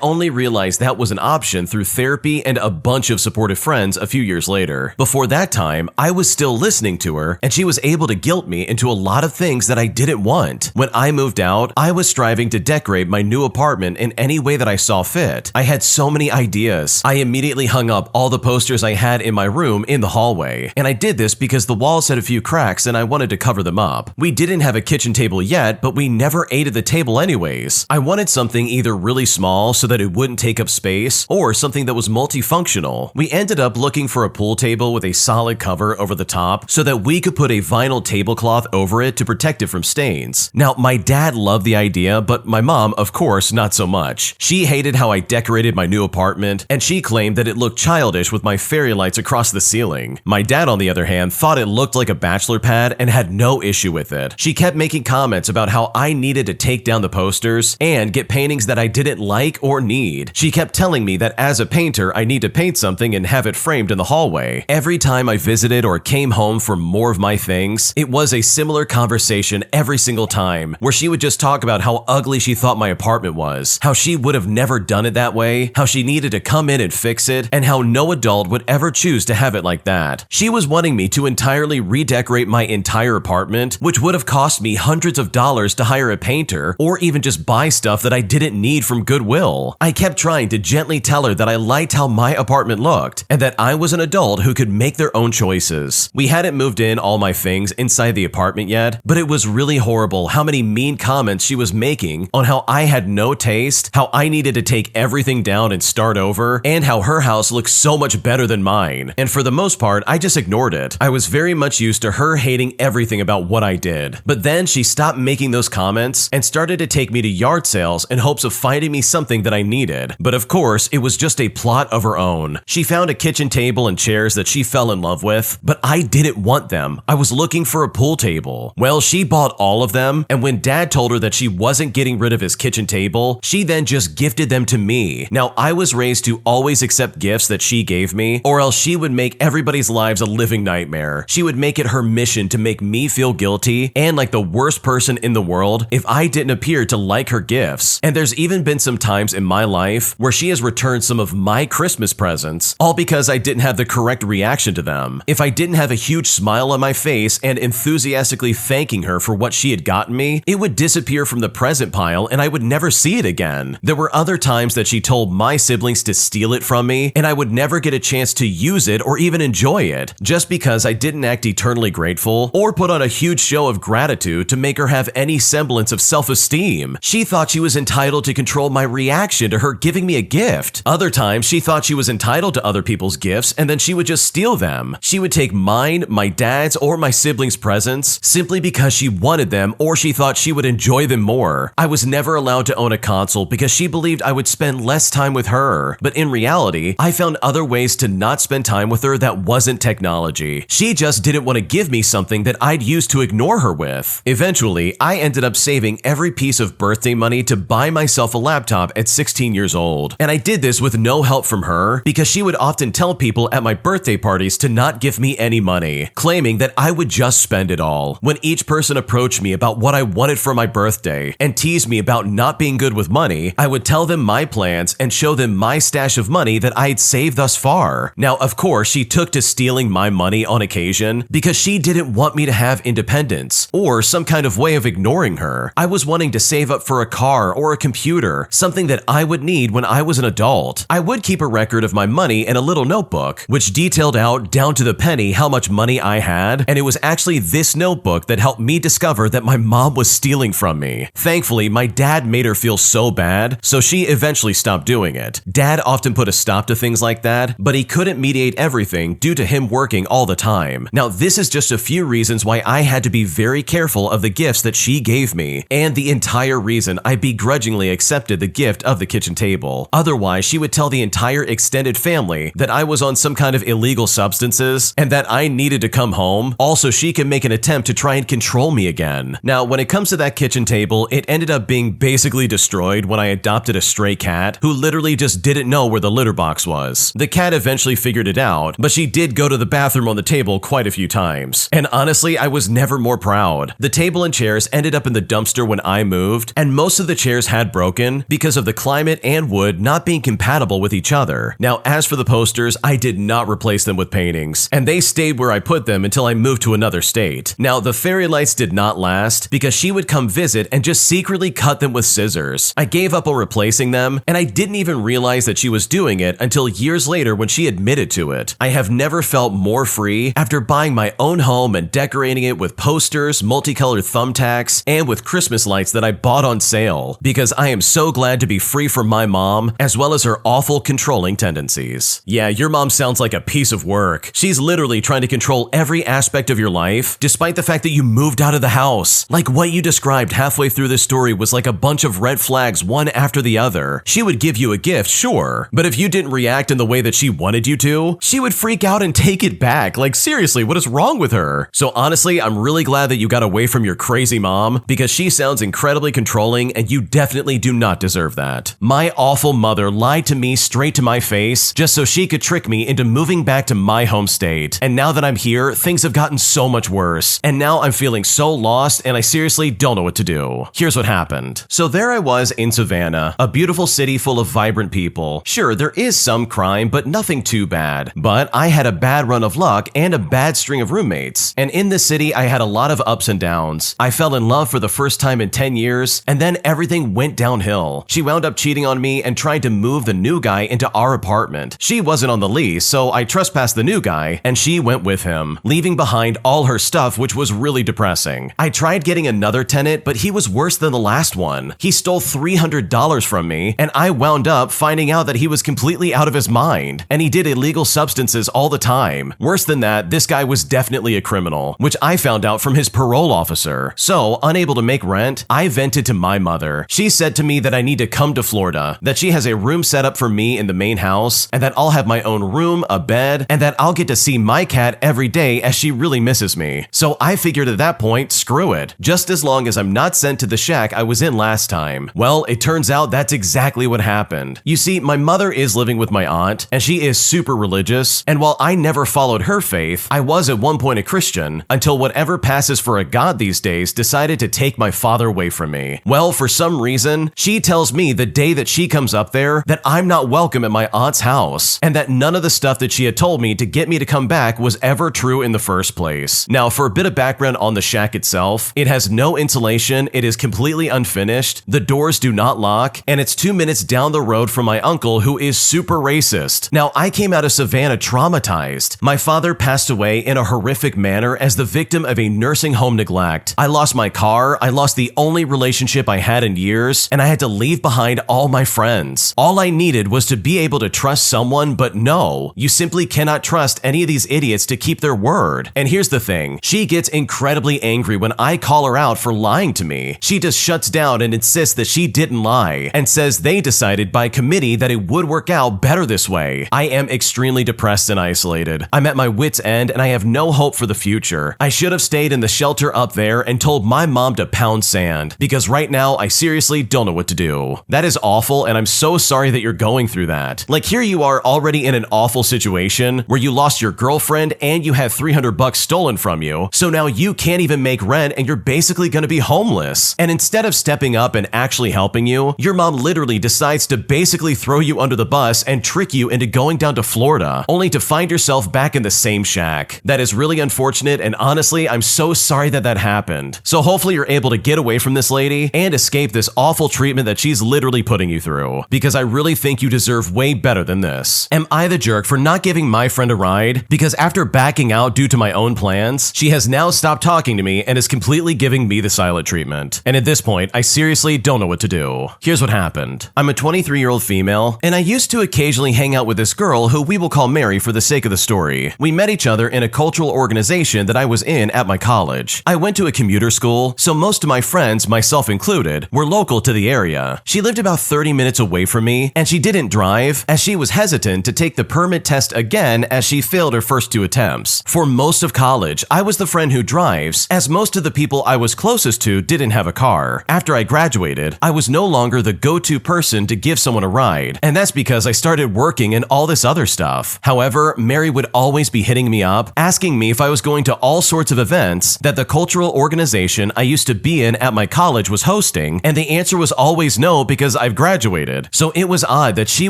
only realized that was an option through therapy and a bunch of supportive friends a few years later. Before that time, I was still listening to her, and she was able to guilt me into a lot of things that I didn't want. When I moved out, I was striving to decorate my new apartment in any way that I saw fit. I had so many ideas. I immediately hung up all the posters I had in my room in the hallway, and I did this because the walls had a few cracks and I wanted to cover them up. We didn't have a kitchen table yet, but we never ate at the table anyways. I wanted something either really small so that it wouldn't take up space, or something that was multifunctional. We ended up looking for a pool table with a solid cover over the top so that we could put a vinyl tablecloth over it to protect it from stains. Now, my dad loved the idea, but my mom, of course, not so much. She hated how I decorated my new apartment, and she claimed that it looked childish with my fairy lights across the ceiling. My dad, on the other hand, thought it looked like a bachelor pad and had no issue with it. She kept making comments about how I needed to take down the posters and get paintings that I didn't like or need. She kept telling me that as a painter, I need to paint something and have it framed in the hallway. Every time I visited or came home for more of my things, it was a similar conversation every single time, where she would just talk about how ugly she thought my apartment was, how she would have never done it that way, how she needed to come in and fix it, and how no adult would ever choose to have it like that. She was wanting me to entirely redecorate my entire apartment, which would have cost me hundreds of dollars to hire a painter or even just buy stuff that I didn't need from Goodwill. I kept trying to gently tell her that I liked how my apartment looked and that I was an adult who could make their own choices. We hadn't moved in all my things inside the apartment yet, but it was really horrible how many mean comments she was making on how I had no taste, how I needed to take everything down and start over, and how her house looked so much better than mine. And for the most part, I just ignored it. I was very much used to her hating everything about what I did. But then she stopped making those comments and started to take me to yard sales in hopes of finding me something that I needed. But of course, it was just a plot of her own. She found a kitchen table and chairs that she fell in love with, but I didn't want them. I was looking for a pool table. Well, she bought all of them, and when Dad told her that she wasn't getting rid of his kitchen table, she then just gifted them to me. Now, I was raised to always accept gifts that she gave me, or else she would make everybody's lives a living nightmare. She would make it her mission to make me feel guilty and like the worst person in the world if I didn't appear to like her gifts. And there's even been some times in my life where she has returned some of my Christmas presents, all because I didn't have the correct reaction to them. If I didn't have a huge smile on my face and enthusiastically thanking her for what she had gotten me, it would disappear from the present pile and I would never see it again. There were other times that she told my siblings to steal it from me, and I would never get a chance to use it or even enjoy it, just because I didn't act eternally grateful or put on a huge show of gratitude to make her have any semblance of self-esteem. She thought she was entitled to control my reaction to her giving me a gift. Other times, she thought she was entitled to other people's gifts, and then she would just steal them. She would take mine, my dad's, or my siblings' presents simply because she wanted them, or she thought she would would enjoy them more. I was never allowed to own a console because she believed I would spend less time with her. But in reality, I found other ways to not spend time with her that wasn't technology. She just didn't want to give me something that I'd use to ignore her with. Eventually, I ended up saving every piece of birthday money to buy myself a laptop at 16 years old. And I did this with no help from her because she would often tell people at my birthday parties to not give me any money, claiming that I would just spend it all. When each person approached me about what I wanted for my birthday and teased me about not being good with money, I would tell them my plans and show them my stash of money that I had saved thus far. Now, of course, she took to stealing my money on occasion because she didn't want me to have independence or some kind of way of ignoring her. I was wanting to save up for a car or a computer, something that I would need when I was an adult. I would keep a record of my money in a little notebook, which detailed out down to the penny how much money I had, and it was actually this notebook that helped me discover that my mom was stealing from me. Thankfully, my dad made her feel so bad, so she eventually stopped doing it. Dad often put a stop to things like that, but he couldn't mediate everything due to him working all the time. Now, this is just a few reasons why I had to be very careful of the gifts that she gave me, and the entire reason I begrudgingly accepted the gift of the kitchen table. Otherwise, she would tell the entire extended family that I was on some kind of illegal substances and that I needed to come home. Also, she could make an attempt to try and control me again. Now, when it comes to that kitchen table, it ended up being basically destroyed when I adopted a stray cat who literally just didn't know where the litter box was. The cat eventually figured it out, but she did go to the bathroom on the table quite a few times. And honestly, I was never more proud. The table and chairs ended up in the dumpster when I moved, and most of the chairs had broken because of the climate and wood not being compatible with each other. Now, as for the posters, I did not replace them with paintings, and they stayed where I put them until I moved to another state. Now, the fairy lights did not last because she would come visit and just secretly cut them with scissors. I gave up on replacing them, and I didn't even realize that she was doing it until years later when she admitted to it. I have never felt more free after buying my own home and decorating it with posters, multicolored thumbtacks, and with Christmas lights that I bought on sale, because I am so glad to be free from my mom, as well as her awful controlling tendencies. Yeah, your mom sounds like a piece of work. She's literally trying to control every aspect of your life, despite the fact that you moved out of the house. Like what you described halfway through this story was like a bunch of red flags one after the other. She would give you a gift, sure, but if you didn't react in the way that she wanted you to, she would freak out and take it back. Like seriously, what is wrong with her? So honestly, I'm really glad that you got away from your crazy mom, because she sounds incredibly controlling and you definitely do not deserve that. My awful mother lied to me straight to my face just so she could trick me into moving back to my home state. And now that I'm here, things have gotten so much worse. And now I'm feeling so lost and I seriously don't know what to do. Here's what happened. So there I was in Savannah, a beautiful city full of vibrant people. Sure, there is some crime, but nothing too bad. But I had a bad run of luck and a bad string of roommates. And in this city, I had a lot of ups and downs. I fell in love for the first time in 10 years, and then everything went downhill. She wound up cheating on me and tried to move the new guy into our apartment. She wasn't on the lease, so I trespassed the new guy, and she went with him, leaving behind all her stuff, which was really depressing. I tried getting another tenant, but he was worse than the last one. He stole $300 from me, and I wound up finding out that he was completely out of his mind, and he did illegal substances all the time. Worse than that, this guy was definitely a criminal, which I found out from his parole officer. So, unable to make rent, I vented to my mother. She said to me that I need to come to Florida, that she has a room set up for me in the main house, and that I'll have my own room, a bed, and that I'll get to see my cat every day as she really misses me. So I figured at that point, screw it, just as long as I'm not sent to the shack I was in last time. Well, it turns out that's exactly what happened. You see, my mother is living with my aunt, and she is super religious, and while I never followed her faith, I was at one point a Christian, until whatever passes for a god these days decided to take my father away from me. Well, for some reason, she tells me the day that she comes up there that I'm not welcome at my aunt's house, and that none of the stuff that she had told me to get me to come back was ever true in the first place. Now, for a bit of background on the shack itself, it has no insulation, it is completely unfinished, the doors do not lock, and it's 2 minutes down the road from my uncle who is super racist. Now, I came out of Savannah traumatized. My father passed away in a horrific manner as the victim of a nursing home neglect. I lost my car, I lost the only relationship I had in years, and I had to leave behind all my friends. All I needed was to be able to trust someone, but no, you simply cannot trust any of these idiots to keep their word. And here's the thing, she gets incredibly angry when I call her out for lying lying to me. She just shuts down and insists that she didn't lie, and says they decided by committee that it would work out better this way. I am extremely depressed and isolated. I'm at my wit's end and I have no hope for the future. I should have stayed in the shelter up there and told my mom to pound sand, because right now I seriously don't know what to do. That is awful, and I'm so sorry that you're going through that. Like, here you are already in an awful situation where you lost your girlfriend and you had $300 stolen from you, so now you can't even make rent and you're basically gonna be homeless. And instead of stepping up and actually helping you, your mom literally decides to basically throw you under the bus and trick you into going down to Florida, only to find yourself back in the same shack. That is really unfortunate, and honestly, I'm so sorry that that happened. So hopefully you're able to get away from this lady and escape this awful treatment that she's literally putting you through, because I really think you deserve way better than this. Am I the jerk for not giving my friend a ride? Because after backing out due to my own plans, she has now stopped talking to me and is completely giving me the silent treatment. And at this point, I seriously don't know what to do. Here's what happened. I'm a 23-year-old female, and I used to occasionally hang out with this girl who we will call Mary for the sake of the story. We met each other in a cultural organization that I was in at my college. I went to a commuter school, so most of my friends, myself included, were local to the area. She lived about 30 minutes away from me, and she didn't drive, as she was hesitant to take the permit test again as she failed her first 2 attempts. For most of college, I was the friend who drives, as most of the people I was closest to didn't have a car. After I graduated, I was no longer the go-to person to give someone a ride, and that's because I started working and all this other stuff. However, Mary would always be hitting me up, asking me if I was going to all sorts of events that the cultural organization I used to be in at my college was hosting, and the answer was always no because I've graduated. So it was odd that she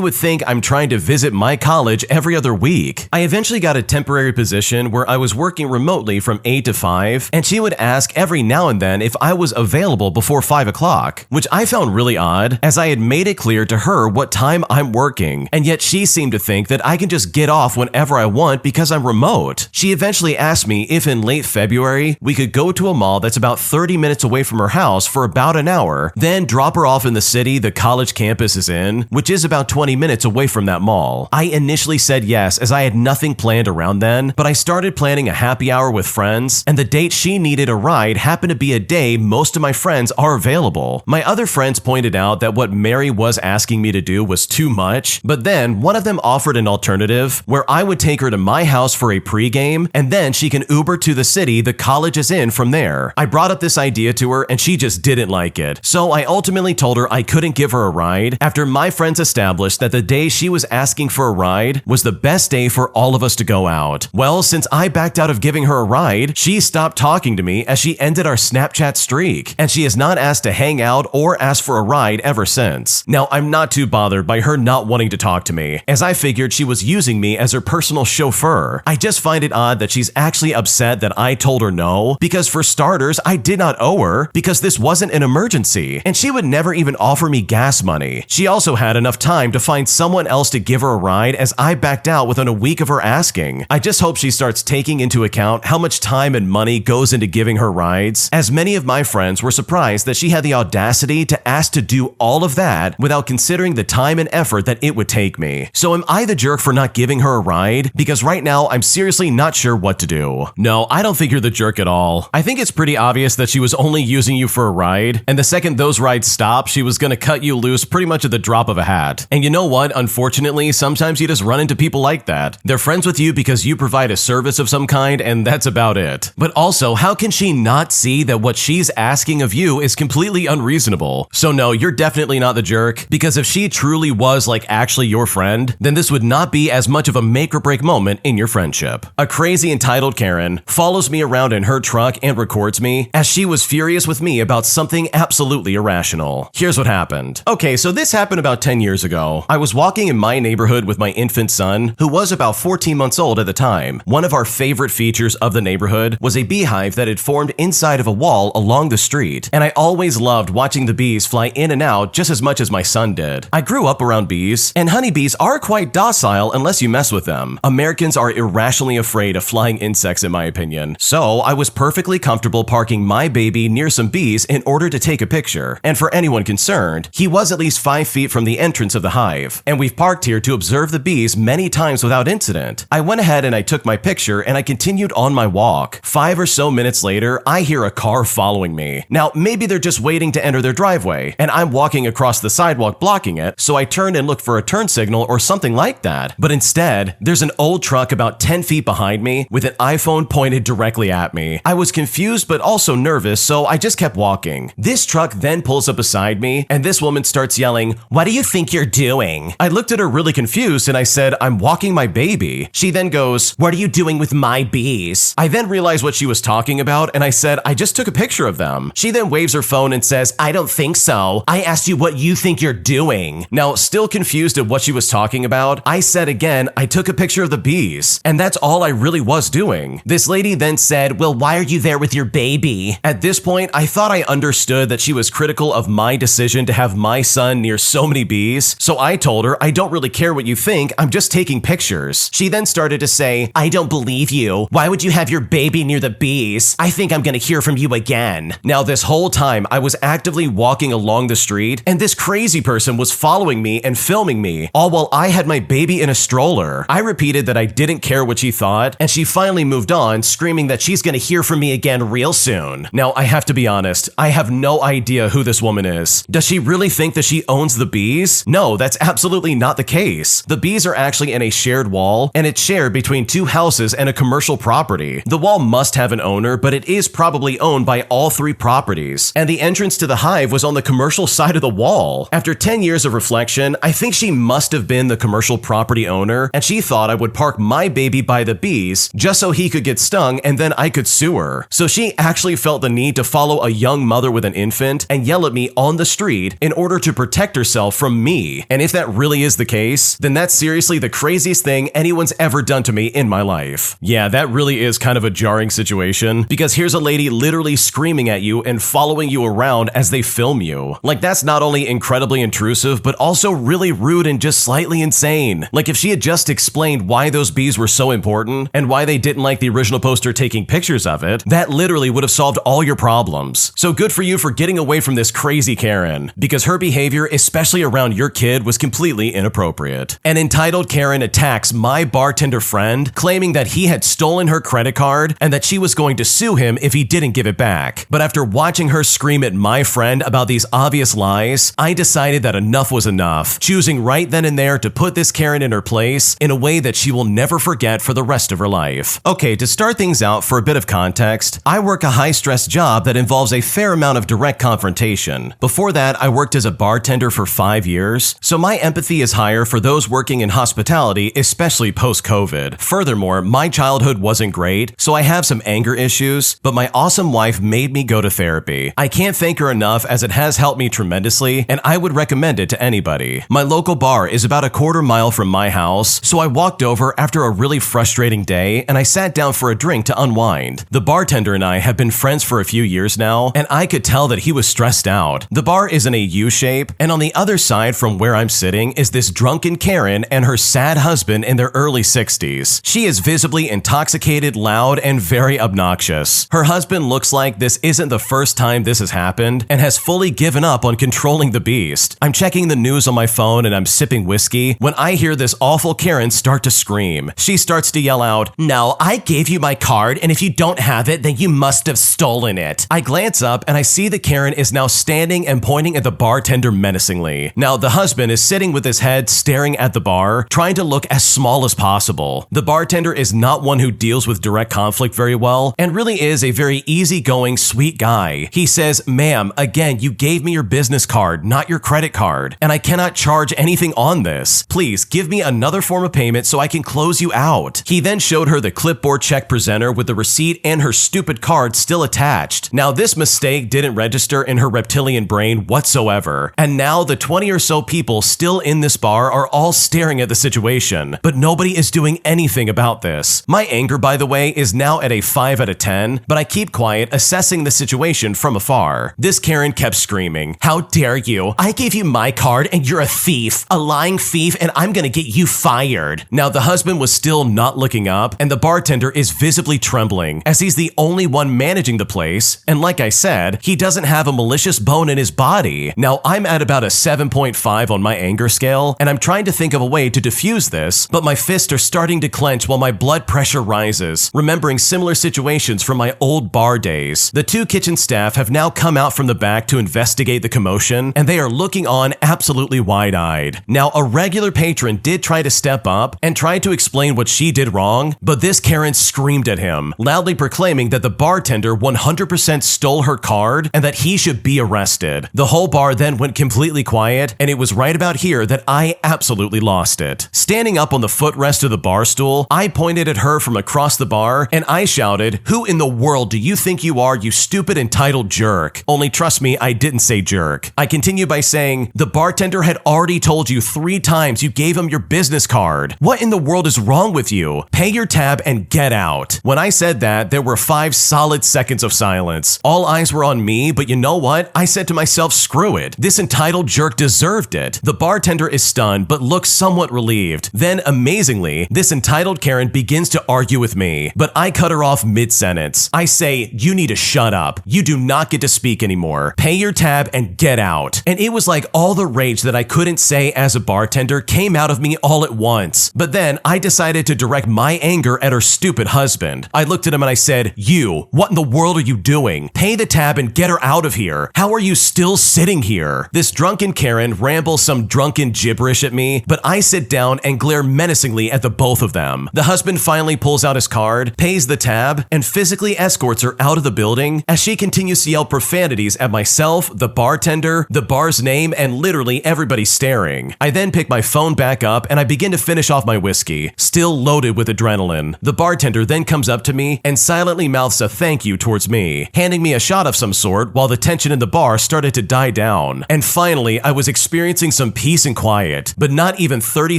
would think I'm trying to visit my college every other week. I eventually got a temporary position where I was working remotely from 8 to 5, and she would ask every now and then if I was available before 5 o'clock, which I found really odd, as I had made it clear to her what time I'm working, and yet she seemed to think that I can just get off whenever I want because I'm remote. She eventually asked me if in late February we could go to a mall that's about 30 minutes away from her house for about an hour, then drop her off in the city the college campus is in, which is about 20 minutes away from that mall. I initially said yes, as I had nothing planned around then, but I started planning a happy hour with friends, and the date she needed a ride happened to be a day most of my friends are available. My other friends pointed out that what Mary was asking me to do was too much, but then one of them offered an alternative where I would take her to my house for a pregame, and then she can Uber to the city the college is in from there. I brought up this idea to her and she just didn't like it, so I ultimately told her I couldn't give her a ride after my friends established that the day she was asking for a ride was the best day for all of us to go out. Well, since I backed out of giving her a ride, she stopped talking to me as she ended our Snapchat streak, and she has not asked to hang out or ask for a ride ever since. Now, I'm not too bothered by her not wanting to talk to me, as I figured she was using me as her personal chauffeur. I just find it odd that she's actually upset that I told her no, because for starters, I did not owe her, because this wasn't an emergency, and she would never even offer me gas money. She also had enough time to find someone else to give her a ride, as I backed out within a week of her asking. I just hope she starts taking into account how much time and money goes into giving her rides, as many of my friends were surprised that she had the audacity to ask to do all of that without considering the time and effort that it would take me. So am I the jerk for not giving her a ride? Because right now, I'm seriously not sure what to do. No, I don't think you're the jerk at all. I think it's pretty obvious that she was only using you for a ride, and the second those rides stopped, she was gonna cut you loose pretty much at the drop of a hat. And you know what? Unfortunately, sometimes you just run into people like that. They're friends with you because you provide a service of some kind, and that's about it. But also, how can she not see that what she's asking of you is completely unreasonable? So no, you're definitely not the jerk, because if she truly was like actually your friend, then this would not be as much of a make or break moment in your friendship. A crazy entitled Karen follows me around in her truck and records me, as she was furious with me about something absolutely irrational. Here's what happened. Okay, so this happened about 10 years ago. I was walking in my neighborhood with my infant son, who was about 14 months old at the time. One of our favorite features of the neighborhood was a beehive that had formed inside of a wall along the street, and I always loved watching the bees fly in and out just as much as my son did. I grew up around bees, and honeybees are quite docile unless you mess with them. Americans are irrationally afraid of flying insects, in my opinion. So I was perfectly comfortable parking my baby near some bees in order to take a picture. And for anyone concerned, he was at least 5 feet from the entrance of the hive, and we've parked here to observe the bees many times without incident. I went ahead and I took my picture, and I continued on my walk. 5 or so minutes later, I hear a car follow following me. Now, maybe they're just waiting to enter their driveway, and I'm walking across the sidewalk blocking it, so I turned and looked for a turn signal or something like that. But instead, there's an old truck about 10 feet behind me with an iPhone pointed directly at me. I was confused but also nervous, so I just kept walking. This truck then pulls up beside me, and this woman starts yelling, "What do you think you're doing?" I looked at her really confused and I said, "I'm walking my baby." She then goes, "What are you doing with my bees?" I then realized what she was talking about and I said, "I just took a picture of them." She then waves her phone and says, "I don't think so. I asked you what you think you're doing." Now, still confused at what she was talking about, I said again, "I took a picture of the bees." And that's all I really was doing. This lady then said, "Well, why are you there with your baby?" At this point, I thought I understood that she was critical of my decision to have my son near so many bees, so I told her, "I don't really care what you think, I'm just taking pictures." She then started to say, "I don't believe you. Why would you have your baby near the bees? I think I'm gonna hear from you again." Now, this whole time, I was actively walking along the street, and this crazy person was following me and filming me, all while I had my baby in a stroller. I repeated that I didn't care what she thought, and she finally moved on, screaming that she's gonna hear from me again real soon. Now, I have to be honest, I have no idea who this woman is. Does she really think that she owns the bees? No, that's absolutely not the case. The bees are actually in a shared wall, and it's shared between two houses and a commercial property. The wall must have an owner, but it is probably owned by all three properties, and the entrance to the hive was on the commercial side of the wall. After 10 years of reflection, I think she must have been the commercial property owner, and she thought I would park my baby by the bees just so he could get stung and then I could sue her. So she actually felt the need to follow a young mother with an infant and yell at me on the street in order to protect herself from me. And if that really is the case, then that's seriously the craziest thing anyone's ever done to me in my life. Yeah, that really is kind of a jarring situation, because here's a lady literally screaming at you and following you around as they film you. Like, that's not only incredibly intrusive, but also really rude and just slightly insane. Like, if she had just explained why those bees were so important and why they didn't like the original poster taking pictures of it, that literally would have solved all your problems. So good for you for getting away from this crazy Karen, because her behavior, especially around your kid, was completely inappropriate. An entitled Karen attacks my bartender friend, claiming that he had stolen her credit card and that she was going to sue him if he didn't give it back. But after watching her scream at my friend about these obvious lies, I decided that enough was enough, choosing right then and there to put this Karen in her place in a way that she will never forget for the rest of her life. Okay, to start things out, for a bit of context, I work a high-stress job that involves a fair amount of direct confrontation. Before that, I worked as a bartender for 5 years, so my empathy is higher for those working in hospitality, especially post-COVID. Furthermore, my childhood wasn't great, so I have some anger issues, but my awesome wife made me go to therapy. I can't thank her enough, as it has helped me tremendously, and I would recommend it to anybody. My local bar is about a quarter mile from my house, so I walked over after a really frustrating day, and I sat down for a drink to unwind. The bartender and I have been friends for a few years now, and I could tell that he was stressed out. The bar is in a U shape, and on the other side from where I'm sitting is this drunken Karen and her sad husband in their early 60s. She is visibly intoxicated, loud, and very obnoxious. Her husband looks like this isn't the first time this has happened and has fully given up on controlling the beast. I'm checking the news on my phone and I'm sipping whiskey when I hear this awful Karen start to scream. She starts to yell out, "No, I gave you my card, and if you don't have it, then you must have stolen it." I glance up and I see the Karen is now standing and pointing at the bartender menacingly. Now, the husband is sitting with his head staring at the bar, trying to look as small as possible. The bartender is not one who deals with direct conflict very well, and really is a very easygoing, sweet guy. He says, "Ma'am, again, you gave me your business card, not your credit card, and I cannot charge anything on this. Please give me another form of payment so I can close you out." He then showed her the clipboard check presenter with the receipt and her stupid card still attached. Now, this mistake didn't register in her reptilian brain whatsoever, and now the 20 or so people still in this bar are all staring at the situation, but nobody is doing anything about this. My anger, by the way, is now at a 5 out of 10, but I keep quiet, assessing the situation from afar. This Karen kept screaming, "How dare you? I gave you my card and you're a thief, a lying thief, and I'm gonna get you fired." Now, the husband was still not looking up, and the bartender is visibly trembling, as he's the only one managing the place, and like I said, he doesn't have a malicious bone in his body. Now, I'm at about a 7.5 on my anger scale, and I'm trying to think of a way to diffuse this, but my fists are starting to clench while my blood pressure rises, remembering similar situations from my old bar days. The The 2 kitchen staff have now come out from the back to investigate the commotion, and they are looking on absolutely wide-eyed. Now, a regular patron did try to step up and try to explain what she did wrong, but this Karen screamed at him, loudly proclaiming that the bartender 100% stole her card and that he should be arrested. The whole bar then went completely quiet, and it was right about here that I absolutely lost it. Standing up on the footrest of the bar stool, I pointed at her from across the bar, and I shouted, "Who in the world do you think you are, you stupid entitled jerk?" Only trust me, I didn't say jerk. I continued by saying, "The bartender had already told you 3 times you gave him your business card. What in the world is wrong with you? Pay your tab and get out." When I said that, there were 5 solid seconds of silence. All eyes were on me, but you know what? I said to myself, screw it. This entitled jerk deserved it. The bartender is stunned, but looks somewhat relieved. Then, amazingly, this entitled Karen begins to argue with me, but I cut her off mid-sentence. I say, "You need to shut up. You do not get to speak anymore. Pay your tab and get out." And it was like all the rage that I couldn't say as a bartender came out of me all at once. But then I decided to direct my anger at her stupid husband. I looked at him and I said, "You, what in the world are you doing? Pay the tab and get her out of here. How are you still sitting here?" This drunken Karen rambles some drunken gibberish at me, but I sit down and glare menacingly at the both of them. The husband finally pulls out his card, pays the tab, and physically escorts her out of the building as she continues to yell profanities at myself, the bartender, the bar's name, and literally everybody staring. I then pick my phone back up and I begin to finish off my whiskey, still loaded with adrenaline. The bartender then comes up to me and silently mouths a thank you towards me, handing me a shot of some sort while the tension in the bar started to die down. And finally, I was experiencing some peace and quiet, but not even 30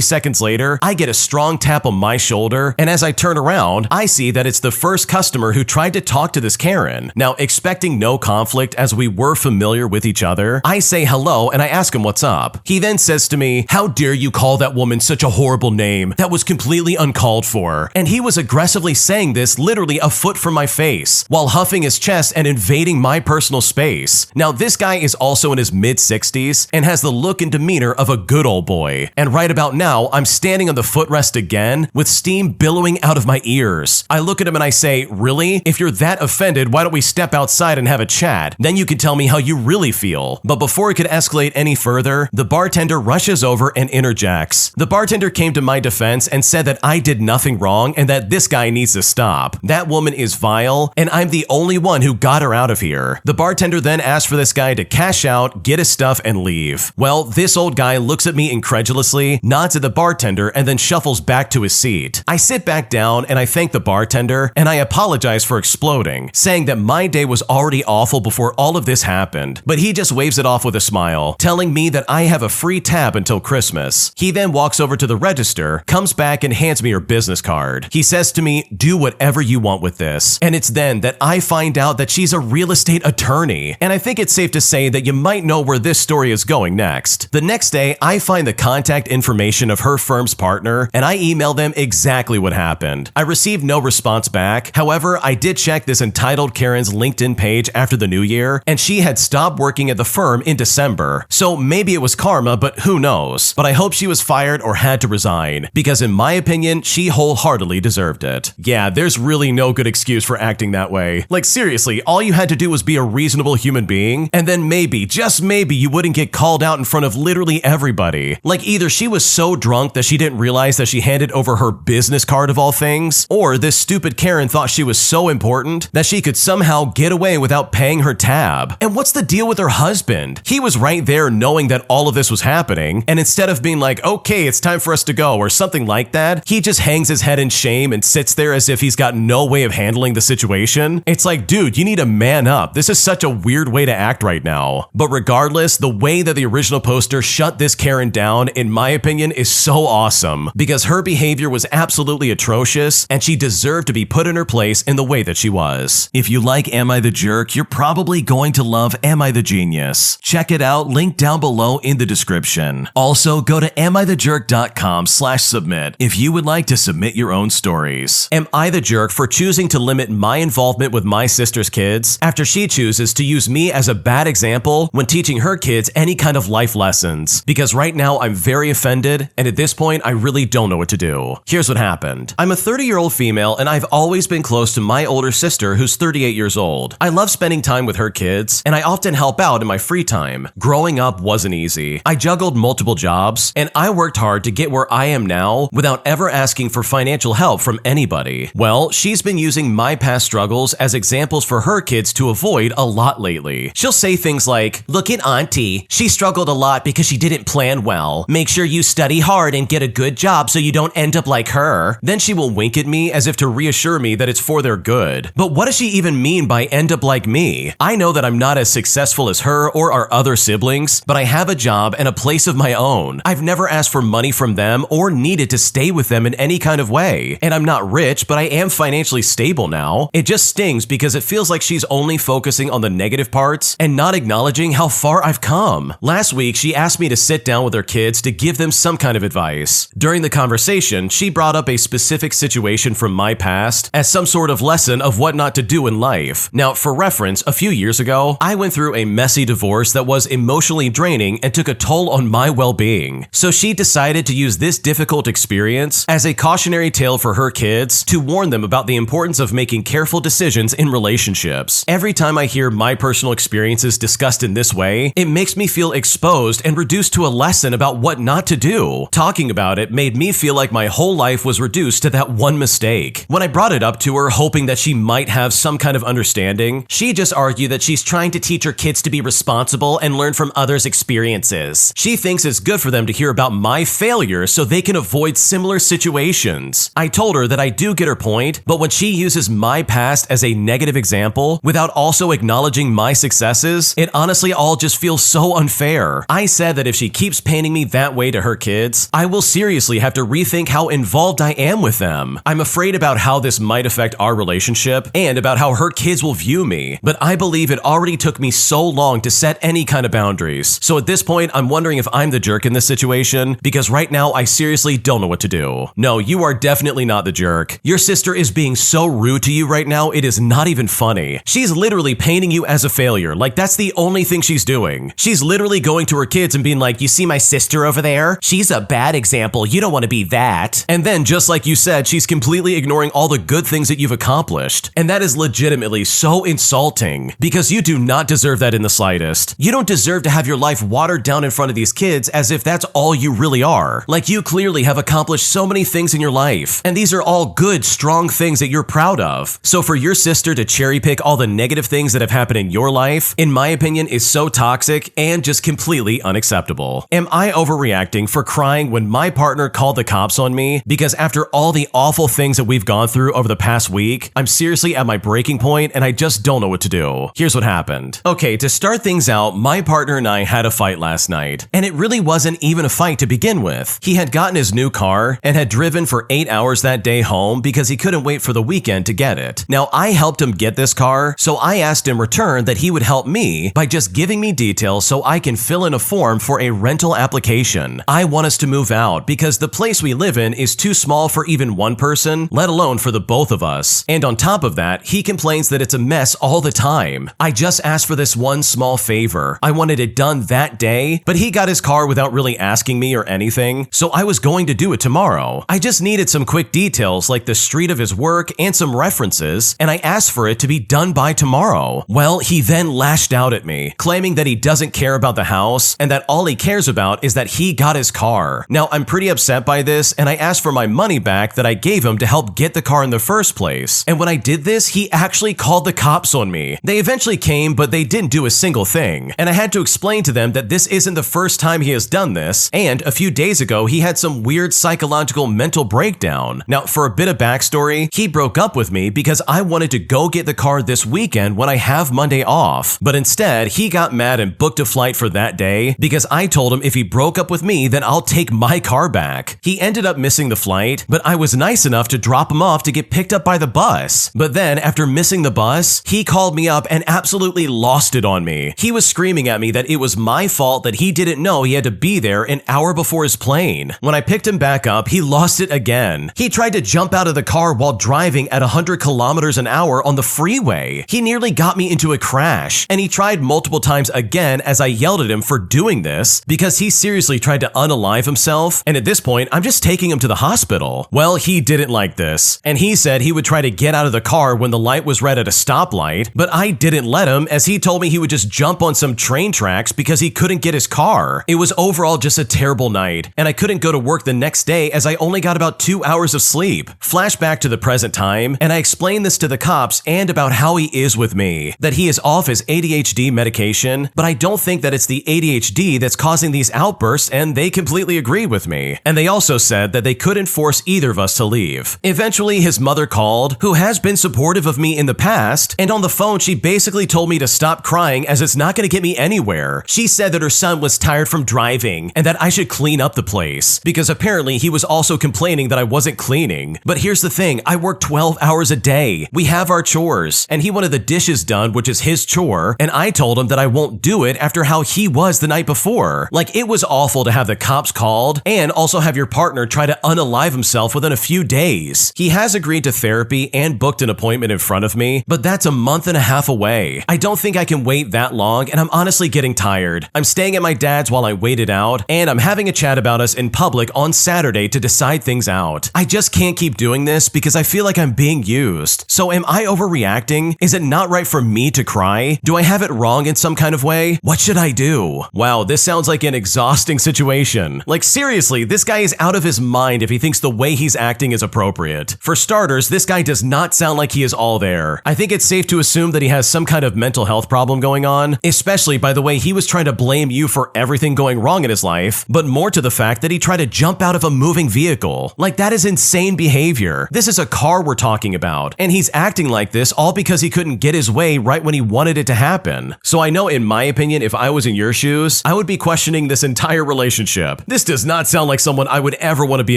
seconds later, I get a strong tap on my shoulder, and as I turn around, I see that it's the first customer who tried to talk to this Karen. Now, expecting no conflict as we were familiar with each other, I say hello and I ask him what's up. He then says to me, "How dare you call that woman such a horrible name? That was completely uncalled for." And he was aggressively saying this literally a foot from my face, while huffing his chest and invading my personal space. Now, this guy is also in his mid-60s and has the look and demeanor of a good old boy. And right about now, I'm standing on the footrest again with steam billowing out of my ears. I look at him and I say, "Really? If you're that offended, why don't we step outside and have a chat? Then you can tell me how you really feel." But before it could escalate any further, the bartender rushes over and interjects. The bartender came to my defense and said that I did nothing wrong and that this guy needs to stop. That woman is vile, and I'm the only one who got her out of here. The bartender then asked for this guy to cash out, get his stuff, and leave. Well, this old guy looks at me incredulously, nods at the bartender, and then shuffles back to his seat. I sit back down and I thank the bartender, and I apologize for exploding, saying that my day was already awful before all of this happened, but he just waves it off with a smile, telling me that I have a free tab until Christmas. He then walks over to the register, comes back and hands me her business card. He says to me, "Do whatever you want with this." And it's then that I find out that she's a real estate attorney. And I think it's safe to say that you might know where this story is going next. The next day, I find the contact information of her firm's partner, and I email them exactly what happened. I received no response back. However, I did check this entitled Karen's LinkedIn page after the new year, and she had stopped working at the firm in December. So maybe it was karma, but who knows? But I hope she was fired or had to resign, because in my opinion, she wholeheartedly deserved it. Yeah, there's really no good excuse for acting that way. Like seriously, all you had to do was be a reasonable human being, and then maybe, just maybe, you wouldn't get called out in front of literally everybody. Like either she was so drunk that she didn't realize that she handed over her business card of all things, or this stupid Karen thought she was so important that she could somehow get away without paying her tab. And what's the deal with her husband? He was right there knowing that all of this was happening, and instead of being like, "Okay, it's time for us to go," or something like that, he just hangs his head in shame and sits there as if he's got no way of handling the situation. It's like, dude, you need to man up. This is such a weird way to act right now. But regardless, the way that the original poster shut this Karen down, in my opinion, is so awesome, because her behavior was absolutely atrocious, and she deserved to be put in her place in the way that she was. If you like Am I the Jerk, you're probably going to love Am I the Genius. Check it out, link down below in the description. Also, go to amithejerk.com/submit if you would like to submit your own stories. Am I the jerk for choosing to limit my involvement with my sister's kids after she chooses to use me as a bad example when teaching her kids any kind of life lessons? Because right now I'm very offended, and at this point I really don't know what to do. Here's what happened. I'm a 30-year-old female, and I've always been close to my older sister who's 38 years years old. I love spending time with her kids, and I often help out in my free time. Growing up wasn't easy. I juggled multiple jobs, and I worked hard to get where I am now without ever asking for financial help from anybody. Well, she's been using my past struggles as examples for her kids to avoid a lot lately. She'll say things like, "Look at Auntie. She struggled a lot because she didn't plan well. Make sure you study hard and get a good job so you don't end up like her." Then she will wink at me as if to reassure me that it's for their good. But what does she even mean by end up like me? I know that I'm not as successful as her or our other siblings, but I have a job and a place of my own. I've never asked for money from them or needed to stay with them in any kind of way. And I'm not rich, but I am financially stable now. It just stings because it feels like she's only focusing on the negative parts and not acknowledging how far I've come. Last week, she asked me to sit down with her kids to give them some kind of advice. During the conversation, she brought up a specific situation from my past as some sort of lesson of what not to do in life. Now, for reference, a few years ago, I went through a messy divorce that was emotionally draining and took a toll on my well-being. So she decided to use this difficult experience as a cautionary tale for her kids to warn them about the importance of making careful decisions in relationships. Every time I hear my personal experiences discussed in this way, it makes me feel exposed and reduced to a lesson about what not to do. Talking about it made me feel like my whole life was reduced to that one mistake. When I brought it up to her, hoping that she might have some kind of understanding, she just argued that she's trying to teach her kids to be responsible and learn from others' experiences. She thinks it's good for them to hear about my failures so they can avoid similar situations. I told her that I do get her point, but when she uses my past as a negative example without also acknowledging my successes, it honestly all just feels so unfair. I said that if she keeps painting me that way to her kids, I will seriously have to rethink how involved I am with them. I'm afraid about how this might affect our relationship and about how her kids will view me, but I believe it already took me so long to set any kind of boundaries. So at this point, I'm wondering if I'm the jerk in this situation, because right now I seriously don't know what to do. No, you are definitely not the jerk. Your sister is being so rude to you right now, it is not even funny. She's literally painting you as a failure, like that's the only thing she's doing. She's literally going to her kids and being like, "You see my sister over there? She's a bad example. You don't want to be that." And then, just like you said, she's completely ignoring all the good things that you've accomplished. And that is legitimately so insulting, because you do not deserve that in the slightest. You don't deserve to have your life watered down in front of these kids as if that's all you really are. Like, you clearly have accomplished so many things in your life, and these are all good, strong things that you're proud of. So for your sister to cherry pick all the negative things that have happened in your life, in my opinion, is so toxic and just completely unacceptable. Am I overreacting for crying when my partner called the cops on me? Because after all the awful things that we've gone through over the past week, I'm seriously at my breaking point and I just don't know what to do. Here's what happened. Okay, to start things out, my partner and I had a fight last night, and it really wasn't even a fight to begin with. He had gotten his new car and had driven for 8 hours that day home because he couldn't wait for the weekend to get it. Now, I helped him get this car, so I asked in return that he would help me by just giving me details so I can fill in a form for a rental application. I want us to move out because the place we live in is too small for even one person, let alone for the both of us. And on top of that, he complains that it's a mess all the time. I just asked for this one small favor. I wanted it done that day, but he got his car without really asking me or anything, so I was going to do it tomorrow. I just needed some quick details like the street of his work and some references, and I asked for it to be done by tomorrow. Well, he then lashed out at me, claiming that he doesn't care about the house and that all he cares about is that he got his car. Now, I'm pretty upset by this, and I asked for my money back that I gave him to help get the car in the first place. And when I did this, he actually called the cops on me. They eventually came, but they didn't do a single thing. And I had to explain to them that this isn't the first time he has done this, and a few days ago, he had some weird psychological mental breakdown. Now, for a bit of backstory, he broke up with me because I wanted to go get the car this weekend when I have Monday off. But instead, he got mad and booked a flight for that day because I told him if he broke up with me, then I'll take my car back. He ended up missing the flight, but I was nice enough to drop him off to get picked up by the bus. But then, after missing the bus, he called me up and absolutely lost it on me. He was screaming at me that it was my fault that he didn't know he had to be there an hour before his plane. When I picked him back up, he lost it again. He tried to jump out of the car while driving at 100 kilometers an hour on the freeway. He nearly got me into a crash, and he tried multiple times again as I yelled at him for doing this because he seriously tried to unalive himself, and at this point, I'm just taking him to the hospital. Well, he didn't like this, and he said he would try to get out of the car when the light was red cigarette at a stoplight, but I didn't let him as he told me he would just jump on some train tracks because he couldn't get his car. It was overall just a terrible night, and I couldn't go to work the next day as I only got about 2 hours of sleep. Flashback to the present time, and I explained this to the cops and about how he is with me, that he is off his ADHD medication, but I don't think that it's the ADHD that's causing these outbursts, and they completely agreed with me. And they also said that they couldn't force either of us to leave. Eventually, his mother called, who has been supportive of me in the past, and on the phone she basically told me to stop crying as it's not going to get me anywhere. She said that her son was tired from driving and that I should clean up the place, because apparently he was also complaining that I wasn't cleaning. But here's the thing, I work 12 hours a day. We have our chores, and he wanted the dishes done, which is his chore, and I told him that I won't do it after how he was the night before. Like, it was awful to have the cops called and also have your partner try to unalive himself within a few days. He has agreed to therapy and booked an appointment in front of me, but that's a month and a half away. I don't think I can wait that long, and I'm honestly getting tired. I'm staying at my dad's while I wait it out, and I'm having a chat about us in public on Saturday to decide things out. I just can't keep doing this because I feel like I'm being used. So am I overreacting? Is it not right for me to cry? Do I have it wrong in some kind of way? What should I do? Wow, this sounds like an exhausting situation. Like, seriously, this guy is out of his mind if he thinks the way he's acting is appropriate. For starters, this guy does not sound like he is all there. I think it's safe to assume that he has some kind of mental health problem going on, especially by the way he was trying to blame you for everything going wrong in his life, but more to the fact that he tried to jump out of a moving vehicle. Like, that is insane behavior. This is a car we're talking about, and he's acting like this all because he couldn't get his way right when he wanted it to happen. So I know, in my opinion, if I was in your shoes, I would be questioning this entire relationship. This does not sound like someone I would ever want to be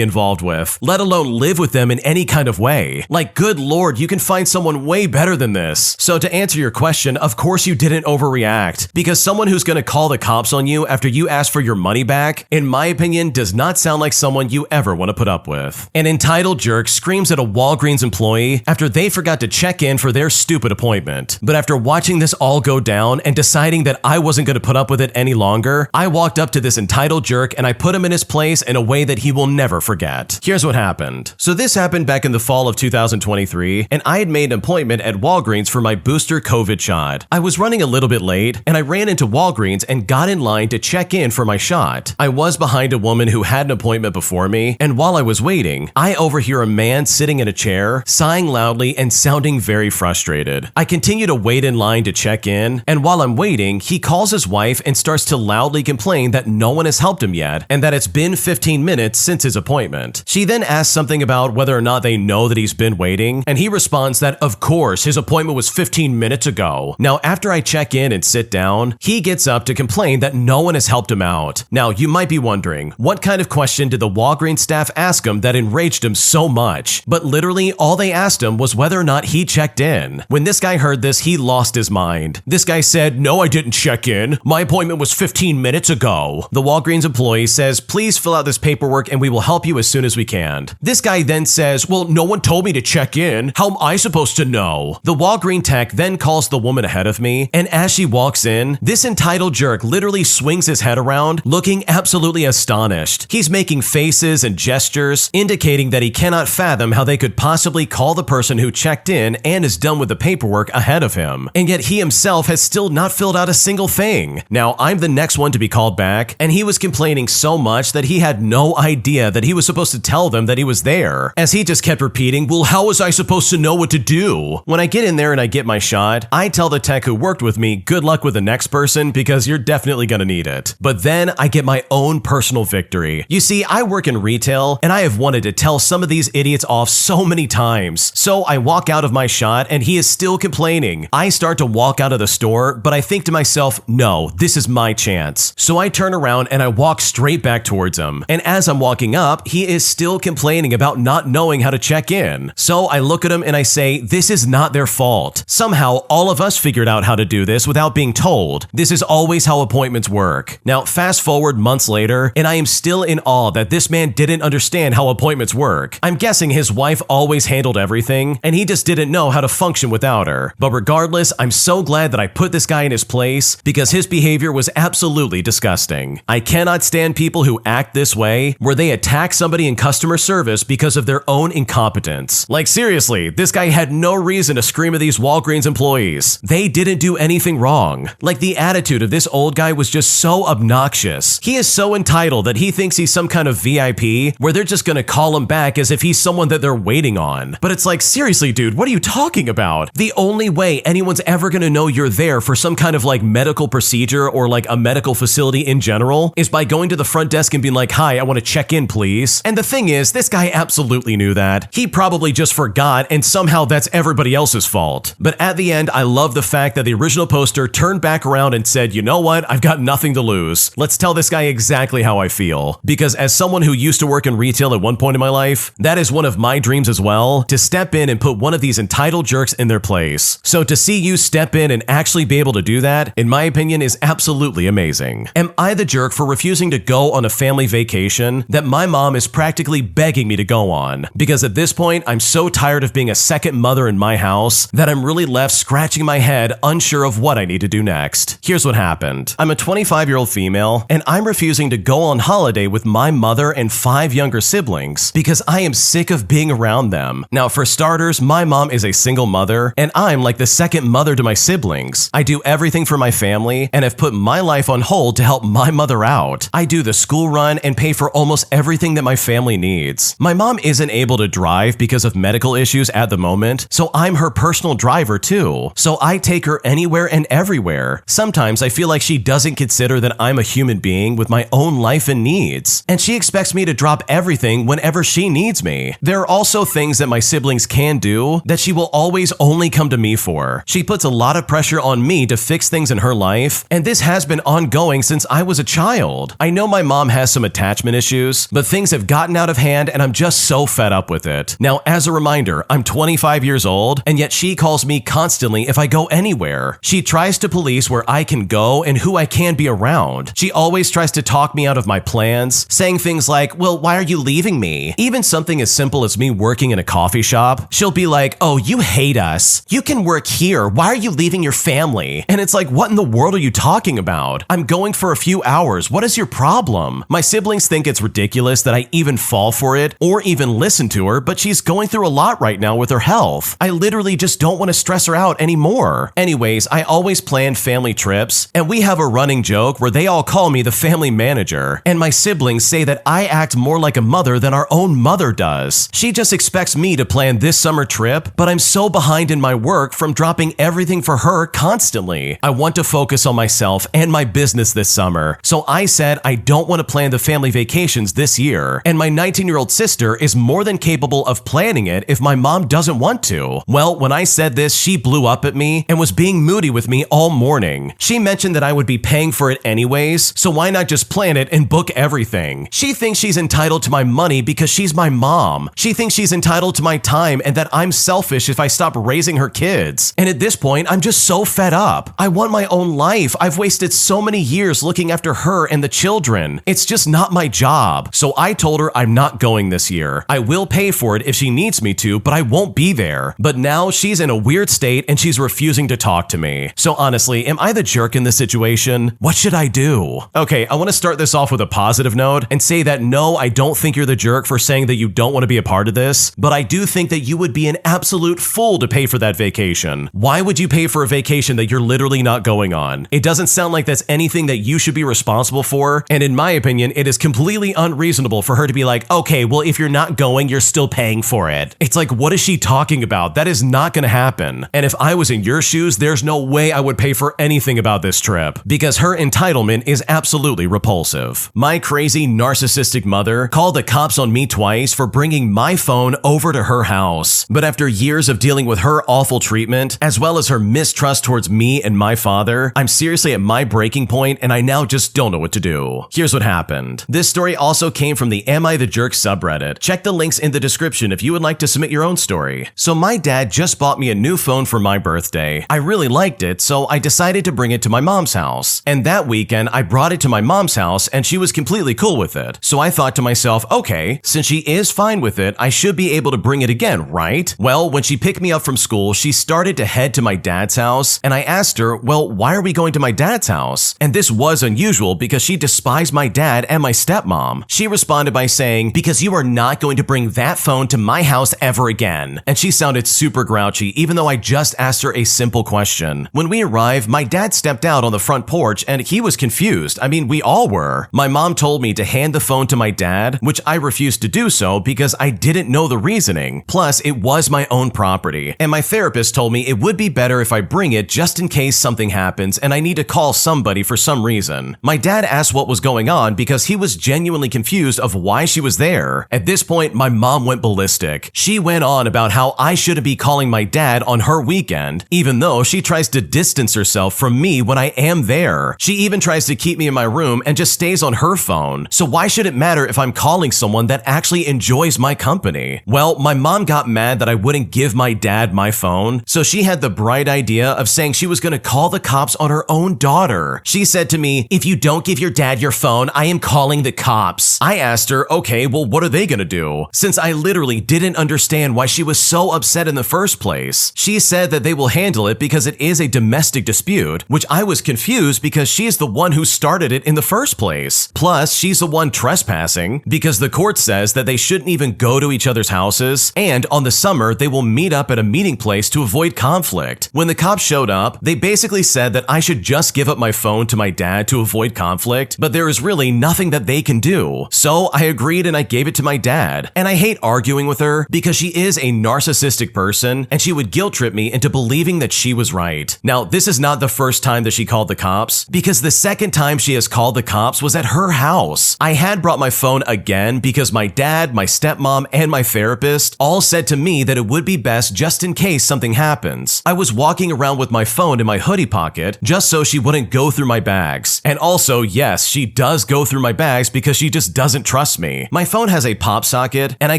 involved with, let alone live with them in any kind of way. Like, good lord, you can find someone way better than this. So to answer your question, of course you didn't overreact, because someone who's going to call the cops on you after you ask for your money back, in my opinion, does not sound like someone you ever want to put up with. An entitled jerk screams at a Walgreens employee after they forgot to check in for their stupid appointment. But after watching this all go down and deciding that I wasn't going to put up with it any longer, I walked up to this entitled jerk and I put him in his place in a way that he will never forget. Here's what happened. So this happened back in the fall of 2023, and I had made an appointment at Walgreens for my booster COVID shot. I was running a little bit late, and I ran into Walgreens and got in line to check in for my shot. I was behind a woman who had an appointment before me, and while I was waiting, I overhear a man sitting in a chair, sighing loudly and sounding very frustrated. I continue to wait in line to check in, and while I'm waiting, he calls his wife and starts to loudly complain that no one has helped him yet, and that it's been 15 minutes since his appointment. She then asks something about whether or not they know that he's been waiting, and he responds that of course his appointment was 15 minutes ago. Now, after I check in and sit down, he gets up to complain that no one has helped him out. Now, you might be wondering, what kind of question did the Walgreens staff ask him that enraged him so much? But literally, all they asked him was whether or not he checked in. When this guy heard this, he lost his mind. This guy said, "No, I didn't check in. My appointment was 15 minutes ago." The Walgreens employee says, "Please fill out this paperwork and we will help you as soon as we can." This guy then says, "Well, no one told me to check in. How am I supposed to know?" The Walgreens tech then calls the woman ahead of me, and as she walks in, this entitled jerk literally swings his head around, looking absolutely astonished. He's making faces and gestures, indicating that he cannot fathom how they could possibly call the person who checked in and is done with the paperwork ahead of him, and yet he himself has still not filled out a single thing. Now, I'm the next one to be called back, and he was complaining so much that he had no idea that he was supposed to tell them that he was there, as he just kept repeating, "Well, how was I supposed to know what to do?" When I get in there and I get my shot, I tell the tech who worked with me, good luck with the next person because you're definitely gonna need it. But then I get my own personal victory. You see, I work in retail, and I have wanted to tell some of these idiots off so many times. So I walk out of my shot and he is still complaining. I start to walk out of the store, but I think to myself, no, this is my chance. So I turn around and I walk straight back towards him. And as I'm walking up, he is still complaining about not knowing how to check in. So I look at him and I say, this is not their fault. Somehow, all of us figured out how to do this without being told. This is always how appointments work. Now, fast forward months later, and I am still in awe that this man didn't understand how appointments work. I'm guessing his wife always handled everything, and he just didn't know how to function without her. But regardless, I'm so glad that I put this guy in his place because his behavior was absolutely disgusting. I cannot stand people who act this way, where they attack somebody in customer service because of their own incompetence. Like seriously, this guy had no reason reason to scream at these Walgreens employees. They didn't do anything wrong. Like, the attitude of this old guy was just so obnoxious. He is so entitled that he thinks he's some kind of VIP where they're just gonna call him back as if he's someone that they're waiting on. But it's like, seriously, dude, what are you talking about? The only way anyone's ever gonna know you're there for some kind of like medical procedure or like a medical facility in general is by going to the front desk and being like, hi, I want to check in, please. And the thing is, this guy absolutely knew that. He probably just forgot, and somehow that's everybody else's fault. But at the end, I love the fact that the original poster turned back around and said, you know what? I've got nothing to lose. Let's tell this guy exactly how I feel. Because as someone who used to work in retail at one point in my life, that is one of my dreams as well, to step in and put one of these entitled jerks in their place. So to see you step in and actually be able to do that, in my opinion, is absolutely amazing. Am I the jerk for refusing to go on a family vacation that my mom is practically begging me to go on? Because at this point, I'm so tired of being a second mother in my house that I'm really left scratching my head, unsure of what I need to do next. Here's what happened. I'm a 25-year-old female, and I'm refusing to go on holiday with my mother and 5 younger siblings because I am sick of being around them. Now, for starters, my mom is a single mother, and I'm like the second mother to my siblings. I do everything for my family and have put my life on hold to help my mother out. I do the school run and pay for almost everything that my family needs. My mom isn't able to drive because of medical issues at the moment, so I'm her personal driver too. So I take her anywhere and everywhere. Sometimes I feel like she doesn't consider that I'm a human being with my own life and needs, and she expects me to drop everything whenever she needs me. There are also things that my siblings can do that she will always only come to me for. She puts a lot of pressure on me to fix things in her life, and this has been ongoing since I was a child. I know my mom has some attachment issues, but things have gotten out of hand and I'm just so fed up with it. Now, as a reminder, I'm 25 years old, and yet she calls me constantly if I go anywhere. She tries to police where I can go and who I can be around. She always tries to talk me out of my plans, saying things like, well, why are you leaving me? Even something as simple as me working in a coffee shop, she'll be like, oh, you hate us. You can work here. Why are you leaving your family? And it's like, what in the world are you talking about? I'm going for a few hours. What is your problem? My siblings think it's ridiculous that I even fall for it or even listen to her, but she's going through a lot right now with her health. I literally just don't want to stress her out anymore. Anyways, I always plan family trips, and we have a running joke where they all call me the family manager, and my siblings say that I act more like a mother than our own mother does. She just expects me to plan this summer trip, but I'm so behind in my work from dropping everything for her constantly. I want to focus on myself and my business this summer, so I said I don't want to plan the family vacations this year, and my 19-year-old sister is more than capable of planning it if my mom doesn't want to. Well, when I said this, she blew up at me and was being moody with me all morning. She mentioned that I would be paying for it anyways, so why not just plan it and book everything? She thinks she's entitled to my money because she's my mom. She thinks she's entitled to my time and that I'm selfish if I stop raising her kids. And at this point, I'm just so fed up. I want my own life. I've wasted so many years looking after her and the children. It's just not my job. So I told her I'm not going this year. I will pay for it if she needs me to, but I won't be there. But now she's in a weird state and she's refusing to talk to me. So honestly, am I the jerk in this situation? What should I do? Okay, I want to start this off with a positive note and say that no, I don't think you're the jerk for saying that you don't want to be a part of this, but I do think that you would be an absolute fool to pay for that vacation. Why would you pay for a vacation that you're literally not going on? It doesn't sound like that's anything that you should be responsible for, and in my opinion, it is completely unreasonable for her to be like, okay, well, if you're not going, you're still paying for it. It's like, what is she talking about? That is not going to happen. And if I was in your shoes, there's no way I would pay for anything about this trip, because her entitlement is absolutely repulsive. My crazy narcissistic mother called the cops on me twice for bringing my phone over to her house. But after years of dealing with her awful treatment, as well as her mistrust towards me and my father, I'm seriously at my breaking point and I now just don't know what to do. Here's what happened. This story also came from the Am I the Jerk subreddit. Check the links in the description if you would like to submit your own story. So my dad just bought me a new phone for my birthday. I really liked it, so I decided to bring it to my mom's house. And that weekend, I brought it to my mom's house and she was completely cool with it. So I thought to myself, okay, since she is fine with it, I should be able to bring it again, right? Well, when she picked me up from school, she started to head to my dad's house, and I asked her, well, why are we going to my dad's house? And this was unusual because she despised my dad and my stepmom. She responded by saying, because you are not going to bring that phone to my house ever again. And she sounded super super grouchy even though I just asked her a simple question. When we arrived, my dad stepped out on the front porch and he was confused. I mean, we all were. My mom told me to hand the phone to my dad, which I refused to do so because I didn't know the reasoning. Plus, it was my own property, and my therapist told me it would be better if I bring it just in case something happens and I need to call somebody for some reason. My dad asked what was going on because he was genuinely confused of why she was there. At this point, my mom went ballistic. She went on about how I shouldn't be calling my dad on her weekend, even though she tries to distance herself from me when I am there. She even tries to keep me in my room and just stays on her phone. So why should it matter if I'm calling someone that actually enjoys my company? Well, my mom got mad that I wouldn't give my dad my phone, so she had the bright idea of saying she was going to call the cops on her own daughter. She said to me, "If you don't give your dad your phone, I am calling the cops." I asked her, okay, well, what are they going to do? Since I literally didn't understand why she was so upset in the first place. She said that they will handle it because it is a domestic dispute, which I was confused because she's the one who started it in the first place. Plus, she's the one trespassing because the court says that they shouldn't even go to each other's houses, and on the summer, they will meet up at a meeting place to avoid conflict. When the cops showed up, they basically said that I should just give up my phone to my dad to avoid conflict, but there is really nothing that they can do. So I agreed and I gave it to my dad. And I hate arguing with her because she is a narcissistic person and she would guilt trip me into believing that she was right. Now, this is not the first time that she called the cops, because the second time she has called the cops was at her house. I had brought my phone again because my dad, my stepmom, and my therapist all said to me that it would be best just in case something happens. I was walking around with my phone in my hoodie pocket just so she wouldn't go through my bags. And also, yes, she does go through my bags because she just doesn't trust me. My phone has a pop socket, and I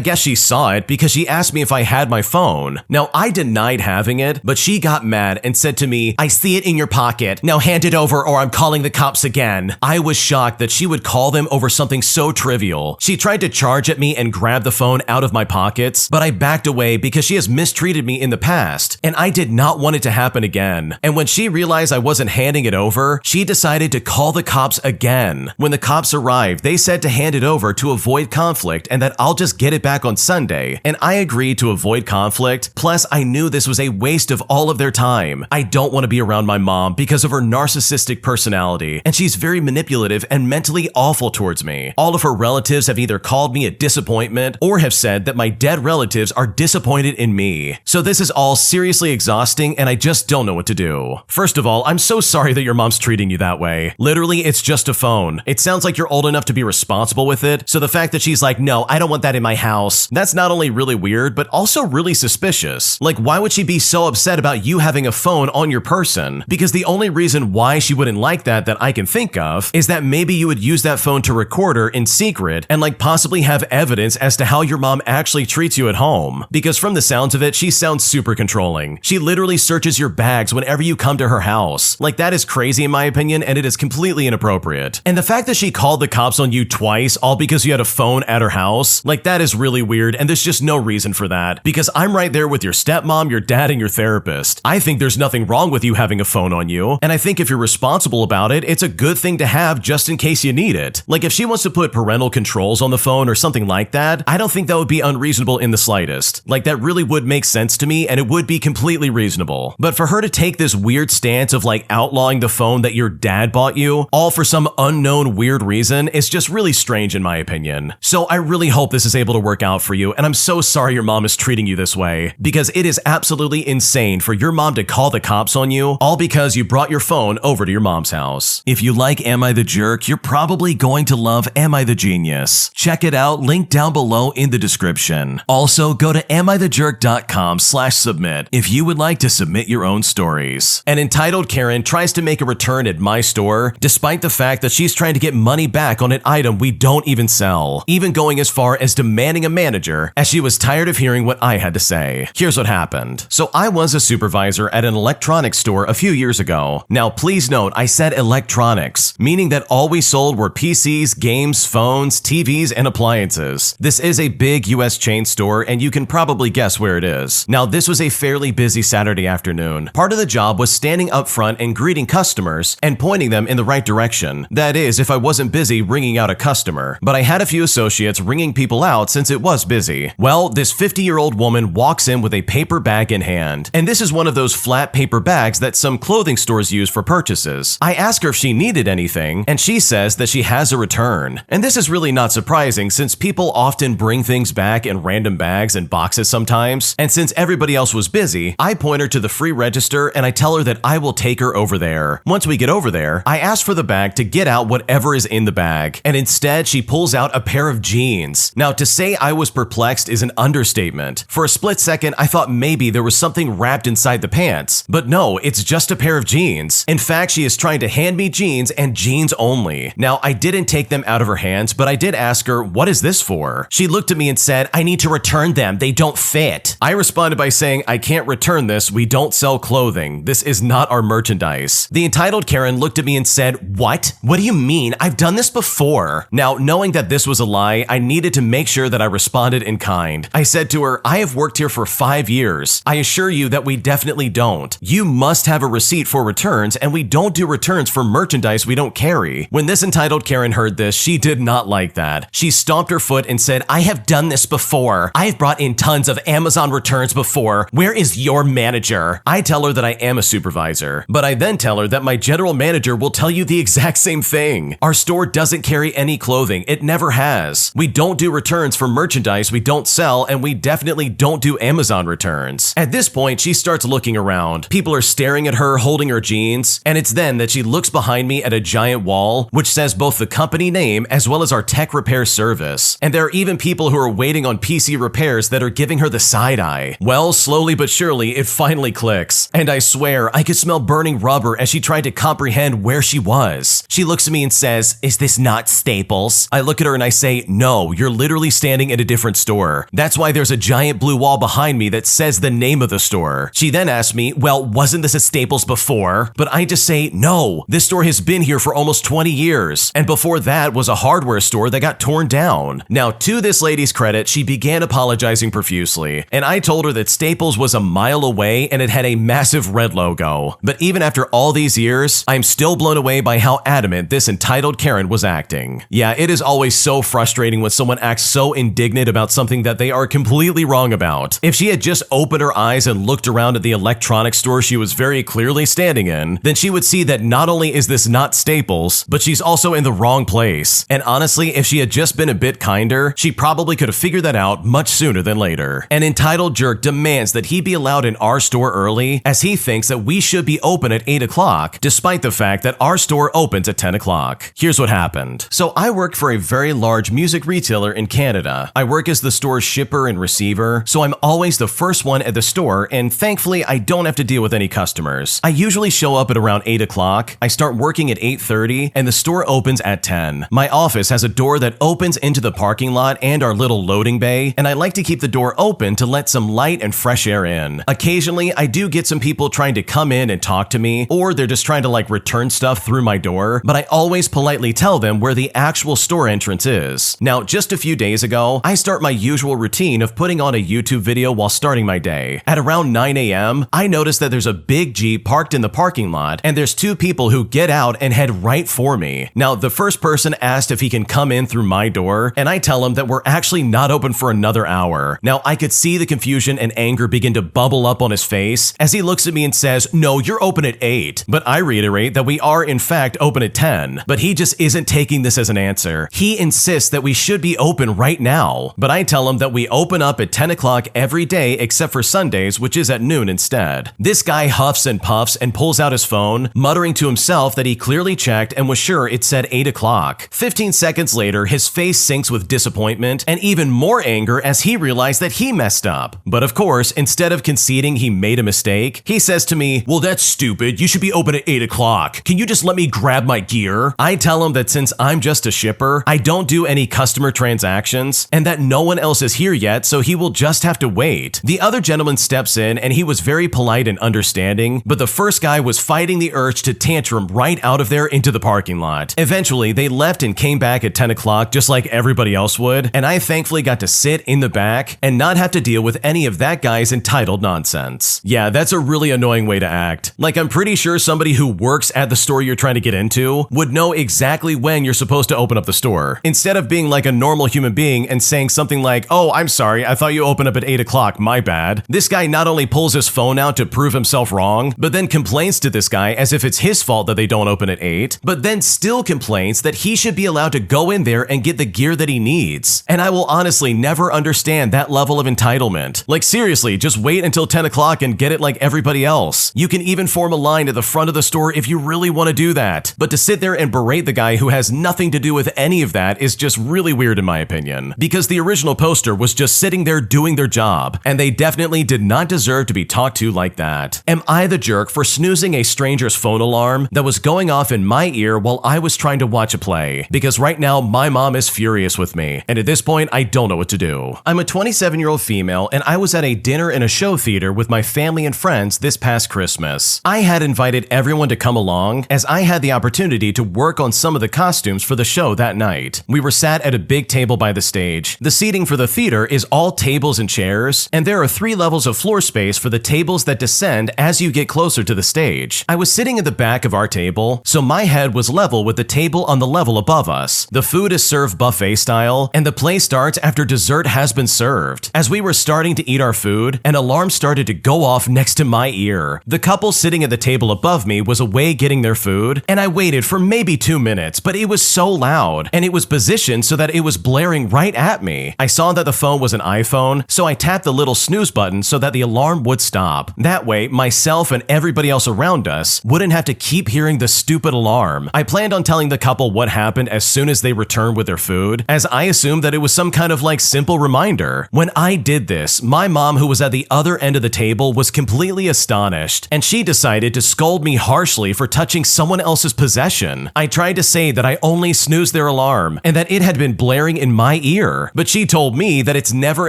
guess she saw it because she asked me if I had my phone. Now, I denied having it, but she got mad and said to me, "I see it in your pocket. Now hand it over or I'm calling the cops again." I was shocked that she would call them over something so trivial. She tried to charge at me and grab the phone out of my pockets, but I backed away because she has mistreated me in the past, and I did not want it to happen again. And when she realized I wasn't handing it over, she decided to call the cops again. When the cops arrived, they said to hand it over to avoid conflict and that I'll just get it back on Sunday, and I agreed to avoid conflict. Plus, I knew this was a waste of all of their time. I don't want to be around my mom because of her narcissistic personality, and she's very manipulative and mentally awful towards me. All of her relatives have either called me a disappointment or have said that my dead relatives are disappointed in me. So this is all seriously exhausting and I just don't know what to do. First of all, I'm so sorry that your mom's treating you that way. Literally, it's just a phone. It sounds like you're old enough to be responsible with it, so the fact that she's like, "No, I don't want that in my house," that's not only really weird, but also really suspicious. Like, why would she be so upset about you having a phone on your person? Because the only reason why she wouldn't like that I can think of is that maybe you would use that phone to record her in secret and like possibly have evidence as to how your mom actually treats you at home. Because from the sounds of it, she sounds super controlling. She literally searches your bags whenever you come to her house. Like, that is crazy in my opinion, and it is completely inappropriate. And the fact that she called the cops on you twice all because you had a phone at her house, like, that is really weird, and there's just no reason for that. Because I'm right there with your stepmom, your dad, and your therapist. I think there's nothing wrong with you having a phone on you, and I think if you're responsible about it, it's a good thing to have just in case you need it. Like, if she wants to put parental controls on the phone or something like that, I don't think that would be unreasonable in the slightest. Like, that really would make sense to me, and it would be completely reasonable. But for her to take this weird stance of like outlawing the phone that your dad bought you, all for some unknown weird reason, is just really strange in my opinion. So I really hope this is able to work out for you, and I'm so sorry your mom is treating you this way, because it is absolutely insane for your mom to call the cops on you, all because you brought your phone over to your mom's house. If you like Am I the Jerk, you're probably going to love Am I the Genius. Check it out, link down below in the description. Also, go to amithejerk.com/submit if you would like to submit your own stories. An entitled Karen tries to make a return at my store, despite the fact that she's trying to get money back on an item we don't even sell, even going as far as demanding a manager, as she was tired of hearing what I had to say. Here's what happened. So I was a supervisor at an electronics store a few years ago. Now please note, I said electronics, meaning that all we sold were PCs, games, phones, TVs, and appliances. This is a big US chain store, and you can probably guess where it is. Now this was a fairly busy Saturday afternoon. Part of the job was standing up front and greeting customers and pointing them in the right direction. That is, if I wasn't busy ringing out a customer. But I had a few associates ringing people out since it was busy. Well, this 50-year-old woman walks in with with a paper bag in hand. And this is one of those flat paper bags that some clothing stores use for purchases. I ask her if she needed anything, and she says that she has a return. And this is really not surprising since people often bring things back in random bags and boxes sometimes. And since everybody else was busy, I point her to the free register and I tell her that I will take her over there. Once we get over there, I ask for the bag to get out whatever is in the bag. And instead, she pulls out a pair of jeans. Now, to say I was perplexed is an understatement. For a split second, I thought maybe there was something wrapped inside the pants. But no, it's just a pair of jeans. In fact, she is trying to hand me jeans and jeans only. Now, I didn't take them out of her hands, but I did ask her, what is this for? She looked at me and said, I need to return them. They don't fit. I responded by saying, I can't return this. We don't sell clothing. This is not our merchandise. The entitled Karen looked at me and said, what? What do you mean? I've done this before. Now, knowing that this was a lie, I needed to make sure that I responded in kind. I said to her, I have worked here for 5 years. I assure you that we definitely don't. You must have a receipt for returns, and we don't do returns for merchandise we don't carry. When this entitled Karen heard this, she did not like that. She stomped her foot and said, I have done this before. I have brought in tons of Amazon returns before. Where is your manager? I tell her that I am a supervisor, but I then tell her that my general manager will tell you the exact same thing. Our store doesn't carry any clothing. It never has. We don't do returns for merchandise we don't sell, and we definitely don't do Amazon returns. At this point, she starts looking around. People are staring at her holding her jeans, and it's then that she looks behind me at a giant wall, which says both the company name as well as our tech repair service. And there are even people who are waiting on PC repairs that are giving her the side eye. Well, slowly but surely, it finally clicks. And I swear, I could smell burning rubber as she tried to comprehend where she was. She looks at me and says, is this not Staples? I look at her and I say, no, you're literally standing in a different store. That's why there's a giant blue wall behind me that says the name of the store. She then asks me, well, wasn't this a Staples before? But I just say, no, this store has been here for almost 20 years. And before that was a hardware store that got torn down. Now, to this lady's credit, she began apologizing profusely. And I told her that Staples was a mile away and it had a massive red logo. But even after all these years, I'm still blown away by how adamant this entitled Karen was acting. Yeah, it is always so frustrating when someone acts so indignant about something that they are completely wrong about. If she had just opened her eyes and looked around at the electronics store she was very clearly standing in, then she would see that not only is this not Staples, but she's also in the wrong place. And honestly, if she had just been a bit kinder, she probably could have figured that out much sooner than later. An entitled jerk demands that he be allowed in our store early, as he thinks that we should be open at 8 o'clock, despite the fact that our store opens at 10 o'clock. Here's what happened. So I work for a very large music retailer in Canada. I work as the store's shipper and receiver, so I'm always the first one at the store, and thankfully I don't have to deal with any customers. I usually show up at around 8 o'clock, I start working at 8:30, and the store opens at 10. My office has a door that opens into the parking lot and our little loading bay, and I like to keep the door open to let some light and fresh air in. Occasionally, I do get some people trying to come in and talk to me, or they're just trying to return stuff through my door, but I always politely tell them where the actual store entrance is. Now, just a few days ago, I start my usual routine of putting on a YouTube video while starting my day. At around 9 a.m., I notice that there's a big Jeep parked in the parking lot, and there's two people who get out and head right for me. Now, the first person asked if he can come in through my door, and I tell him that we're actually not open for another hour. Now, I could see the confusion and anger begin to bubble up on his face as he looks at me and says, no, you're open at 8. But I reiterate that we are in fact open at 10, but he just isn't taking this as an answer. He insists that we should be open right now, but I tell him that we open up at 10 o'clock every day except for Sundays, which is at noon instead. This guy huffs and puffs and pulls out his phone, muttering to himself that he clearly checked and was sure it said 8 o'clock. 15 seconds later, his face sinks with disappointment and even more anger as he realized that he messed up. But of course, instead of conceding he made a mistake, he says to me, well, that's stupid. You should be open at 8 o'clock. Can you just let me grab my gear? I tell him that since I'm just a shipper, I don't do any customer transactions and that no one else is here yet, so he will just have to wait. The other gentleman steps in and he was very polite and understanding, but the first guy was fighting the urge to tantrum right out of there into the parking lot. Eventually, they left and came back at 10 o'clock just like everybody else would, and I thankfully got to sit in the back and not have to deal with any of that guy's entitled nonsense. Yeah, that's a really annoying way to act. I'm pretty sure somebody who works at the store you're trying to get into would know exactly when you're supposed to open up the store. Instead of being like a normal human being and saying something like, oh, I'm sorry, I thought you opened up at 8 o'clock. o'clock, my bad. This guy not only pulls his phone out to prove himself wrong, but then complains to this guy as if it's his fault that they don't open at 8, but then still complains that he should be allowed to go in there and get the gear that he needs. And I will honestly never understand that level of entitlement. Like seriously, just wait until 10 o'clock and get it like everybody else. You can even form a line at the front of the store if you really want to do that. But to sit there and berate the guy who has nothing to do with any of that is just really weird in my opinion. Because the original poster was just sitting there doing their job, and they definitely did not deserve to be talked to like that. Am I the jerk for snoozing a stranger's phone alarm that was going off in my ear while I was trying to watch a play? Because right now my mom is furious with me, and at this point I don't know what to do. I'm a 27-year-old female, and I was at a dinner in a show theater with my family and friends this past Christmas. I had invited everyone to come along as I had the opportunity to work on some of the costumes for the show that night. We were sat at a big table by the stage. The seating for the theater is all tables and chairs, and there are 3 levels of floor space for the tables that descend as you get closer to the stage. I was sitting at the back of our table, so my head was level with the table on the level above us. The food is served buffet style, and the play starts after dessert has been served. As we were starting to eat our food, an alarm started to go off next to my ear. The couple sitting at the table above me was away getting their food, and I waited for maybe 2 minutes, but it was so loud, and it was positioned so that it was blaring right at me. I saw that the phone was an iPhone, so I tapped the little snooze button so that the alarm would stop. That way, myself and everybody else around us wouldn't have to keep hearing the stupid alarm. I planned on telling the couple what happened as soon as they returned with their food, as I assumed that it was some kind of like simple reminder. When I did this, my mom, who was at the other end of the table, was completely astonished, and she decided to scold me harshly for touching someone else's possession. I tried to say that I only snoozed their alarm and that it had been blaring in my ear, but she told me that it's never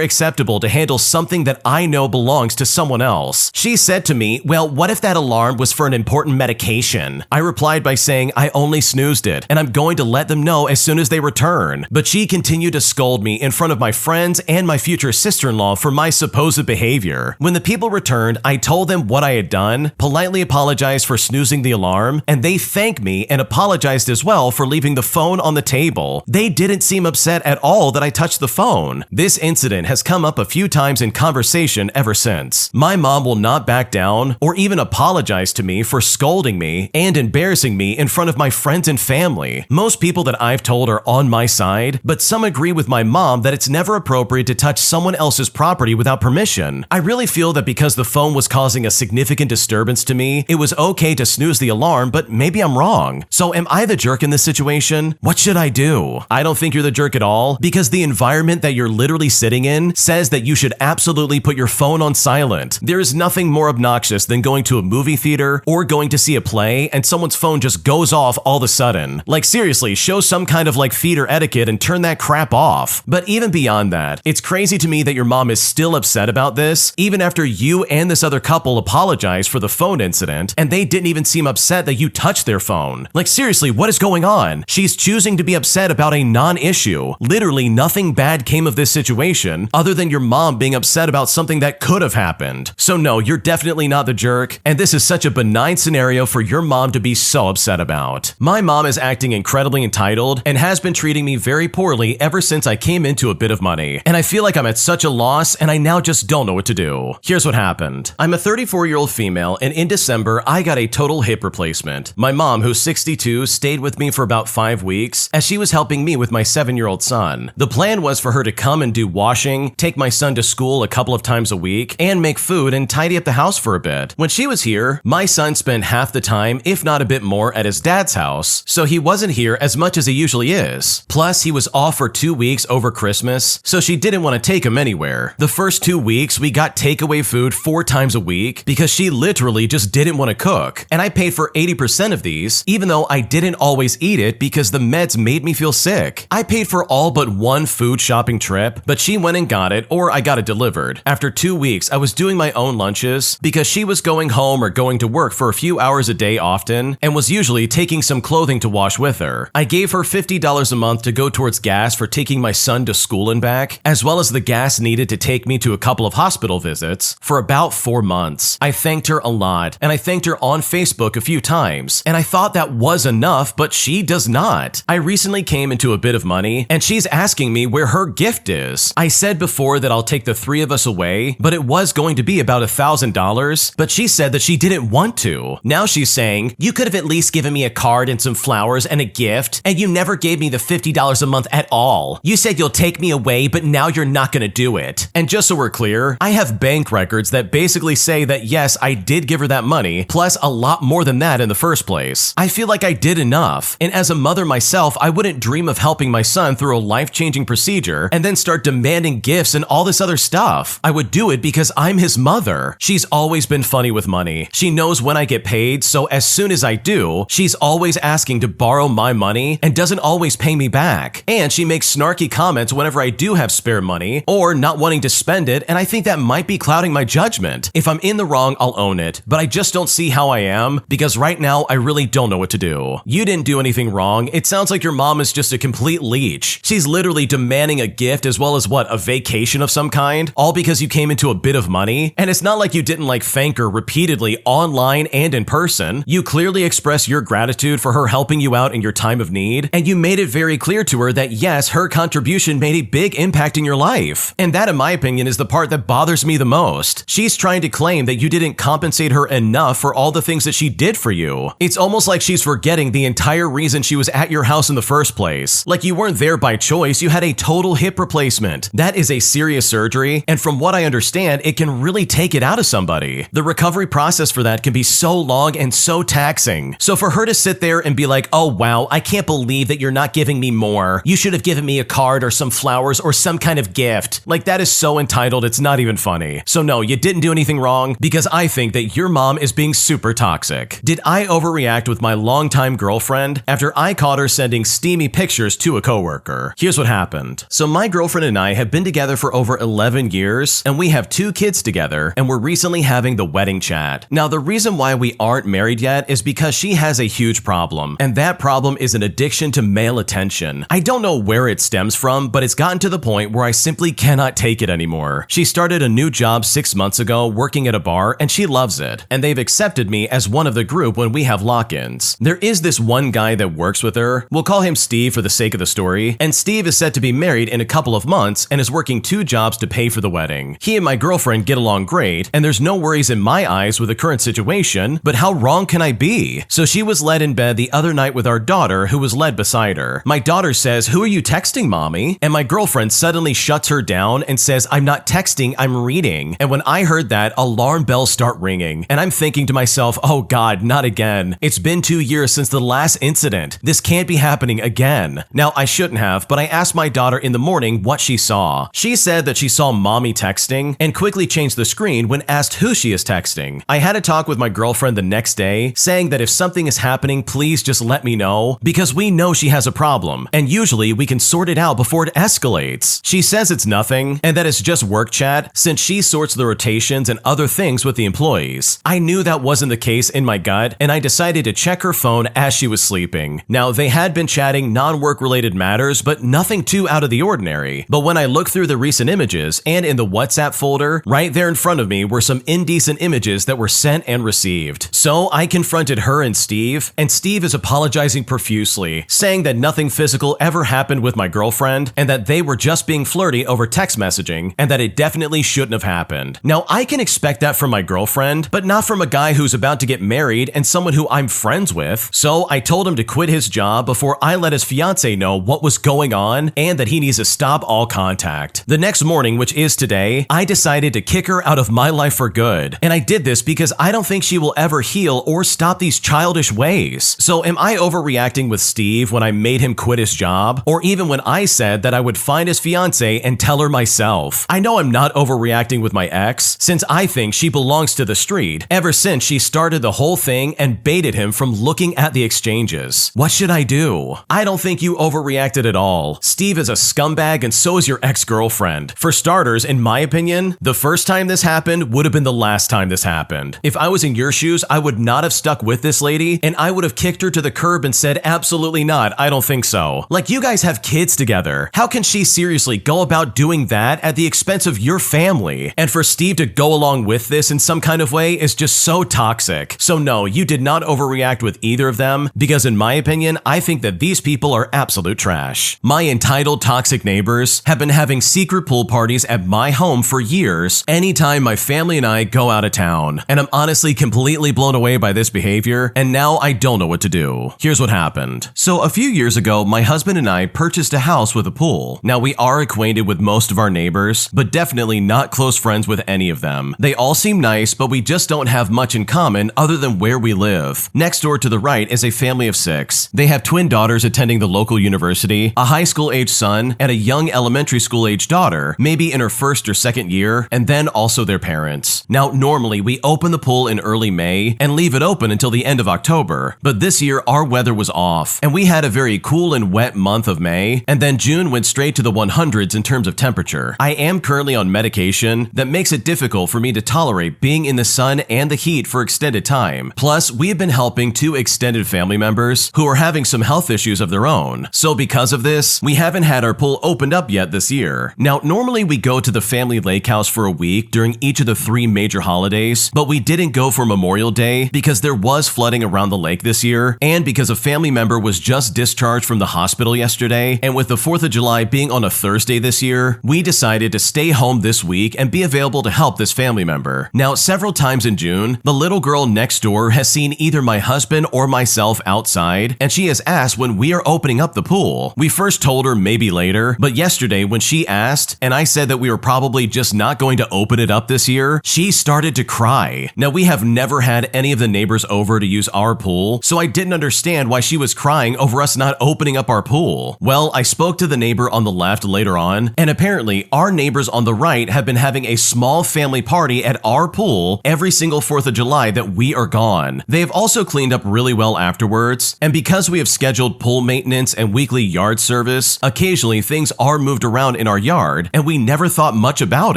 acceptable to handle something that I know belongs to someone else. She said to me, well, what if that alarm was for an important medication? I replied by saying I only snoozed it, and I'm going to let them know as soon as they return. But she continued to scold me in front of my friends and my future sister-in-law for my supposed behavior. When the people returned, I told them what I had done, politely apologized for snoozing the alarm, and they thanked me and apologized as well for leaving the phone on the table. They didn't seem upset at all that I touched the phone. This incident has come up a few times in conversation ever since. My mom will not back down or even apologize to me for scolding me and embarrassing me in front of my friends and family. Most people that I've told are on my side, but some agree with my mom that it's never appropriate to touch someone else's property without permission. I really feel that because the phone was causing a significant disturbance to me, it was okay to snooze the alarm, but maybe I'm wrong. So am I the jerk in this situation? What should I do? I don't think you're the jerk at all, because the environment that you're literally sitting in says that you should absolutely put your phone on silent. There is nothing more obnoxious than going to a movie theater or going to see a play and someone's phone just goes off all of a sudden. Like seriously, show some kind of like theater etiquette and turn that crap off. But even beyond that, it's crazy to me that your mom is still upset about this, even after you and this other couple apologized for the phone incident, and they didn't even seem upset that you touched their phone. Like seriously, what is going on? She's choosing to be upset about a non-issue. Literally nothing bad came of this situation other than your mom being upset about something that could have happened. So no, you're definitely not the jerk, and this is such a benign scenario for your mom to be so upset about. My mom is acting incredibly entitled and has been treating me very poorly ever since I came into a bit of money, and I feel like I'm at such a loss and I now just don't know what to do. Here's what happened. I'm a 34-year-old female, and in December I got a total hip replacement. My mom, who's 62, stayed with me for about 5 weeks as she was helping me with my 7-year-old son. The plan was for her to come and do washing, take my son to school a couple of times a week, and make food and tidy up the house for a bit. When she was here, my son spent half the time, if not a bit more, at his dad's house, so he wasn't here as much as he usually is. Plus, he was off for 2 weeks over Christmas, so she didn't want to take him anywhere. The first 2 weeks, we got takeaway food 4 times a week because she literally just didn't want to cook, and I paid for 80% of these, even though I didn't always eat it because the meds made me feel sick. I paid for all but one food shopping trip, but she went and got it, or I got it delivered. After 2 weeks, I was doing my own lunches because she was going home or going to work for a few hours a day often, and was usually taking some clothing to wash with her. I gave her $50 a month to go towards gas for taking my son to school and back, as well as the gas needed to take me to a couple of hospital visits for about 4 months. I thanked her a lot, and I thanked her on Facebook a few times, and I thought that was enough, but she does not. I recently came into a bit of money, and she's asking me where her gift is. I said before that I'll take the 3 of us away, but it was going to be about $1,000, but she said that she didn't want to. Now she's saying, you could have at least given me a card and some flowers and a gift, and you never gave me the $50 a month at all. You said you'll take me away, but now you're not gonna do it. And just so we're clear, I have bank records that basically say that yes, I did give her that money, plus a lot more than that in the first place. I feel like I did enough, and as a mother myself, I wouldn't dream of helping my son through a life-changing procedure and then start demanding gifts and all this other stuff. I would do it because I'm his mother. She's always been funny with money. She knows when I get paid, so as soon as I do, she's always asking to borrow my money and doesn't always pay me back. And she makes snarky comments whenever I do have spare money or not wanting to spend it, and I think that might be clouding my judgment. If I'm in the wrong, I'll own it, but I just don't see how I am because right now I really don't know what to do. You didn't do anything wrong. It sounds like your mom is just a complete leech. She's literally demanding a gift as well as a vacation of some kind, all because you came into a bit of money. And it's not like you didn't thank her repeatedly online and in person. You clearly expressed your gratitude for her helping you out in your time of need, and you made it very clear to her that yes, her contribution made a big impact in your life. And that, in my opinion, is the part that bothers me the most. She's trying to claim that you didn't compensate her enough for all the things that she did for you. It's almost like she's forgetting the entire reason she was at your house in the first place. Like you weren't there by choice, you had a total hip replacement. That is a serious surgery, and from what I understand, it can really take it out of somebody. The recovery process for that can be so long and so taxing. So for her to sit there and be like, oh wow, I can't believe that you're not giving me more. You should have given me a card or some flowers or some kind of gift. Like that is so entitled, it's not even funny. So no, you didn't do anything wrong because I think that your mom is being super toxic. Did I overreact with my longtime girlfriend after I caught her sending steamy pictures to a coworker? Here's what happened. So my girlfriend and I have been together for over 11 years and we have 2 kids together, and we're recently having the wedding chat. Now the reason why we aren't married yet is because she has a huge problem, and that problem is an addiction to male attention. I don't know where it stems from, but it's gotten to the point where I simply cannot take it anymore. She started a new job 6 months ago working at a bar, and she loves it, and they've accepted me as one of the group when we have lock-ins. There is this one guy that works with her. We'll call him Steve for the sake of the story, and Steve is set to be married in a couple of months and is working 2 jobs to pay for the wedding. He and my girlfriend get along great, and there's no worries in my eyes with the current situation, but how wrong can I be? So she was led in bed the other night with our daughter, who was led beside her. My daughter says, "Who are you texting, mommy?" And my girlfriend suddenly shuts her down and says, "I'm not texting, I'm reading." And when I heard that, alarm bells start ringing, and I'm thinking to myself, oh god, not again. It's been 2 years since the last incident. This can't be happening again. Now, I shouldn't have, but I asked my daughter in the morning what she saw. She said that she saw mommy texting and quickly changed the screen when asked who she is texting. I had a talk with my girlfriend the next day, saying that if something is happening, please just let me know, because we know she has a problem, and usually we can sort it out before it escalates. She says it's nothing, and that it's just work chat, since she sorts the rotations and other things with the employees. I knew that wasn't the case in my gut, and I decided to check her phone as she was sleeping. Now, they had been chatting non-work related matters, but nothing too out of the ordinary. But when I looked through the recent images, and in the WhatsApp folder, right there in front of me were some indecent images that were sent and received. So I confronted her and Steve is apologizing profusely, saying that nothing physical ever happened with my girlfriend, and that they were just being flirty over text messaging, and that it definitely shouldn't have happened. Now, I can expect that from my girlfriend, but not from a guy who's about to get married and someone who I'm friends with. So I told him to quit his job before I let his fiance know what was going on and that he needs to stop all contact. The next morning, which is today, I decided to kick her out of my life for good. And I did this because I don't think she will ever heal or stop these childish ways. So am I overreacting with Steve when I made him quit his job? Or even when I said that I would find his fiance and tell her myself? I know I'm not overreacting with my ex, since I think she belongs to the street ever since she started the whole thing and baited him from looking at the exchanges. What should I do? I don't think you overreacted at all. Steve is a scumbag, and so is your ex-girlfriend. For starters, in my opinion, the first time this happened would have been the last time this happened. If I was in your shoes, I would not have stuck with this lady, and I would have kicked her to the curb and said, absolutely not, I don't think so. Like, you guys have kids together. How can she seriously go about doing that at the expense of your family? And for Steve to go along with this in some kind of way is just so toxic. So no, you did not overreact with either of them, because in my opinion, I think that these people are absolute trash. My entitled toxic neighbors have been having secret pool parties at at my home for years anytime my family and I go out of town. And I'm honestly completely blown away by this behavior, and now I don't know what to do. Here's what happened. So a few years ago, my husband and I purchased a house with a pool. Now we are acquainted with most of our neighbors, but definitely not close friends with any of them. They all seem nice, but we just don't have much in common other than where we live. Next door to the right is a family of 6. They have twin daughters attending the local university, a high school age son, and a young elementary school age daughter, maybe in her first or second year, and then also their parents. Now normally we open the pool in early May and leave it open until the end of October, but this year our weather was off, and we had a very cool and wet month of May, and then June went straight to the 100s in terms of temperature. I am currently on medication that makes it difficult for me to tolerate being in the sun and the heat for extended time. Plus, we have been helping 2 extended family members who are having some health issues of their own. So because of this, we haven't had our pool opened up yet this year. Now, normally we go to the family lake house for a week during each of the 3 major holidays, but we didn't go for Memorial Day because there was flooding around the lake this year, and because a family member was just discharged from the hospital yesterday, and with the 4th of July being on a Thursday this year, we decided to stay home this week and be available to help this family member. Now, several times in June, the little girl next door has seen either my husband or myself outside, and she has asked when we are opening up the pool. We first told her maybe later, but yesterday when she asked, and I said that we were probably just not going to open it up this year, she started to cry. Now, we have never had any of the neighbors over to use our pool, so I didn't understand why she was crying over us not opening up our pool. Well, I spoke to the neighbor on the left later on, and apparently our neighbors on the right have been having a small family party at our pool every single 4th of July that we are gone. They have also cleaned up really well afterwards, and because we have scheduled pool maintenance and weekly yard service, occasionally things are moved around in our yard, and we never thought much about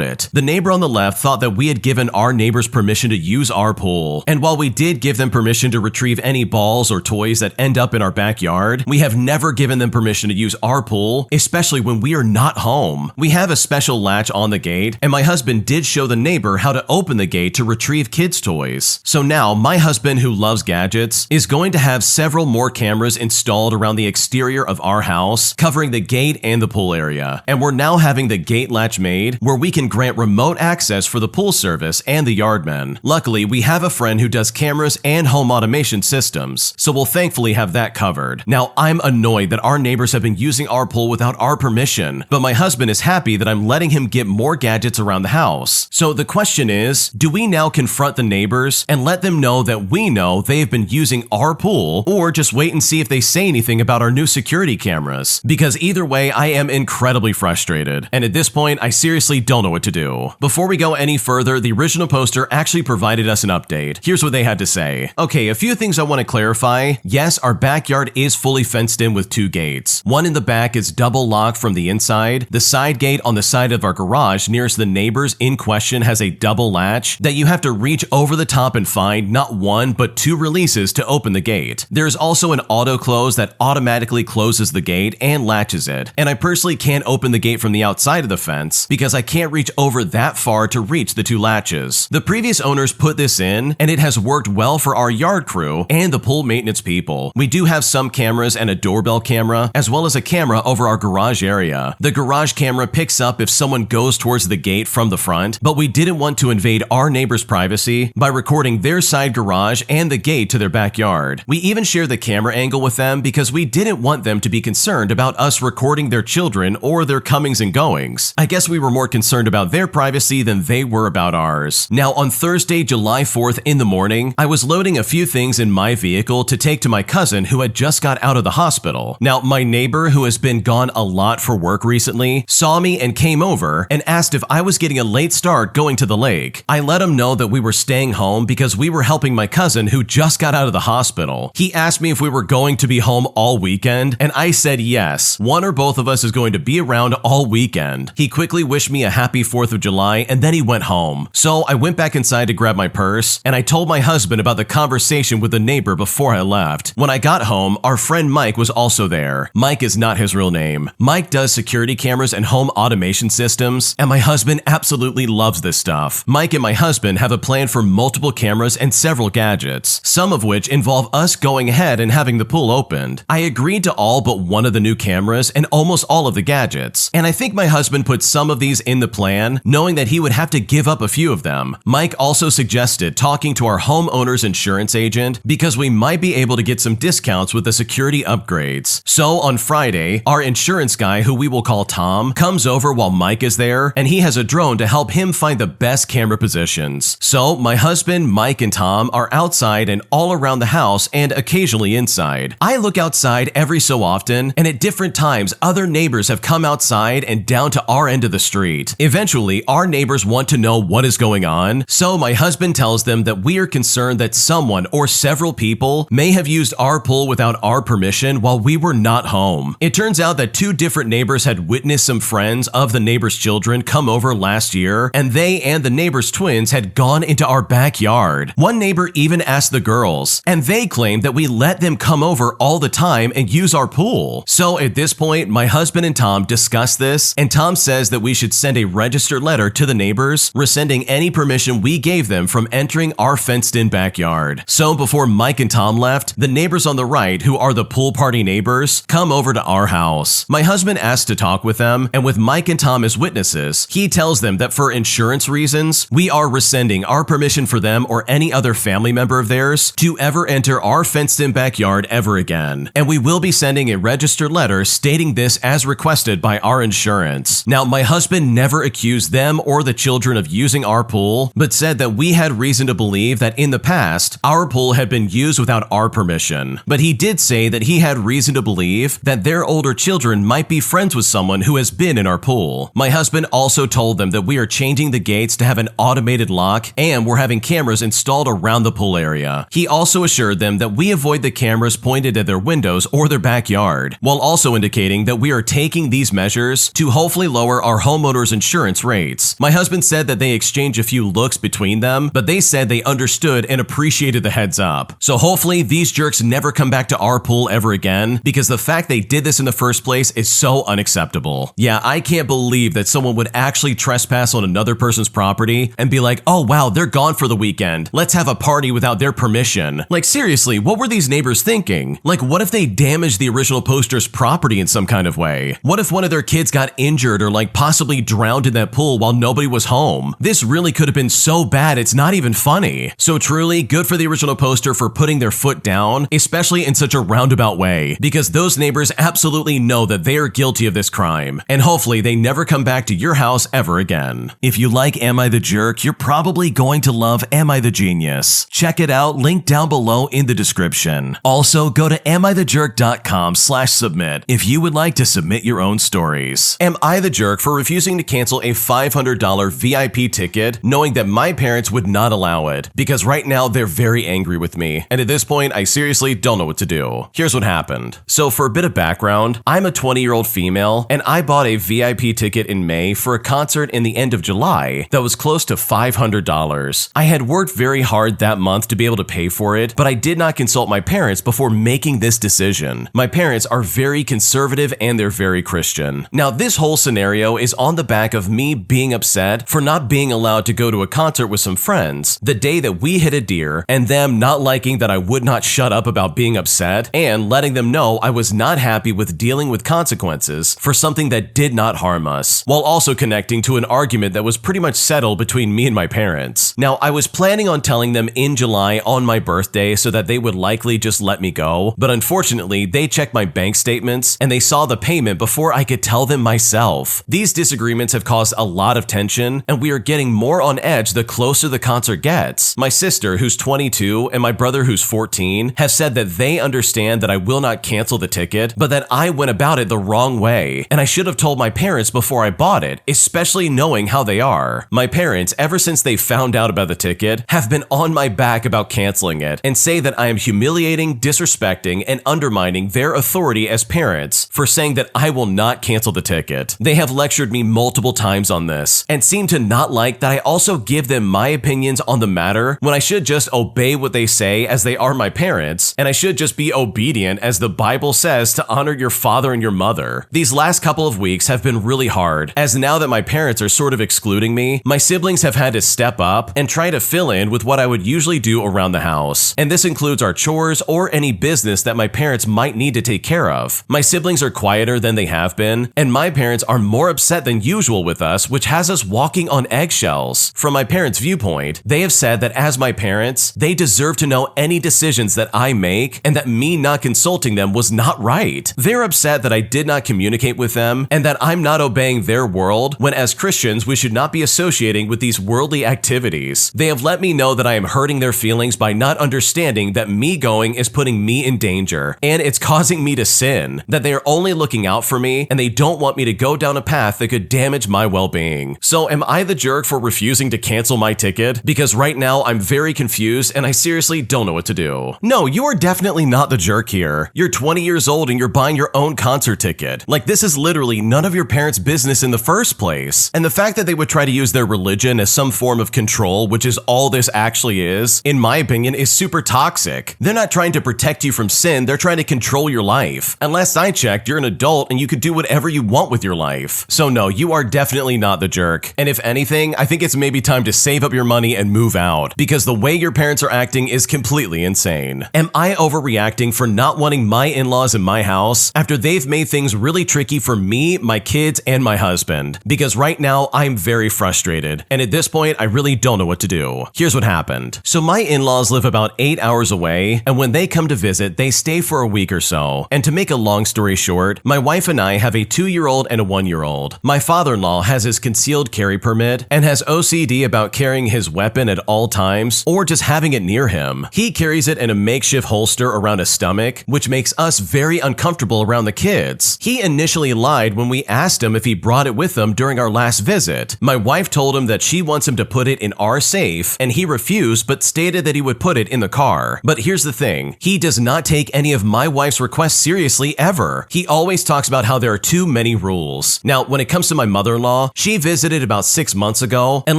it. The neighbor on the left thought that we had given our neighbors permission to use our pool, and while we did give them permission to retrieve any balls or toys that end up in our backyard, we have never given them permission to use our pool, especially when we are not home. We have a special latch on the gate, and my husband did show the neighbor how to open the gate to retrieve kids' toys. So now, my husband, who loves gadgets, is going to have several more cameras installed around the exterior of our house, covering the gate and the pool area. And we're now having the gate latch made where we can grant remote access for the pool service and the yardmen. Luckily, we have a friend who does cameras and home automation systems, so we'll thankfully have that covered. Now, I'm annoyed that our neighbors have been using our pool without our permission, but my husband is happy that I'm letting him get more gadgets around the house. So the question is, do we now confront the neighbors and let them know that we know they've been using our pool, or just wait and see if they say anything about our new security cameras? Because either way, I am incredibly frustrated, and at this point, I seriously don't know what to do. Before we go any further, the original poster actually provided us an update. Here's what they had to say. Okay, a few things I want to clarify. Yes, our backyard is fully fenced in with 2 gates. One in the back is double locked from the inside. The side gate on the side of our garage nearest the neighbors in question has a double latch that you have to reach over the top and find not 1 but 2 releases to open the gate. There's also an auto close that automatically closes the gate and latches it, and I personally can't open the gate from the outside of the fence because I can't reach over that far to reach the 2 latches. The previous owners put this in, and it has worked well for our yard crew and the pool maintenance people. We do have some cameras and a doorbell camera, as well as a camera over our garage area. The garage camera picks up if someone goes towards the gate from the front, but we didn't want to invade our neighbor's privacy by recording their side garage and the gate to their backyard. We even share the camera angle with them because we didn't want them to be concerned about us recording their children or their comings and goings. I guess we were more concerned about their privacy than they were about ours. Now, on Thursday, July 4th in the morning, I was loading a few things in my vehicle to take to my cousin who had just got out of the hospital. Now, my neighbor, who has been gone a lot for work recently, saw me and came over and asked if I was getting a late start going to the lake. I let him know that we were staying home because we were helping my cousin who just got out of the hospital. He asked me if we were going to be home all weekend, and I said yes. One or both of us is going to be around all weekend. He quickly wished me a happy 4th of July, and then he went home. So I went back inside to grab my purse, and I told my husband about the conversation with the neighbor before I left. When I got home, our friend Mike was also there. Mike is not his real name. Mike does security cameras and home automation systems, and my husband absolutely loves this stuff. Mike and my husband have a plan for multiple cameras and several gadgets, some of which involve us going ahead and having the pool opened. I agreed to all but one of the new cameras and almost all of the gadgets, and I think my husband put some of of these in the plan, knowing that he would have to give up a few of them. Mike also suggested talking to our homeowner's insurance agent because we might be able to get some discounts with the security upgrades. So on Friday, our insurance guy, who we will call Tom, comes over while Mike is there, and he has a drone to help him find the best camera positions. So my husband, Mike, and Tom are outside and all around the house and occasionally inside. I look outside every so often, and at different times, other neighbors have come outside and down to our end of the street. Eventually, our neighbors want to know what is going on, so my husband tells them that we are concerned that someone or several people may have used our pool without our permission while we were not home. It turns out that 2 different neighbors had witnessed some friends of the neighbors' children come over last year, and they and the neighbors' twins had gone into our backyard. One neighbor even asked the girls, and they claimed that we let them come over all the time and use our pool. So at this point, my husband and Tom discuss this, and Tom says that we should send a registered letter to the neighbors, rescinding any permission we gave them from entering our fenced-in backyard. So before Mike and Tom left, the neighbors on the right, who are the pool party neighbors, come over to our house. My husband asks to talk with them, and with Mike and Tom as witnesses, he tells them that for insurance reasons, we are rescinding our permission for them or any other family member of theirs to ever enter our fenced-in backyard ever again. And we will be sending a registered letter stating this as requested by our insurance. Now, my husband never accused them or the children of using our pool, but said that we had reason to believe that in the past, our pool had been used without our permission. But he did say that he had reason to believe that their older children might be friends with someone who has been in our pool. My husband also told them that we are changing the gates to have an automated lock, and we're having cameras installed around the pool area. He also assured them that we avoid the cameras pointed at their windows or their backyard, while also indicating that we are taking these measures to hopefully lower our homeowner's insurance rates. My husband said that they exchanged a few looks between them, but they said they understood and appreciated the heads up. So hopefully these jerks never come back to our pool ever again, because the fact they did this in the first place is so unacceptable. Yeah, I can't believe that someone would actually trespass on another person's property and be like, oh wow, they're gone for the weekend. Let's have a party without their permission. Like seriously, what were these neighbors thinking? Like what if they damaged the original poster's property in some kind of way? What if one of their kids got injured or like possibly drowned in that pool while nobody was home? This really could have been so bad it's not even funny. So truly, good for the original poster for putting their foot down, especially in such a roundabout way, because those neighbors absolutely know that they are guilty of this crime, and hopefully they never come back to your house ever again. If you like Am I the Jerk, you're probably going to love Am I the Genius. Check it out, link down below in the description. Also, go to amithejerk.com/submit if you would like to submit your own stories. Am I the jerk for refusing to cancel a $500 VIP ticket, knowing that my parents would not allow it? Because right now they're very angry with me, and at this point I seriously don't know what to do. Here's what happened. So for a bit of background, I'm a 20-year-old female, and I bought a VIP ticket in May for a concert in the end of July that was close to $500. I had worked very hard that month to be able to pay for it, but I did not consult my parents before making this decision. My parents are very conservative and they're very Christian. Now, this whole scenario is on the back of me being upset for not being allowed to go to a concert with some friends the day that we hit a deer, and them not liking that I would not shut up about being upset, and letting them know I was not happy with dealing with consequences for something that did not harm us, while also connecting to an argument that was pretty much settled between me and my parents. Now, I was planning on telling them in July on my birthday so that they would likely just let me go, but unfortunately, they checked my bank statements and they saw the payment before I could tell them myself. These disagreements have caused a lot of tension, and we are getting more on edge the closer the concert gets. My sister, who's 22, and my brother, who's 14, have said that they understand that I will not cancel the ticket, but that I went about it the wrong way, and I should have told my parents before I bought it, especially knowing how they are. My parents, ever since they found out about the ticket, have been on my back about canceling it, and say that I am humiliating, disrespecting, and undermining their authority as parents for saying that I will not cancel the ticket. They have lectured me multiple times on this, and seem to not like that I also give them my opinions on the matter when I should just obey what they say as they are my parents, and I should just be obedient as the Bible says to honor your father and your mother. These last couple of weeks have been really hard, as now that my parents are sort of excluding me, my siblings have had to step up and try to fill in with what I would usually do around the house, and this includes our chores or any business that my parents might need to take care of. My siblings are quieter than they have been, and my parents are more upset upset than usual with us, which has us walking on eggshells. From my parents' viewpoint, they have said that as my parents, they deserve to know any decisions that I make and that me not consulting them was not right. They're upset that I did not communicate with them and that I'm not obeying their world when as Christians we should not be associating with these worldly activities. They have let me know that I am hurting their feelings by not understanding that me going is putting me in danger and it's causing me to sin, that they are only looking out for me and they don't want me to go down a path that could damage my well-being. So am I the jerk for refusing to cancel my ticket? Because right now I'm very confused and I seriously don't know what to do. No, you are definitely not the jerk here. You're 20 years old and you're buying your own concert ticket. Like, this is literally none of your parents' business in the first place. And the fact that they would try to use their religion as some form of control, which is all this actually is, in my opinion, is super toxic. They're not trying to protect you from sin, they're trying to control your life. And last I checked, you're an adult and you could do whatever you want with your life. So no, you are definitely not the jerk. And if anything, I think it's maybe time to save up your money and move out, because the way your parents are acting is completely insane. Am I overreacting for not wanting my in-laws in my house after they've made things really tricky for me, my kids, and my husband? Because right now, I'm very frustrated, and at this point, I really don't know what to do. Here's what happened. So my in-laws live about 8 hours away, and when they come to visit, they stay for a week or so. And to make a long story short, my wife and I have a 2-year-old and a 1-year-old. My father-in-law has his concealed carry permit and has OCD about carrying his weapon at all times or just having it near him. He carries it in a makeshift holster around his stomach, which makes us very uncomfortable around the kids. He initially lied when we asked him if he brought it with him during our last visit. My wife told him that she wants him to put it in our safe, and he refused but stated that he would put it in the car. But here's the thing, he does not take any of my wife's requests seriously ever. He always talks about how there are too many rules. Now, when it comes to my mother-in-law, she visited about 6 months ago and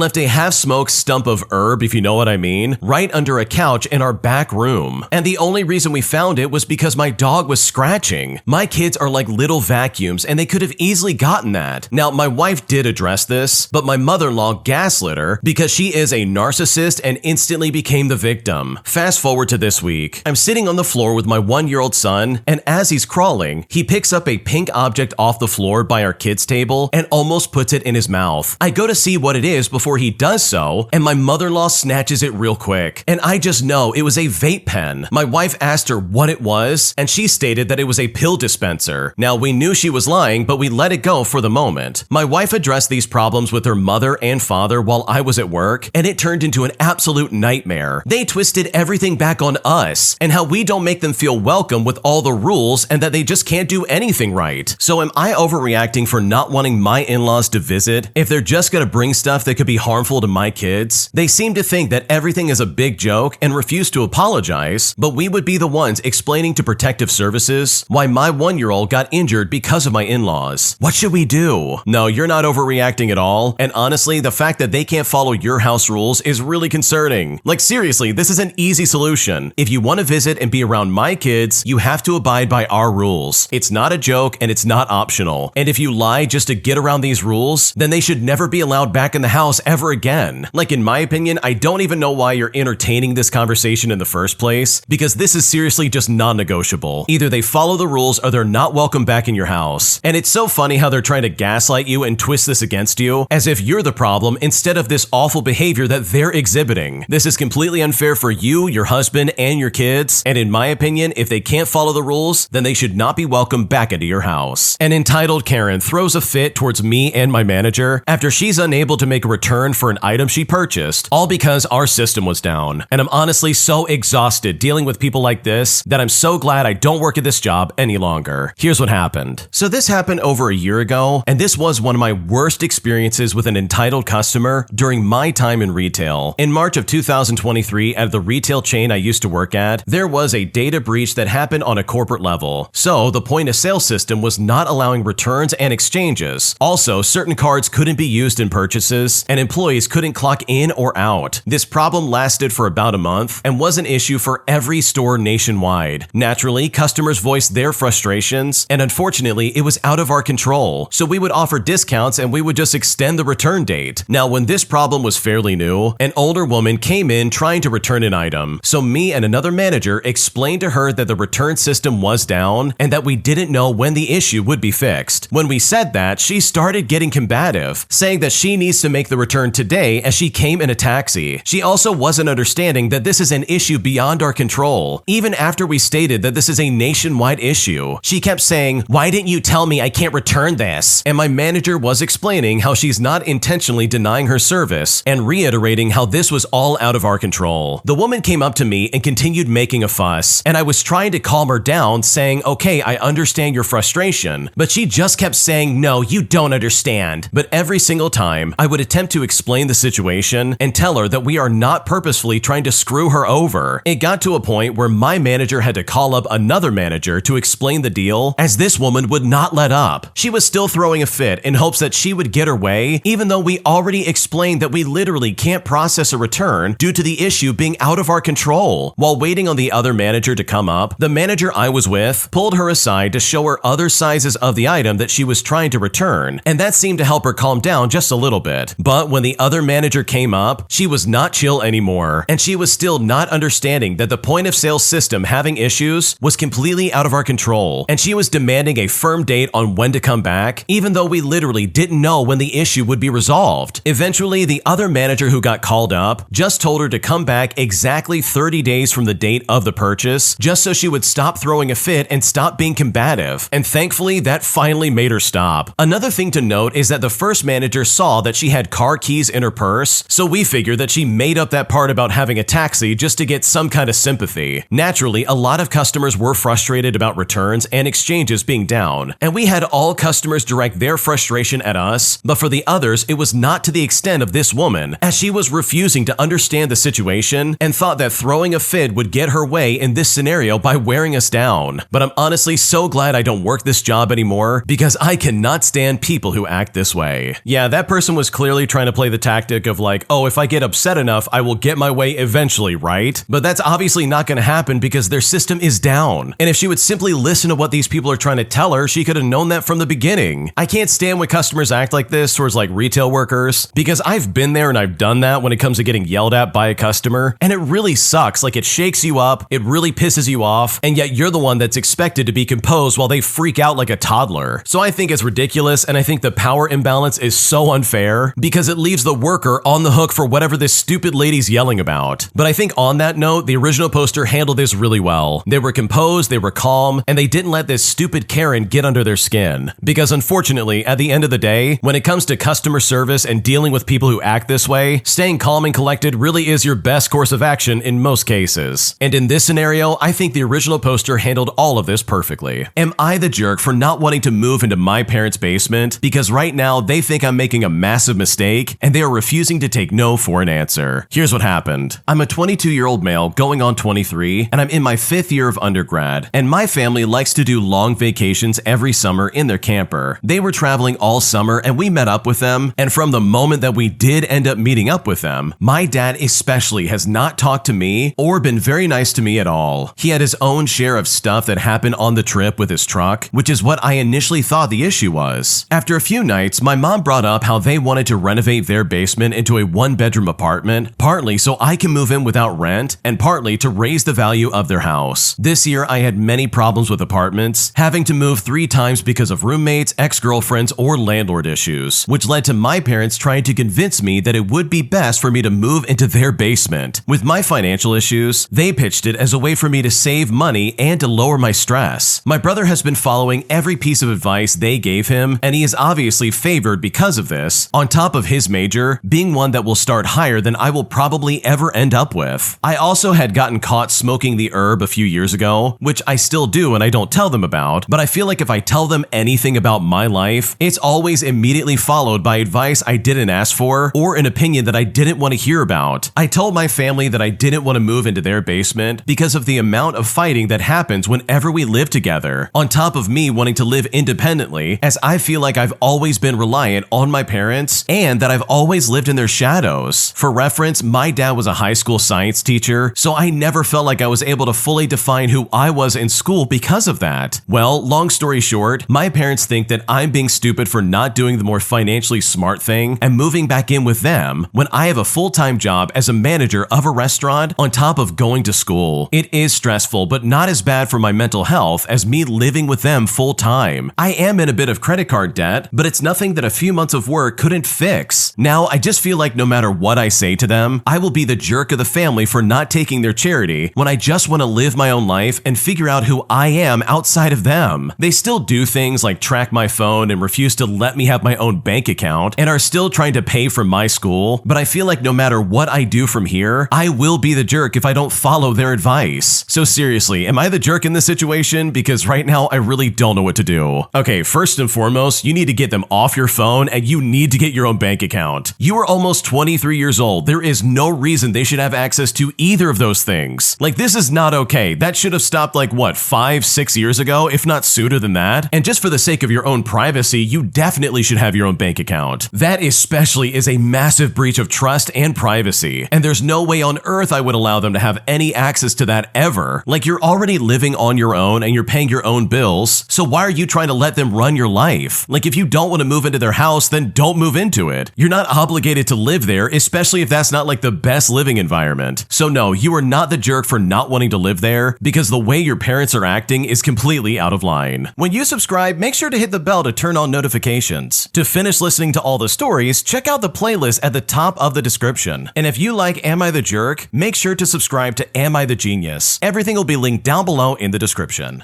left a half-smoked stump of herb, if you know what I mean, right under a couch in our back room. And the only reason we found it was because my dog was scratching. My kids are like little vacuums and they could have easily gotten that. Now, my wife did address this, but my mother-in-law gaslit her because she is a narcissist and instantly became the victim. Fast forward to this week. I'm sitting on the floor with my 1-year-old son, and as he's crawling, he picks up a pink object off the floor by our kids' table and almost puts it in his mouth. I go to see what it is before he does so, and my mother-in-law snatches it real quick. And I just know it was a vape pen. My wife asked her what it was, and she stated that it was a pill dispenser. Now, we knew she was lying, but we let it go for the moment. My wife addressed these problems with her mother and father while I was at work, and it turned into an absolute nightmare. They twisted everything back on us, and how we don't make them feel welcome with all the rules and that they just can't do anything right. So am I overreacting for not wanting my in-laws to visit if they're just gonna bring stuff that could be harmful to my kids? They seem to think that everything is a big joke and refuse to apologize, but we would be the ones explaining to protective services why my 1-year-old got injured because of my in-laws. What should we do? No, you're not overreacting at all, and honestly, the fact that they can't follow your house rules is really concerning. Like, seriously, this is an easy solution. If you want to visit and be around my kids, you have to abide by our rules. It's not a joke and it's not optional. And if you lie just to get around these rules, then they should never be allowed back in the house ever again. Like, in my opinion, I don't even know why you're entertaining this conversation in the first place, because this is seriously just non-negotiable. Either they follow the rules or they're not welcome back in your house. And it's so funny how they're trying to gaslight you and twist this against you as if you're the problem instead of this awful behavior that they're exhibiting. This is completely unfair for you, your husband, and your kids. And in my opinion, if they can't follow the rules, then they should not be welcome back into your house. An entitled Karen throws a fit towards me and my manager after she's unable to make a return for an item she purchased, all because our system was down. And I'm honestly so exhausted dealing with people like this that I'm so glad I don't work at this job any longer. Here's what happened. So this happened over a year ago, and this was one of my worst experiences with an entitled customer during my time in retail. In March of 2023, at the retail chain I used to work at, there was a data breach that happened on a corporate level. So the point of sale system was not allowing returns and exchanges. Also, certain cards couldn't be used in purchases, and employees couldn't clock in or out. This problem lasted for about a month and was an issue for every store nationwide. Naturally, customers voiced their frustrations, and unfortunately, it was out of our control. So we would offer discounts and we would just extend the return date. Now, when this problem was fairly new, an older woman came in trying to return an item. So me and another manager explained to her that the return system was down and that we didn't know when the issue would be fixed. When we said that, she started getting combative, saying that she needs to make the return today as she came in a taxi. She also wasn't understanding that this is an issue beyond our control. Even after we stated that this is a nationwide issue, she kept saying, "Why didn't you tell me I can't return this?" And my manager was explaining how she's not intentionally denying her service and reiterating how this was all out of our control. The woman came up to me and continued making a fuss, and I was trying to calm her down, saying, "Okay, I understand your frustration," but she just kept saying, "No, you don't understand." But every single time, I would attempt to explain the situation and tell her that we are not purposefully trying to screw her over. It got to a point where my manager had to call up another manager to explain the deal, as this woman would not let up. She was still throwing a fit in hopes that she would get her way, even though we already explained that we literally can't process a return due to the issue being out of our control. While waiting on the other manager to come up, the manager I was with pulled her aside to show her other sizes of the item that she was trying to return, and that seemed to help her calm down just a little bit. But when the other manager came up, she was not chill anymore, and she was still not understanding that the point of sale system having issues was completely out of our control, and she was demanding a firm date on when to come back, even though we literally didn't know when the issue would be resolved. Eventually, the other manager who got called up just told her to come back exactly 30 days from the date of the purchase, just so she would stop throwing a fit and stop being combative, and thankfully that finally made her stop. Another thing to note is that the first manager saw that she had car keys in her purse, so we figured that she made up that part about having a taxi just to get some kind of sympathy. Naturally, a lot of customers were frustrated about returns and exchanges being down, and we had all customers direct their frustration at us, but for the others, it was not to the extent of this woman, as she was refusing to understand the situation and thought that throwing a fit would get her way in this scenario by wearing us down. But I'm honestly so glad I don't work this job anymore, because I cannot stand people who act this way. Yeah, that person was clearly trying to play the tactic of like, oh, if I get upset enough, I will get my way eventually, right? But that's obviously not going to happen because their system is down. And if she would simply listen to what these people are trying to tell her, she could have known that from the beginning. I can't stand when customers act like this towards like retail workers, because I've been there and I've done that when it comes to getting yelled at by a customer, and it really sucks. Like, it shakes you up, it really pisses you off, and yet you're the one that's expected to be composed while they freak out like a toddler. So I think it's ridiculous, and I think the power imbalance is so unfair because it leaves the worker on the hook for whatever this stupid lady's yelling about. But I think on that note, the original poster handled this really well. They were composed, they were calm, and they didn't let this stupid Karen get under their skin. Because unfortunately, at the end of the day, when it comes to customer service and dealing with people who act this way, staying calm and collected really is your best course of action in most cases. And in this scenario, I think the original poster handled all of this perfectly. Am I the jerk for not wanting to move into my parents' basement because right now they think I'm making a massive mistake and they are refusing to take no for an answer? Here's what happened. I'm a 22-year-old male going on 23, and I'm in my 5th year of undergrad, and my family likes to do long vacations every summer in their camper. They were traveling all summer and we met up with them, and from the moment that we did end up meeting up with them, my dad especially has not talked to me or been very nice to me at all. He had his own share of stuff that happened on the trip with his truck, which is what I initially thought the issue was. After a few nights, my mom brought up how they wanted to renovate their basement into a 1-bedroom apartment, partly so I can move in without rent, and partly to raise the value of their house. This year, I had many problems with apartments, having to move 3 times because of roommates, ex-girlfriends, or landlord issues, which led to my parents trying to convince me that it would be best for me to move into their basement. With my financial issues, they pitched it as a way for me to save money and to lower my stress. My brother has been following every piece of advice they gave him, and he is obviously favored because of this, on top of his major being one that will start higher than I will probably ever end up with. I also had gotten caught smoking the herb a few years ago, which I still do and I don't tell them about, but I feel like if I tell them anything about my life, it's always immediately followed by advice I didn't ask for or an opinion that I didn't want to hear about. I told my family that I didn't want to move into their basement because of the amount of fighting that happens whenever we live together, on top of me wanting to live independently, as I feel like I've always been reliant on my parents and that I've always lived in their shadows. For reference, my dad was a high school science teacher, so I never felt like I was able to fully define who I was in school because of that. Well, long story short, my parents think that I'm being stupid for not doing the more financially smart thing and moving back in with them when I have a full-time job as a manager of a restaurant on top of going to school. It is stressful, but not as bad for my mental health as me living with them full-time. I am in a bit of credit card card debt, but it's nothing that a few months of work couldn't fix. Now, I just feel like no matter what I say to them, I will be the jerk of the family for not taking their charity when I just want to live my own life and figure out who I am outside of them. They still do things like track my phone and refuse to let me have my own bank account and are still trying to pay for my school, but I feel like no matter what I do from here, I will be the jerk if I don't follow their advice. So seriously, am I the jerk in this situation? Because right now I really don't know what to do. Okay, first and foremost, you need to get them off your phone and you need to get your own bank account. You are almost 23 years old. There is no reason they should have access to either of those things. Like, this is not okay. That should have stopped like what, 5-6 years ago, if not sooner than that. And just for the sake of your own privacy, you definitely should have your own bank account. That especially is a massive breach of trust and privacy. And there's no way on earth I would allow them to have any access to that ever. Like, you're already living on your own and you're paying your own bills, so why are you trying to let them run your life? Like, if you don't want to move into their house, then don't move into it. You're not obligated to live there, especially if that's not like the best living environment. So no, you are not the jerk for not wanting to live there, because the way your parents are acting is completely out of line. When you subscribe, make sure to hit the bell to turn on notifications. To finish listening to all the stories, check out the playlist at the top of the description. And if you like Am I the Jerk, make sure to subscribe to Am I the Genius. Everything will be linked down below in the description.